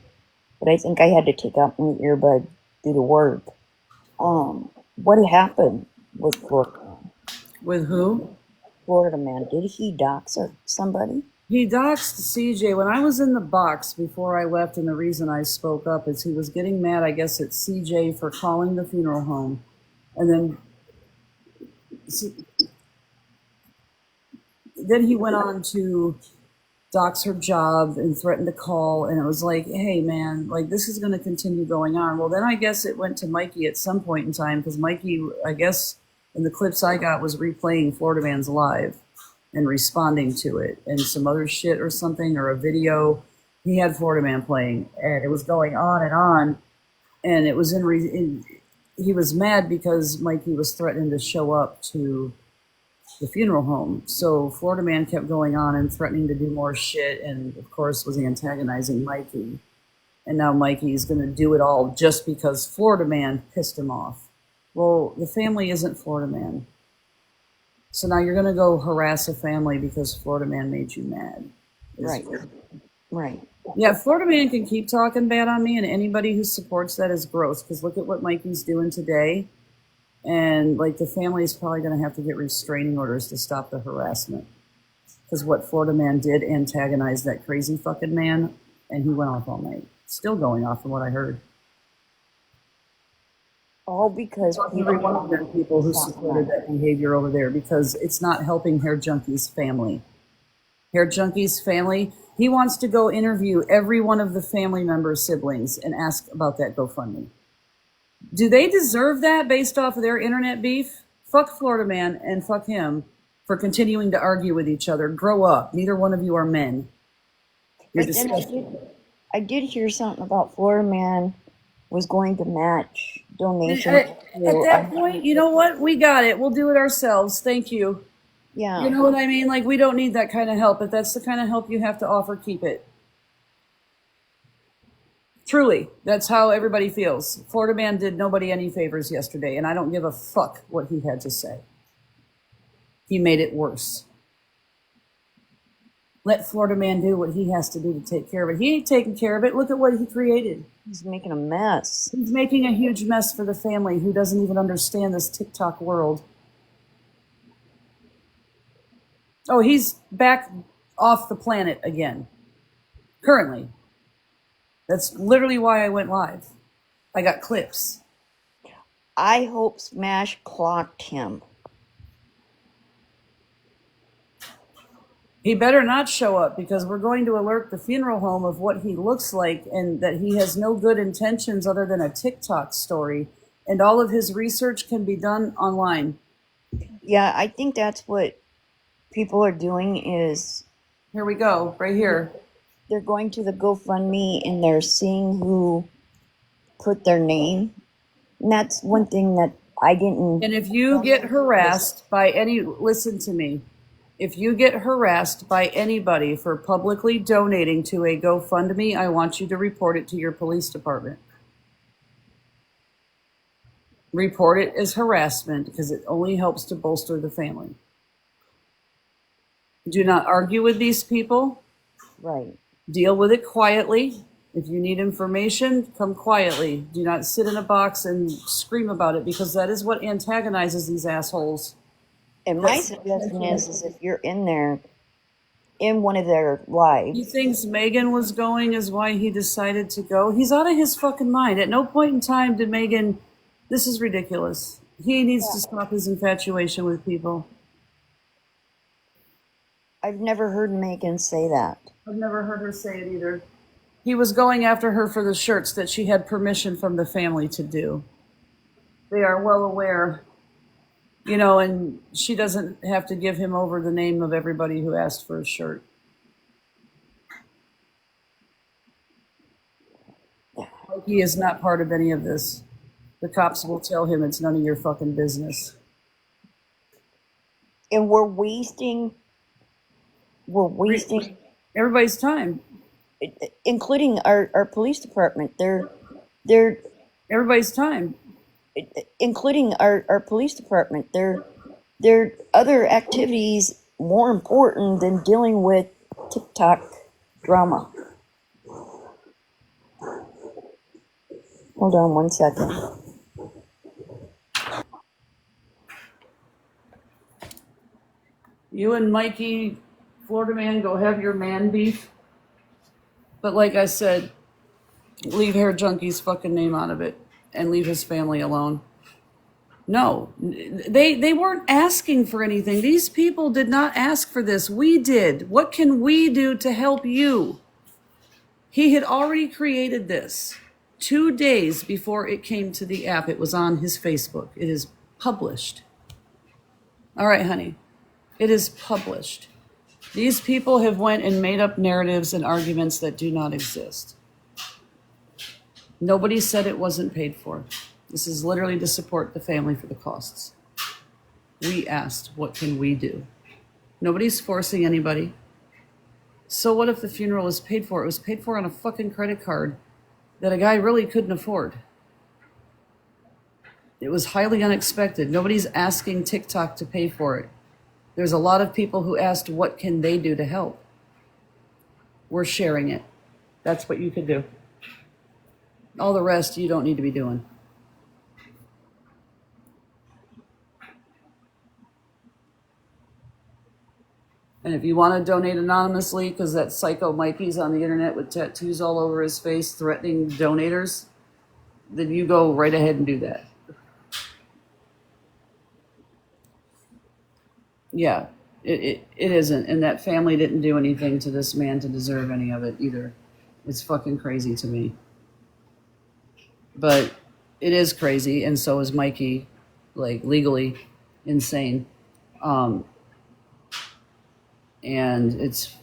but I think I had to take out my earbud, do the work. What happened with Florida man? With who? Florida man. Did he dox somebody? He doxed CJ. When I was in the box before I left, and the reason I spoke up is he was getting mad, I guess, at CJ for calling the funeral home. And then he went on to dox her job and threatened to call. And it was like, hey, man, like this is going to continue going on. Well, then I guess it went to Mikey at some point in time because Mikey, I guess, in the clips I got, was replaying Florida Man's live and responding to it and some other shit or something or a video. He had Florida Man playing and it was going on and on. And it was he was mad because Mikey was threatening to show up to the funeral home. So Florida Man kept going on and threatening to do more shit and, of course, was antagonizing Mikey. And now Mikey's going to do it all just because Florida Man pissed him off. Well, the family isn't Florida Man. So now you're going to go harass a family because Florida Man made you mad. Right. Right. Yeah, Florida Man can keep talking bad on me, and anybody who supports that is gross, because look at what Mikey's doing today. And, like, the family is probably going to have to get restraining orders to stop the harassment. Because what Florida Man did antagonized that crazy fucking man, and he went off all night. Still going off from what I heard. All because Every one of them people who supported that behavior over there, because it's not helping Hair Junkie's family. Hair Junkie's family, he wants to go interview every one of the family members' siblings and ask about that GoFundMe. Do they deserve that based off of their internet beef? Fuck Florida Man and fuck him for continuing to argue with each other. Grow up. Neither one of you are men. You're But then disgusting. I did hear something about Florida Man was going to match donations. At that point, you know what? We got it. We'll do it ourselves. Thank you. Yeah. You know what I mean? Like, we don't need that kind of help. If that's the kind of help you have to offer, keep it. Truly, that's how everybody feels. Florida Man did nobody any favors yesterday, and I don't give a fuck what he had to say. He made it worse. Let Florida Man do what he has to do to take care of it. He ain't taking care of it. Look at what he created. He's making a mess. He's making a huge mess for the family who doesn't even understand this TikTok world. Oh, he's back off the planet again. Currently. That's literally why I went live. I got clips. I hope Smash clocked him. He better not show up because we're going to alert the funeral home of what he looks like and that he has no good intentions other than a TikTok story. And all of his research can be done online. Yeah, I think that's what people are doing is Here we go, right here. they're going to the GoFundMe and they're seeing who put their name. And that's one thing that I didn't. And if you get harassed by listen to me. If you get harassed by anybody for publicly donating to a GoFundMe, I want you to report it to your police department. Report it as harassment because it only helps to bolster the family. Do not argue with these people. Right. Deal with it quietly. If you need information, come quietly. Do not sit in a box and scream about it because that is what antagonizes these assholes. And my suggestion is if you're in there, in one of their lives. He thinks Megan was going is why he decided to go. He's out of his fucking mind. At no point in time did Megan, this is ridiculous. He needs to stop his infatuation with people. I've never heard Megan say that. I've never heard her say it either. He was going after her for the shirts that she had permission from the family to do. They are well aware. You know, and she doesn't have to give him over the name of everybody who asked for a shirt. He is not part of any of this. The cops will tell him it's none of your fucking business. And we're wasting Everybody's time. including our police department. They're Everybody's time. including our police department. There are other activities more important than dealing with TikTok drama. Hold on one second. You and Mikey, Florida Man, go have your man beef. But like I said, leave Hair Junkie's fucking name out of it and leave his family alone. No, they weren't asking for anything. These people did not ask for this. We did. What can we do to help you? He had already created this 2 days before it came to the app. It was on his Facebook. It is published. All right, honey. It is published. These people have went and made up narratives and arguments that do not exist. Nobody said it wasn't paid for. This is literally to support the family for the costs. We asked, what can we do? Nobody's forcing anybody. So what if the funeral was paid for? It was paid for on a fucking credit card that a guy really couldn't afford. It was highly unexpected. Nobody's asking TikTok to pay for it. There's a lot of people who asked, what can they do to help? We're sharing it. That's what you could do. All the rest you don't need to be doing. And if you want to donate anonymously, because that psycho Mikey's on the internet with tattoos all over his face threatening donators, then you go right ahead and do that. Yeah, it isn't. And that family didn't do anything to this man to deserve any of it either. It's fucking crazy to me. But it is crazy, and so is Mikey, like legally insane. And it's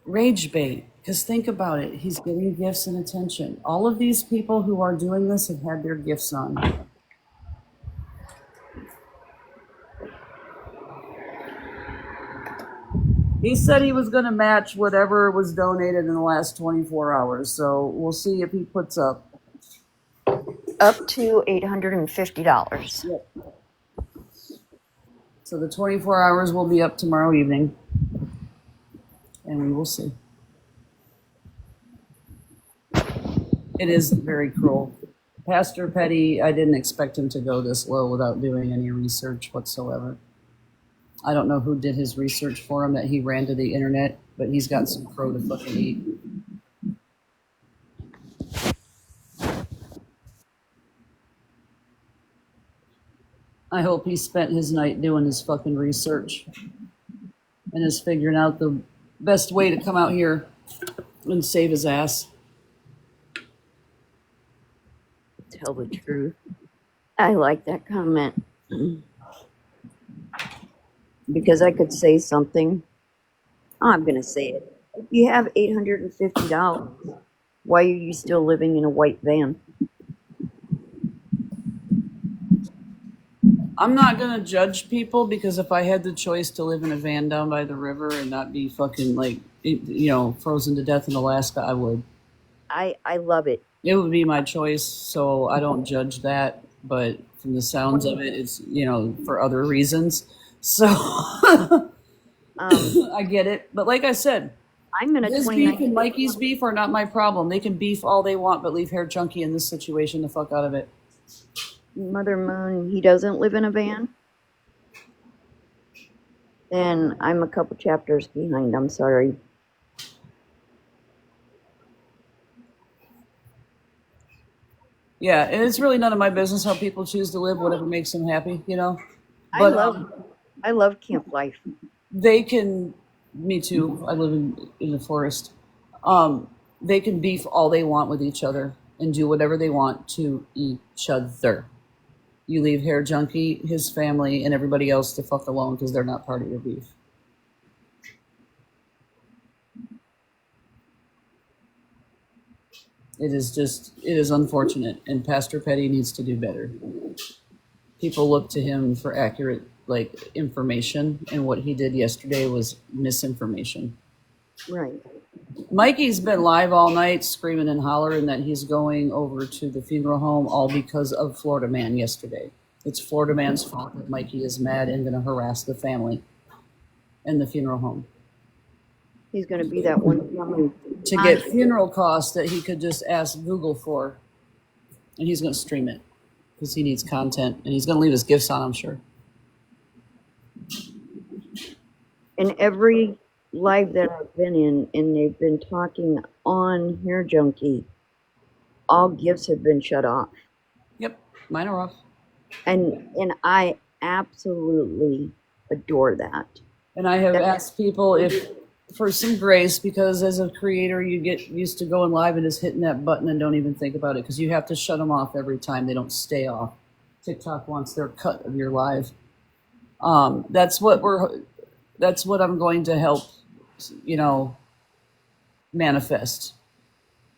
rage bait, because think about it. He's getting gifts and attention. All of these people who are doing this have had their gifts on. He said he was going to match whatever was donated in the last 24 hours. So we'll see if he puts up. Up to $850. Yep. So the 24 hours will be up tomorrow evening. And we will see. It is very cruel. Pastor Petty, I didn't expect him to go this low without doing any research whatsoever. I don't know who did his research for him that he ran to the internet, but he's got some crow to fucking eat. I hope he spent his night doing his fucking research and is figuring out the best way to come out here and save his ass. Tell the truth. I like that comment. Because I could say something. I'm going to say it. If you have $850, why are you still living in a white van? I'm not going to judge people, because if I had the choice to live in a van down by the river and not be fucking like, frozen to death in Alaska, I would. I love it. It would be my choice, so I don't judge that. But from the sounds of it, it's, for other reasons. So I get it. But like I said, I'm in a his beef and Mikey's beef are not my problem. They can beef all they want, but leave Hair Junkie in this situation the fuck out of it. Mother Moon, he doesn't live in a van? Then I'm a couple chapters behind. I'm sorry. Yeah, and it's really none of my business how people choose to live, whatever makes them happy, But I love camp life. they can, me too. I live in the forest. They can beef all they want with each other and do whatever they want to each other. You leave Hair Junkie, his family, and everybody else to fuck alone, because they're not part of your beef. It is unfortunate, and Pastor Petty needs to do better. People look to him for accurate, information, and what he did yesterday was misinformation. Right. Mikey's been live all night screaming and hollering that he's going over to the funeral home all because of Florida Man yesterday. It's Florida Man's fault that Mikey is mad and going to harass the family and the funeral home. He's going to be that one family. To get funeral costs that he could just ask Google for. And he's going to stream it because he needs content. And he's going to leave his gifts on, I'm sure. And every live that I've been in, and they've been talking on Hair Junkie, all gifts have been shut off. Yep, mine are off. And I absolutely adore that. And I have That- asked people if for some grace, because as a creator, you get used to going live and just hitting that button and don't even think about it, because you have to shut them off every time. They don't stay off. TikTok wants their cut of your live. That's what I'm going to help, manifest.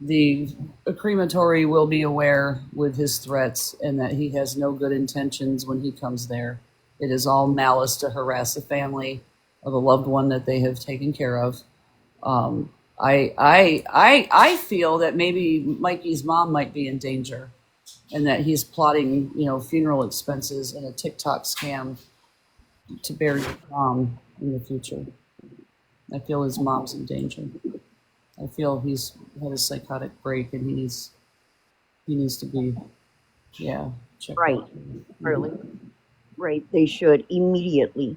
The crematory will be aware with his threats and that he has no good intentions when he comes there. It is all malice to harass a family of a loved one that they have taken care of. I feel that maybe Mikey's mom might be in danger, and that he's plotting, funeral expenses and a TikTok scam to bury his mom in the future. I feel his mom's in danger. I feel he's had a psychotic break and he needs to be, checked Right. out. Really. Right. They should immediately.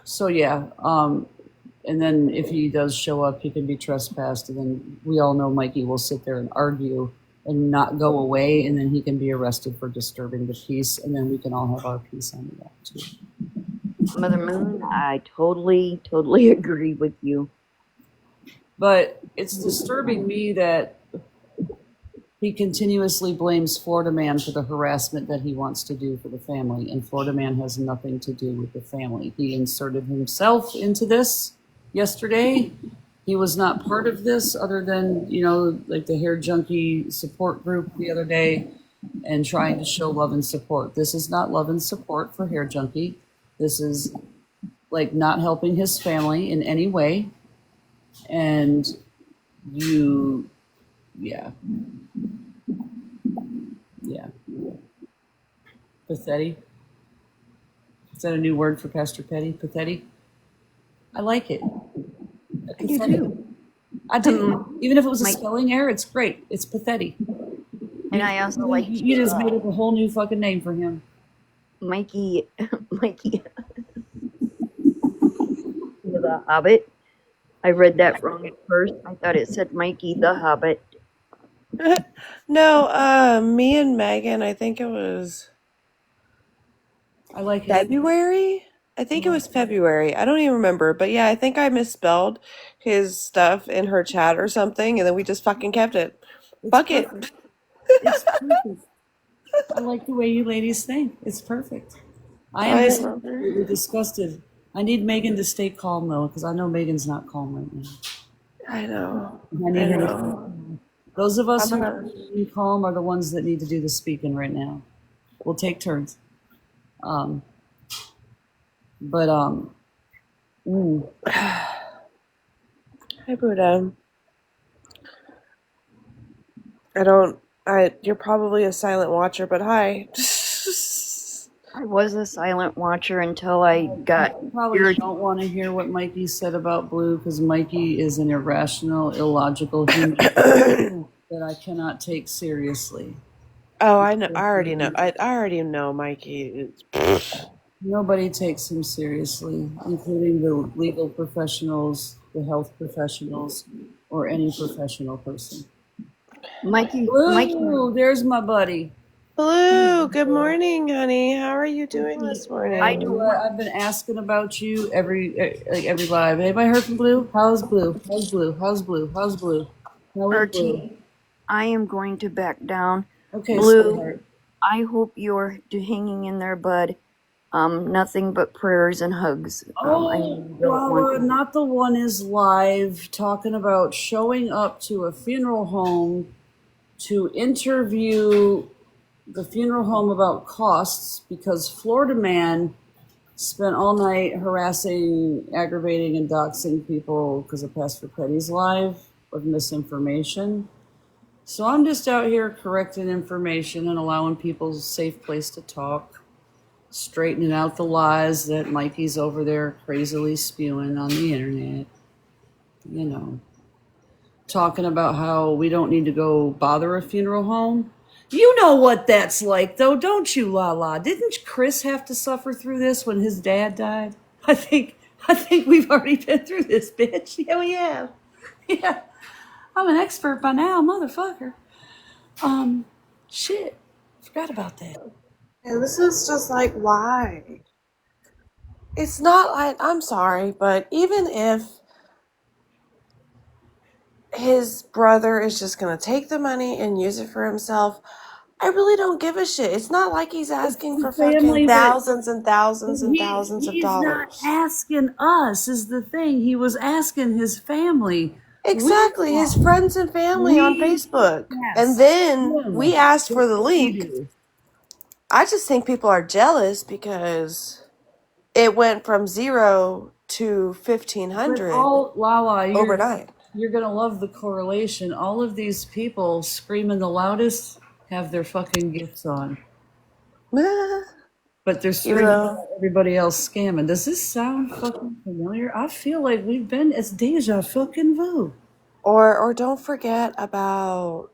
So and then if he does show up, he can be trespassed, and then we all know Mikey will sit there and argue and not go away, and then he can be arrested for disturbing the peace, and then we can all have our peace on that too. Mother Moon, I totally agree with you. But it's disturbing me that he continuously blames Florida Man for the harassment that he wants to do for the family, and Florida Man has nothing to do with the family. He inserted himself into this yesterday. He was not part of this other than, like the hair junkie support group the other day, and trying to show love and support. This is not love and support for hair junkie. This is like not helping his family in any way. And pathetic. Is that a new word for Pastor Petty? Pathetic? I like it. I do too. I do. Even if it was a spelling error, it's great. It's pathetic. And I also like You just made up a whole new fucking name for him. Mikey the Hobbit. I read that wrong at first. I thought it said Mikey the Hobbit. No, me and Megan, I think it was I like it. February. I think it was February. I don't even remember. But yeah, I think I misspelled his stuff in her chat or something, and then we just fucking kept it. Fuck it. It's perfect. I like the way you ladies think. It's perfect. I am just completely disgusted. I need Megan to stay calm though, because I know Megan's not calm right now. I know. I need her to stay calm. Those of us who are calm are the ones that need to do the speaking right now. We'll take turns. I Hi, Buddha. You're probably a silent watcher, but hi. I was a silent watcher until I got You probably don't want to hear what Mikey said about Blue, because Mikey is an irrational, illogical human that I cannot take seriously. Oh, I know. I already know. I already know, Mikey. Nobody takes him seriously, including the legal professionals, the health professionals, or any professional person. Mikey. Blue, there's my buddy. Blue, good morning, honey. How are you doing this morning? I've been asking about you every live. Anybody heard from Blue? How's Blue? How's Blue? How's Blue? How's Blue? How is Blue? I am going to back down. Okay, Blue, sweetheart. I hope you're hanging in there, bud. Nothing but prayers and hugs. Not the one is live talking about showing up to a funeral home to interview the funeral home about costs, because Florida Man spent all night harassing, aggravating, and doxing people because of Pastor Petty's live with misinformation. So I'm just out here correcting information and allowing people a safe place to talk, straightening out the lies that Mikey's over there crazily spewing on the internet. Talking about how we don't need to go bother a funeral home. You know what that's like, though, don't you, Lala? Didn't Chris have to suffer through this when his dad died? I think we've already been through this, bitch. Yeah, we have. Yeah. I'm an expert by now, motherfucker. Shit. Forgot about that. And this is just like, why? It's not like, I'm sorry, but even if his brother is just going to take the money and use it for himself, I really don't give a shit. It's not like he's asking for fucking Family that thousands and thousands and thousands of he's not dollars. asking us is the thing. He was asking his family. Exactly, his friends and family on Facebook. And then we asked for the link. I just think people are jealous because it went from 0 to 1,500 Lala, overnight. You're gonna love the correlation. All of these people screaming the loudest have their fucking gifts on, but they're screaming about everybody else scamming. Does this sound fucking familiar? I feel like it's deja fucking vu. Or don't forget about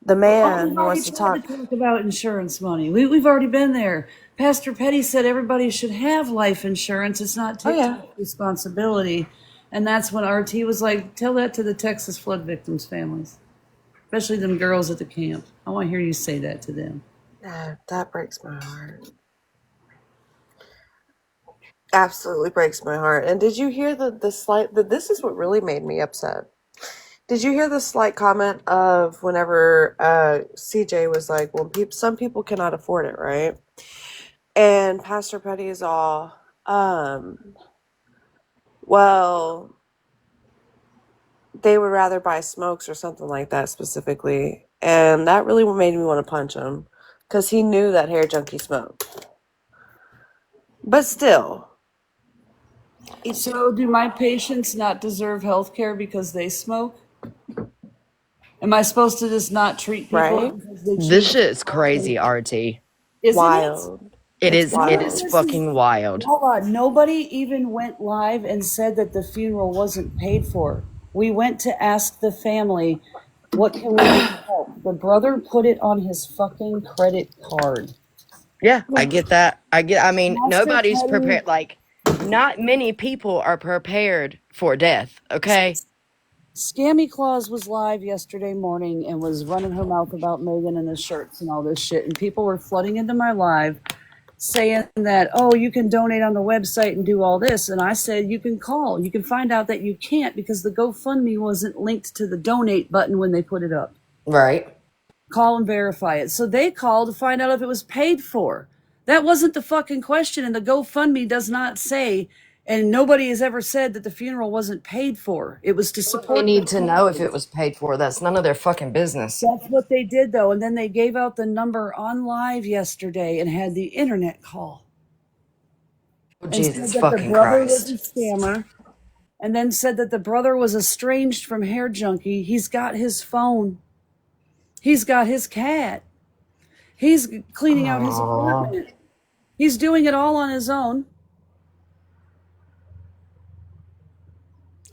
the man who wants to talk. About insurance money. We've already been there. Pastor Petty said everybody should have life insurance. It's not TikTok's responsibility. And that's when RT was like, tell that to the Texas flood victims' families, especially them girls at the camp. I want to hear you say that to them. That breaks my heart. Absolutely breaks my heart. And did you hear this is what really made me upset. Did you hear the slight comment of whenever CJ was like, well, some people cannot afford it, right? And Pastor Petty is all, well, they would rather buy smokes or something like that specifically. And that really made me want to punch him because he knew that hair junkie smoked. But still. So do my patients not deserve health care because they smoke? Am I supposed to just not treat people? Right? This shit is crazy, RT. Wild. It is fucking wild. Hold on. Nobody even went live and said that the funeral wasn't paid for. We went to ask the family, what can we do to help? The brother put it on his fucking credit card. Yeah, I get that. I mean, nobody's prepared. Like, not many people are prepared for death, okay? Scammy Claus was live yesterday morning and was running her mouth about Megan and the shirts and all this shit. And people were flooding into my live saying that, oh, you can donate on the website and do all this. And I said, you can call. You can find out that you can't because the GoFundMe wasn't linked to the donate button when they put it up. Right. Call and verify it. So they called to find out if it was paid for. That wasn't the fucking question. And the GoFundMe does not say, and nobody has ever said that the funeral wasn't paid for. It was to support. They need to know if it was paid for. That's none of their fucking business. That's what they did, though. And then they gave out the number on live yesterday and had the internet call. Oh, Jesus fucking Christ. Was a scammer, and then said that the brother was estranged from Hair Junkie. He's got his phone. He's got his cat. He's cleaning out his apartment. He's doing it all on his own.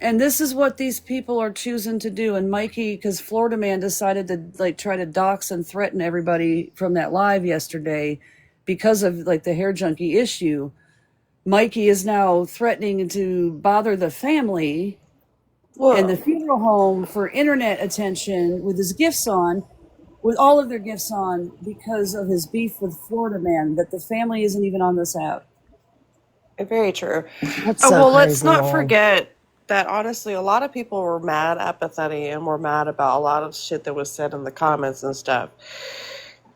And this is what these people are choosing to do. And Mikey, because Florida Man decided to try to dox and threaten everybody from that live yesterday because of the Hair Junkie issue. Mikey is now threatening to bother the family and the funeral home for internet attention with his gifts on, with all of their gifts on, because of his beef with Florida Man, that the family isn't even on this app. Very true. So let's not forget that honestly, a lot of people were mad at Pathetti and were mad about a lot of shit that was said in the comments and stuff.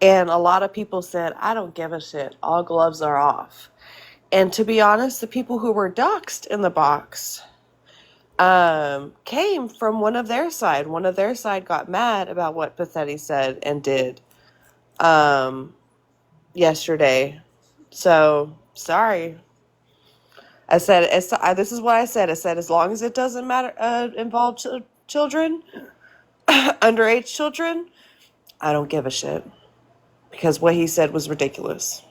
And a lot of people said, I don't give a shit. All gloves are off. And to be honest, the people who were doxxed in the box came from one of their side. One of their side got mad about what Pathetti said and did yesterday. So, sorry. I said, this is what I said. I said, as long as it doesn't matter, involve children, underage children, I don't give a shit. Because what he said was ridiculous.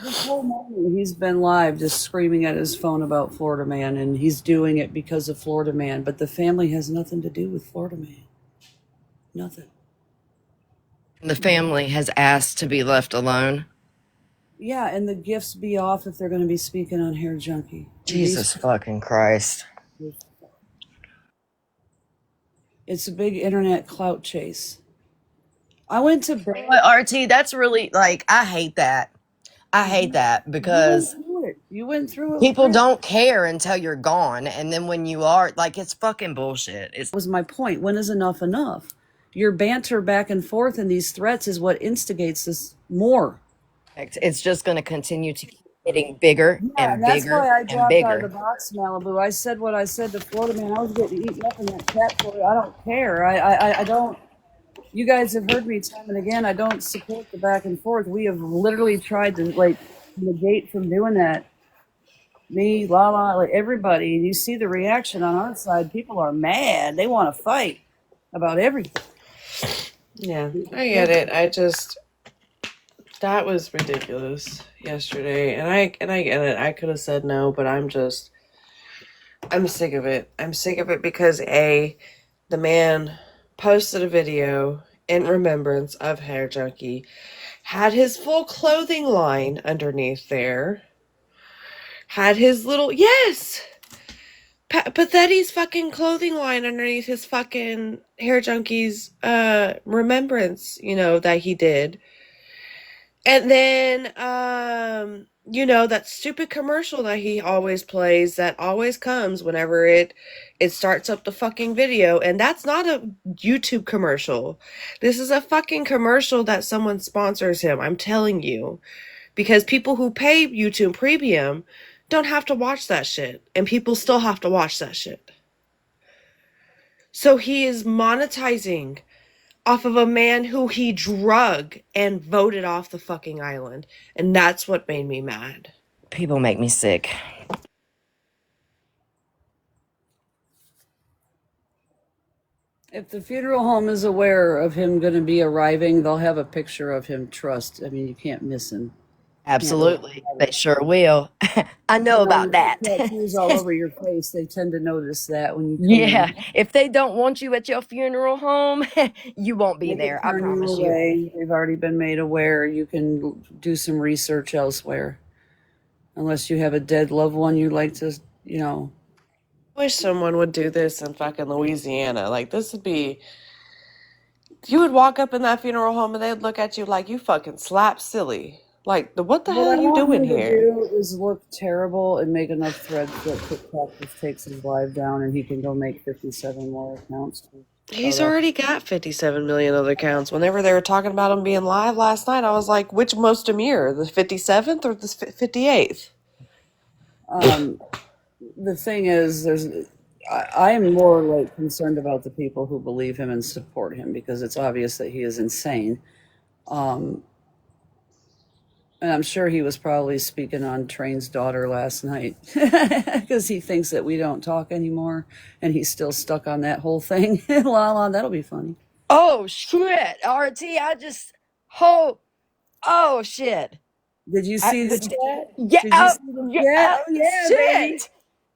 This whole morning he's been live just screaming at his phone about Florida Man, and he's doing it because of Florida Man. But the family has nothing to do with Florida Man. Nothing. The family has asked to be left alone. Yeah, and the gifts be off if they're going to be speaking on Hair Junkie. Jesus fucking Christ. It's a big internet clout chase. I went to bed. But RT, that's really like I hate that. I hate that because You went through it. people don't care until you're gone, and then when you are, like, it's fucking bullshit. It was my point. When is enough enough? Your banter back and forth and these threats is what instigates this more. It's just going to continue to keep getting bigger and that's bigger why I and dropped out of the bigger. box, Malibu. I said what I said to Florida Man. I was getting eaten up in that cat for it. I don't care. I don't. You guys have heard me time and again. I don't support the back and forth. We have literally tried to like negate from doing that. Me, Lala, like everybody. You see the reaction on our side. People are mad. They want to fight about everything. Yeah, I get it. That was ridiculous yesterday, and I get it. I could have said no, but I'm sick of it. I'm sick of it because the man posted a video in remembrance of Hair Junkie, had his full clothing line underneath there, had his little Pathetti's fucking clothing line underneath his fucking Hair Junkie's remembrance, that he did. And then, that stupid commercial that he always plays that always comes whenever it starts up the fucking video. And that's not a YouTube commercial. This is a fucking commercial that someone sponsors him. I'm telling you. Because people who pay YouTube Premium don't have to watch that shit. And people still have to watch that shit. So he is monetizing off of a man who he drug and voted off the fucking island. And that's what made me mad. People make me sick. If the funeral home is aware of him going to be arriving, they'll have a picture of him. Trust. I mean, you can't miss him. Absolutely. They sure will. I know about that. Tattoos all over your face. They tend to notice that when you come Yeah. in. If they don't want you at your funeral home, you won't be there. I promise you. They've already been made aware. You can do some research elsewhere. Unless you have a dead loved one you'd like to, I wish someone would do this in fucking Louisiana. Like, this would be... You would walk up in that funeral home and they'd look at you like you fucking slap silly. Like, what the hell are you doing here? What I do is look terrible and make enough threads that TikTok just takes his live down and he can go make 57 more accounts. He's already got 57 million other accounts. Whenever they were talking about him being live last night, I was like, which most demure, the 57th or the 58th? The thing is, I am more like concerned about the people who believe him and support him because it's obvious that he is insane. And I'm sure he was probably speaking on Train's daughter last night because he thinks that we don't talk anymore and he's still stuck on that whole thing. Lala, that'll be funny. Oh, shit. RT, oh, shit. Did you see the chat? Yeah. Shit.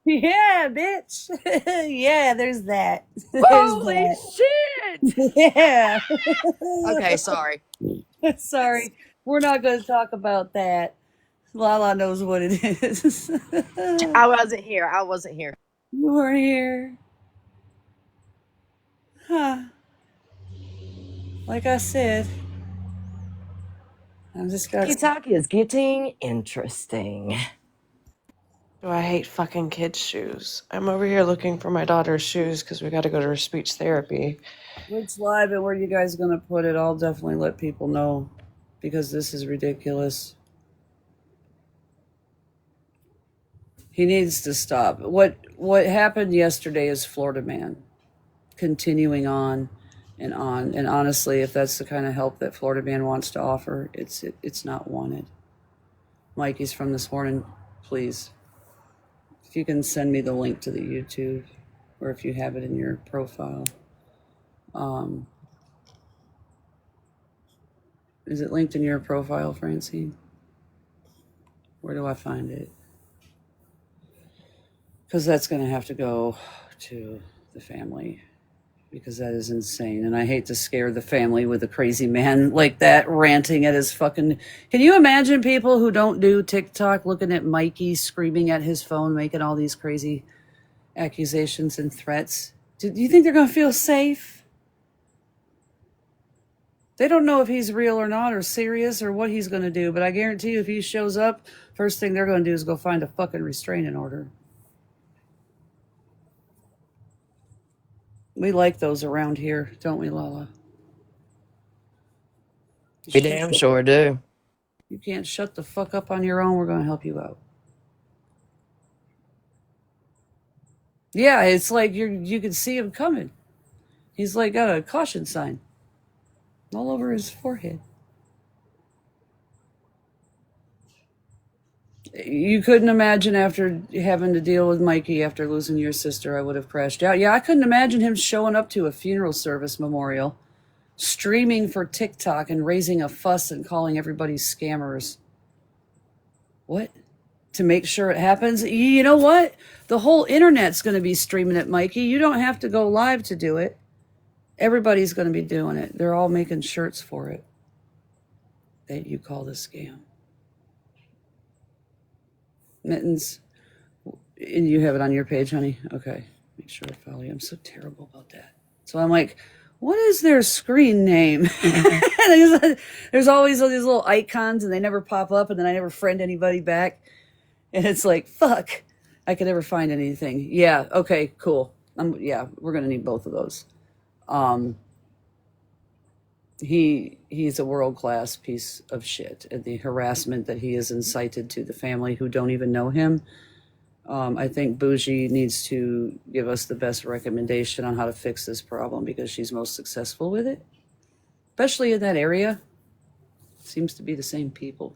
Baby. Yeah, bitch. Yeah, there's that. Holy shit. Yeah. Okay, sorry. Sorry. We're not going to talk about that. Lala knows what it is. I wasn't here. You weren't here. Huh. Like I said, I'm just got TikTok is getting interesting. Oh, I hate fucking kids' shoes. I'm over here looking for my daughter's shoes because we got to go to her speech therapy. Which live and where you guys going to put it? I'll definitely let people know because this is ridiculous. He needs to stop. What happened yesterday is Florida Man continuing on. And honestly, if that's the kind of help that Florida Man wants to offer, it's not wanted. Mikey's from this morning, please. If you can send me the link to the YouTube, or if you have it in your profile. Is it linked in your profile, Francine? Where do I find it? Because that's going to have to go to the family. Because that is insane. And I hate to scare the family with a crazy man like that ranting at his fucking... Can you imagine people who don't do TikTok looking at Mikey screaming at his phone, making all these crazy accusations and threats? Do you think they're going to feel safe? They don't know if he's real or not, or serious, or what he's going to do. But I guarantee you, if he shows up, first thing they're going to do is go find a fucking restraining order. We like those around here, don't we, Lala? We damn sure do. You can't shut the fuck up on your own. We're going to help you out. Yeah, it's like you can see him coming. He's like got a caution sign all over his forehead. You couldn't imagine after having to deal with Mikey after losing your sister, I would have crashed out. Yeah, I couldn't imagine him showing up to a funeral service memorial, streaming for TikTok and raising a fuss and calling everybody scammers. What? To make sure it happens? You know what? The whole internet's going to be streaming it, Mikey. You don't have to go live to do it. Everybody's going to be doing it. They're all making shirts for it that you call the scam. Mittens, and you have it on your page, honey? Okay, make sure I follow you. I'm so terrible about that. So I'm like, what is their screen name? There's always all these little icons and they never pop up, and then I never friend anybody back. And it's like, fuck, I could never find anything. Yeah, okay, cool. Yeah, we're going to need both of those. He's a world-class piece of shit. And the harassment that he has incited to the family who don't even know him. I think Bougie needs to give us the best recommendation on how to fix this problem, because she's most successful with it. Especially in that area. Seems to be the same people.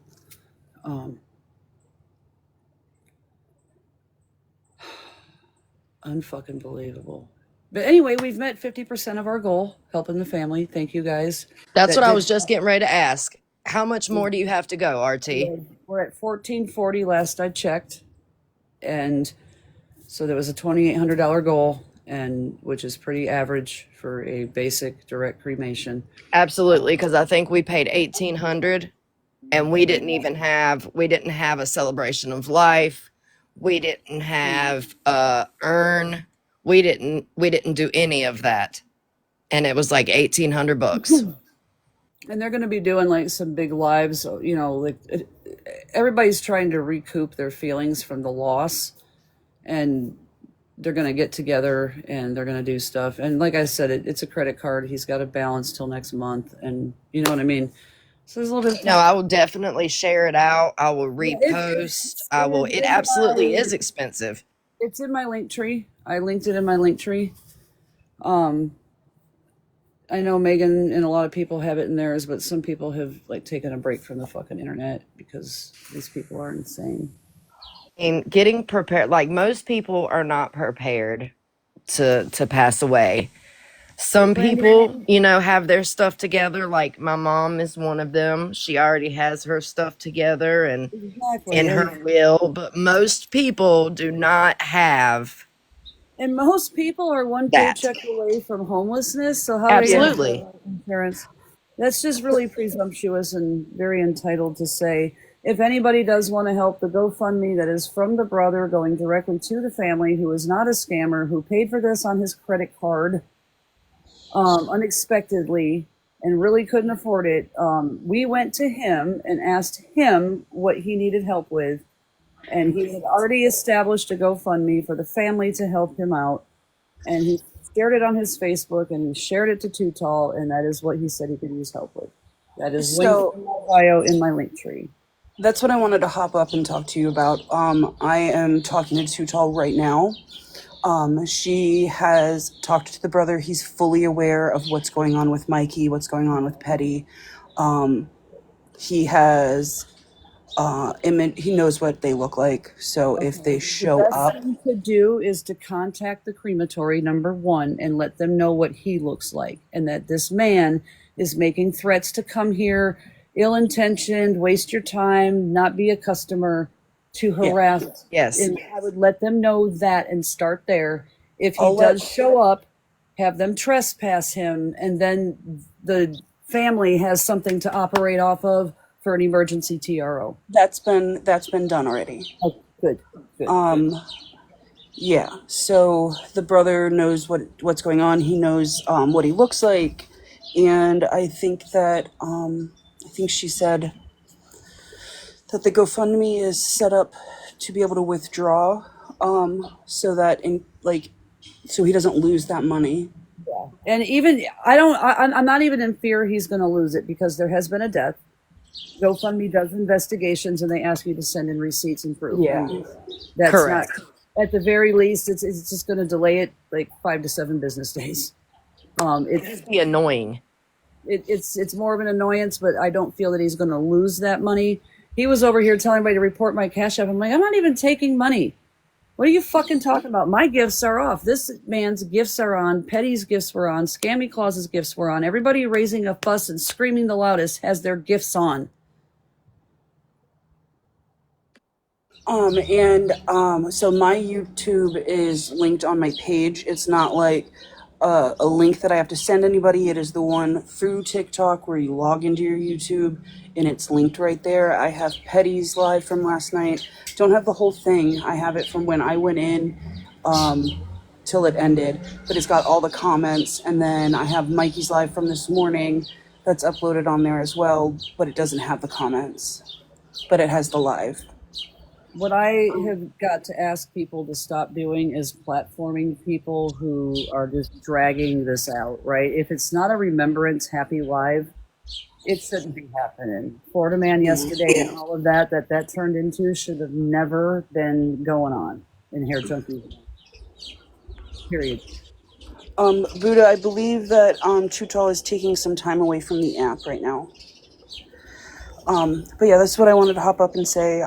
Unfucking believable. But anyway, we've met 50% of our goal, helping the family. Thank you guys. That's what I was just getting ready to ask. How much more do you have to go, RT? We're at $1,440 last I checked. And so there was a $2,800 goal, and which is pretty average for a basic direct cremation. Absolutely, because I think we paid $1,800, and we didn't have a celebration of life. We didn't have urn. We didn't do any of that, and it was like $1,800. And they're going to be doing like some big lives, you know, like everybody's trying to recoup their feelings from the loss, and they're going to get together and they're going to do stuff. And like I said, it's a credit card. He's got a balance till next month, and you know what I mean? So there's a little bit. No, I will definitely share it out. I will repost. I will. It absolutely is expensive. It's in my link tree. I linked it in my link tree. I know Megan and a lot of people have it in theirs, but some people have like taken a break from the fucking internet because these people are insane. And getting prepared, like most people are not prepared to pass away. Some people, you know, have their stuff together. Like my mom is one of them. She already has her stuff together and in her will, but most people do not have. And most people are one paycheck away from homelessness. So how absolutely parents? That's just really presumptuous and very entitled to say. If anybody does want to help, the GoFundMe that is from the brother going directly to the family, who is not a scammer, who paid for this on his credit card unexpectedly and really couldn't afford it. We went to him and asked him what he needed help with. And he had already established a GoFundMe for the family to help him out. And he shared it on his Facebook, and he shared it to Too Tall, and that is what he said he could use help with. That is linked in my bio in my link tree. That's what I wanted to hop up and talk to you about. I am talking to Too Tall right now. She has talked to the brother. He's fully aware of what's going on with Mikey, what's going on with Petty. He has... he knows what they look like. So if they show up, the best thing to do is to contact the crematory, number one, and let them know what he looks like, and that this man is making threats to come here, ill-intentioned, waste your time, not be a customer, to harass. Yes. And I would let them know that and start there. If he does show up, have them trespass him, and then the family has something to operate off of for an emergency TRO. that's been done already. Oh, good. Yeah, so the brother knows what's going on. He knows what he looks like, and I think she said that the GoFundMe is set up to be able to withdraw, so that so he doesn't lose that money. And even I'm not even in fear he's going to lose it because there has been a death. GoFundMe does investigations and they ask you to send in receipts and proof. Yeah. And that's Correct. not, at the very least, it's just going to delay it like 5 to 7 business days. It's Be annoying. it's more of an annoyance, but I don't feel that he's going to lose that money. He was over here telling everybody to report my Cash App. I'm like, I'm not even taking money. What are you fucking talking about? My gifts are off. This man's gifts are on. Petty's gifts were on. Scammy Claus's gifts were on. Everybody raising a fuss and screaming the loudest has their gifts on. So my YouTube is linked on my page. It's not like a link that I have to send anybody. It is the one through TikTok where you log into your YouTube and it's linked right there. I have Petty's live from last night. Don't have the whole thing. I have it from when I went in till it ended, but it's got all the comments. And then I have Mikey's live from this morning that's uploaded on there as well, but it doesn't have the comments, but it has the live. What I have got to ask people to stop doing is platforming people who are just dragging this out, right? If it's not a remembrance happy live, it shouldn't be happening. Florida Man yesterday and all of that turned into should have never been going on in Hair Junkie. Period. Buddha, I believe that Too Tall is taking some time away from the app right now. But yeah, that's what I wanted to hop up and say.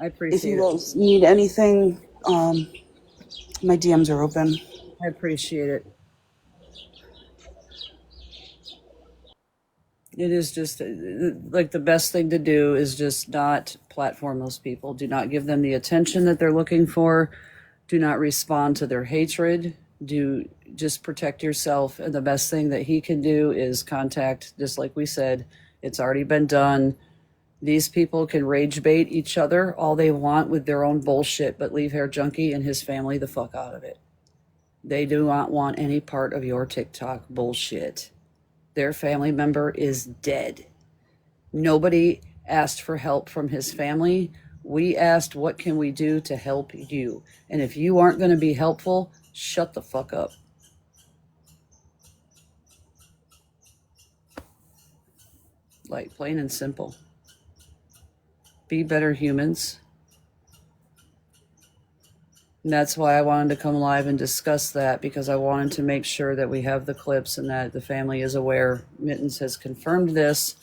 I If appreciate you it. guys need anything, my DMs are open. I appreciate it. It is just like the best thing to do is just not platform those people. Do not give them the attention that they're looking for. Do not respond to their hatred. Do just protect yourself. And the best thing that he can do is contact, just like we said, it's already been done. These people can rage bait each other all they want with their own bullshit, but leave Hair Junkie and his family the fuck out of it. They do not want any part of your TikTok bullshit. Their family member is dead. Nobody asked for help from his family. We asked, what can we do to help you? And if you aren't going to be helpful, shut the fuck up. Like, plain and simple. Be better humans. And that's why I wanted to come live and discuss that, because I wanted to make sure that we have the clips and that the family is aware. Mittens has confirmed this,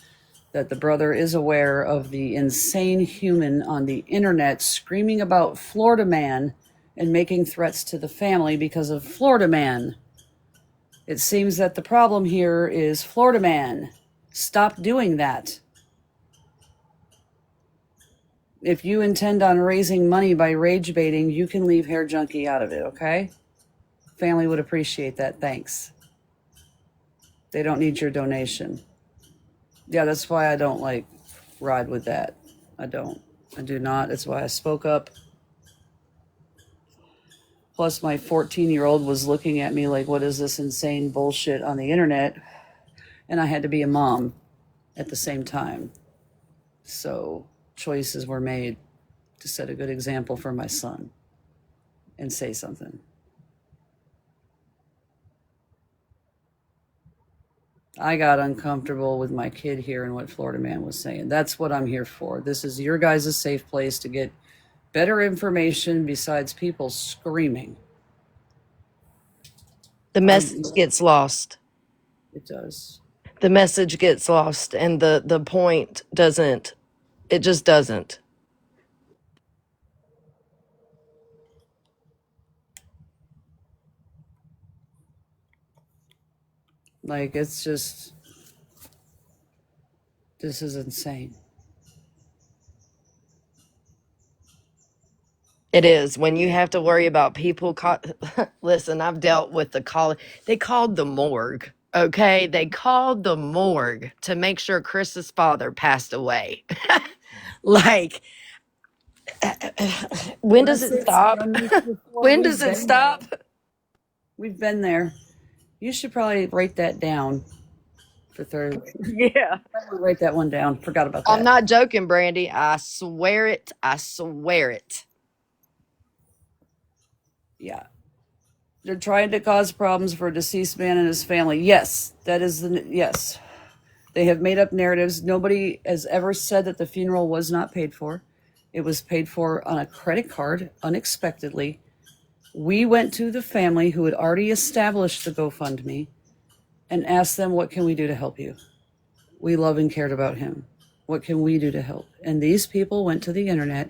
that the brother is aware of the insane human on the internet screaming about Florida Man and making threats to the family because of Florida Man. It seems that the problem here is Florida Man. Stop doing that. If you intend on raising money by rage baiting, you can leave Hair Junkie out of it, okay? Family would appreciate that. Thanks. They don't need your donation. Yeah, that's why I don't ride with that. I don't. I do not. That's why I spoke up. Plus, my 14-year-old was looking at me like, what is this insane bullshit on the internet? And I had to be a mom at the same time. So choices were made to set a good example for my son and say something. I got uncomfortable with my kid hearing what Florida Man was saying. That's what I'm here for. This is your guys' safe place to get better information besides people screaming. The message gets lost. It does. The message gets lost, and the point doesn't. It just doesn't. Like, it's just, this is insane. It is when you have to worry about people. Listen, I've dealt with the call. They called the morgue. Okay, they called the morgue to make sure Chris's father passed away. Like, When When I does say it it's stop? done this before, When we've does it been there. stop? We've been there. You should probably write that down for Thursday. Yeah. I will write that one down. Forgot about I'm that. not joking, Brandy. I swear it. I swear it. Yeah. They're trying to cause problems for a deceased man and his family. Yes, that is yes. They have made up narratives. Nobody has ever said that the funeral was not paid for. It was paid for on a credit card unexpectedly. We went to the family who had already established the GoFundMe and asked them, what can we do to help you? We love and cared about him. What can we do to help? And these people went to the internet,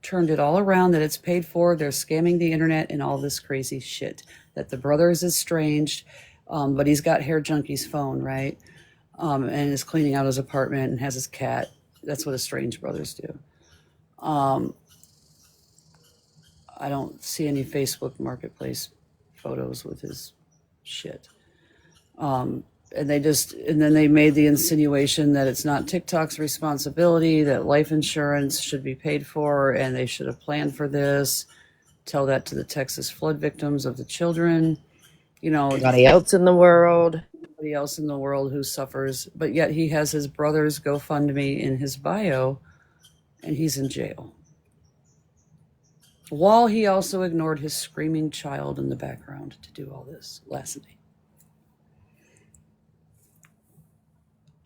turned it all around that it's paid for. They're scamming the internet and all this crazy shit. That the brother is estranged, but he's got Hair Junkie's phone, right? And is cleaning out his apartment and has his cat. That's what estranged brothers do. I don't see any Facebook Marketplace photos with his shit. And then they made the insinuation that it's not TikTok's responsibility, that life insurance should be paid for, and they should have planned for this. Tell that to the Texas flood victims of the children. Everybody else in the world. Everybody else in the world who suffers, but yet he has his brother's GoFundMe in his bio, and he's in jail. While he also ignored his screaming child in the background to do all this last night.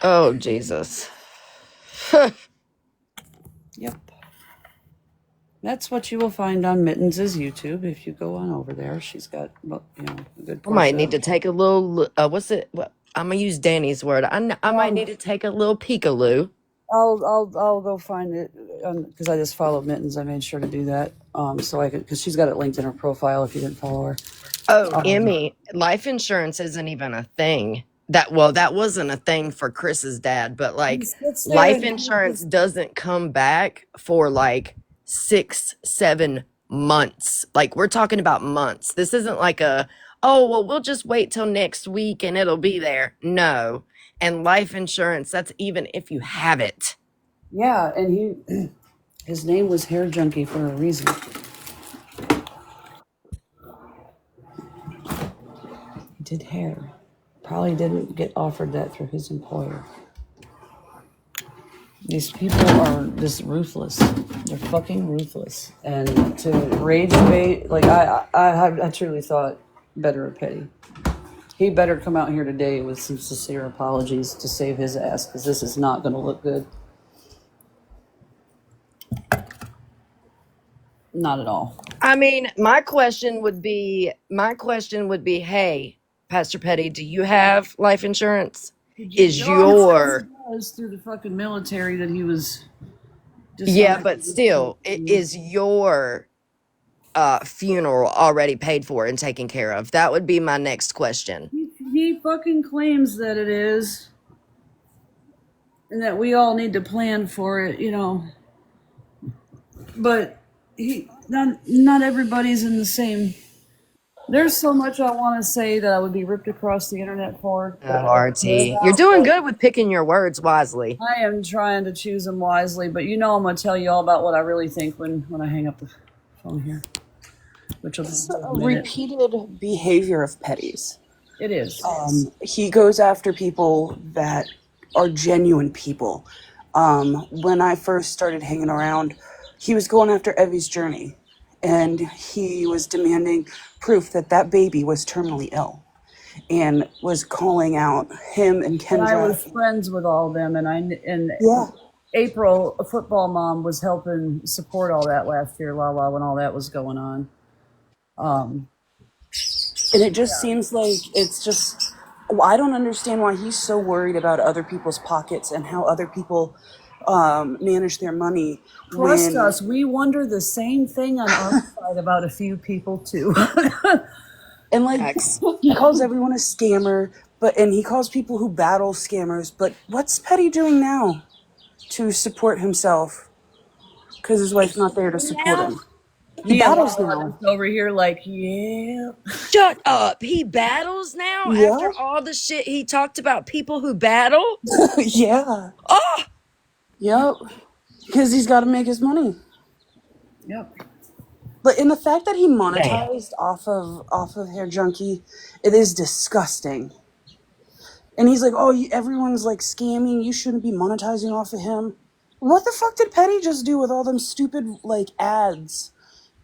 Oh, Jesus. Yep. That's what you will find on Mittens' YouTube if you go on over there. She's got, a good I might portion. need to take a little, what's it? What, I'm going to use Danny's word. I might need to take a little peekaloo. I'll go find it because I just followed Mittens. I made sure to do that so I could, because she's got it linked in her profile if you didn't follow her. Oh, Emmy, life insurance isn't even a thing. That wasn't a thing for Chris's dad, but like life insurance doesn't come back for like 6-7 months. Like we're talking about months. This isn't like we'll just wait till next week and it'll be there. No. And life insurance, that's even if you have it. Yeah, and his name was Hair Junkie for a reason. He did hair. Probably didn't get offered that through his employer. These people are just ruthless. They're fucking ruthless. And to rage bait, like I truly thought better of Petty. He better come out here today with some sincere apologies to save his ass, because this is not going to look good. Not at all. I mean, my question would be, hey, Pastor Petty, do you have life insurance? Is your through the fucking military that he was but still, is your funeral already paid for and taken care of? That would be my next question. He fucking claims that it is, and that we all need to plan for it, but not everybody's in the same. There's so much I want to say that I would be ripped across the internet for. RT, you're doing good with picking your words wisely. I am trying to choose them wisely, but I'm going to tell you all about what I really think when I hang up the phone here. Which is a repeated behavior of Petty's. It is. He goes after people that are genuine people. When I first started hanging around, he was going after Evie's journey, and he was demanding proof that baby was terminally ill, and was calling out him and Kendra. And I was friends with all of them, and April, a football mom, was helping support all that last year, Lala, when all that was going on. And it just seems like it's just, I don't understand why he's so worried about other people's pockets and how other people manage their money. Trust us, we wonder the same thing on our side about a few people too. And like, he calls everyone a scammer, and he calls people who battle scammers. But what's Petty doing now to support himself? Because his wife's not there to support him. He battles now. Over here, like, yeah. Shut up. He battles now after all the shit he talked about people who battle? Yeah. Oh! Yep. Because he's got to make his money. Yep. But in the fact that he Damn. monetized off of Hair Junkie, it is disgusting. And he's like, "Oh, everyone's like scamming. You shouldn't be monetizing off of him." What the fuck did Petty just do with all them stupid like ads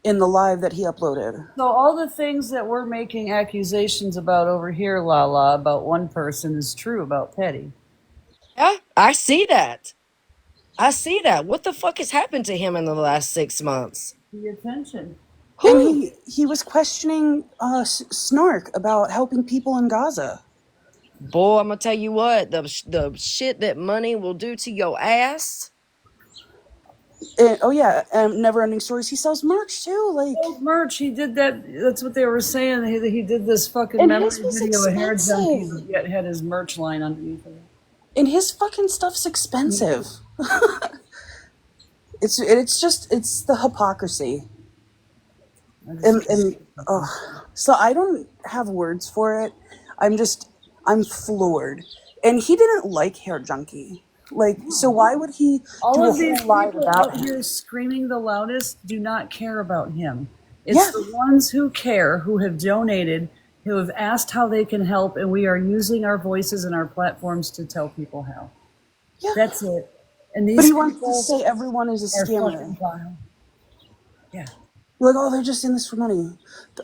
in the live that he uploaded? So all the things that we're making accusations about over here, Lala, about one person is true about Petty. Yeah, I see that. I see that. What the fuck has happened to him in the last 6 months? The attention. And Who? he was questioning Snark about helping people in Gaza. Boy, I'm gonna tell you what, the shit that money will do to your ass. And, oh yeah, Never Ending Stories. He sells merch too. Like, Old merch. He did that. That's what they were saying. He did this fucking and memory his was video of Hair Junkie, expensive. but yet had his merch line underneath it. And his fucking stuff's expensive. It's the hypocrisy. And so I don't have words for it. I'm floored. And he didn't like Hair Junkie. Like, so why would he All do a of these whole live people about out him? here screaming the loudest do not care about him. It's Yeah. the ones who care, who have donated, who have asked how they can help, and we are using our voices and our platforms to tell people how. Yeah. That's it. And these But he wants to people say everyone is a are fucking scammer. vile. Yeah. Like, oh, they're just in this for money.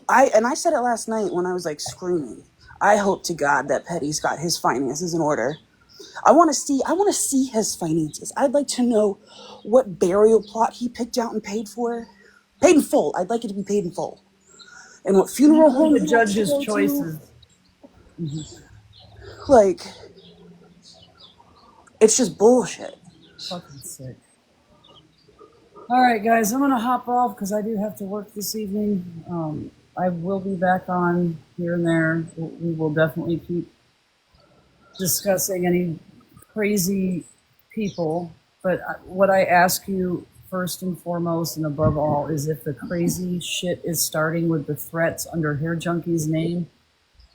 I said it last night when I was like screaming. I hope to God that Petty's got his finances in order. I want to see his finances. I'd like to know what burial plot he picked out and paid for. Paid in full. I'd like it to be paid in full. And what funeral home To he judge wants to his go to. choices. Like, it's just bullshit. Fucking sick. All right, guys, I'm going to hop off because I do have to work this evening. I will be back on here and there. We will definitely keep discussing any crazy people. But what I ask you first and foremost and above all is if the crazy shit is starting with the threats under Hair Junkie's name,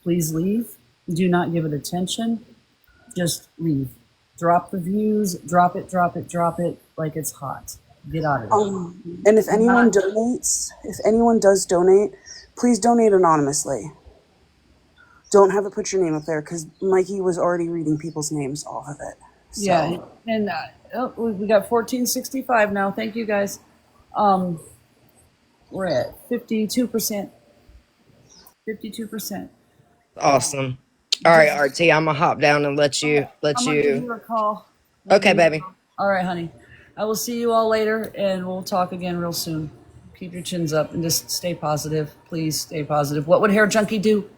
please leave. Do not give it attention. Just leave. Drop the views. Drop it like it's hot. Get out of it. And if anyone donates, if anyone does donate, please donate anonymously. Don't have it put your name up there because Mikey was already reading people's names off of it. So. Yeah, and we got 1465 now. Thank you guys. We're at 52%. 52%. Awesome. All right, RT, I'm gonna hop down and let you. I'm gonna give you a call. Okay, baby. All right, honey. I will see you all later, and we'll talk again real soon. Keep your chins up and just stay positive. Please stay positive. What would Hair Junkie do?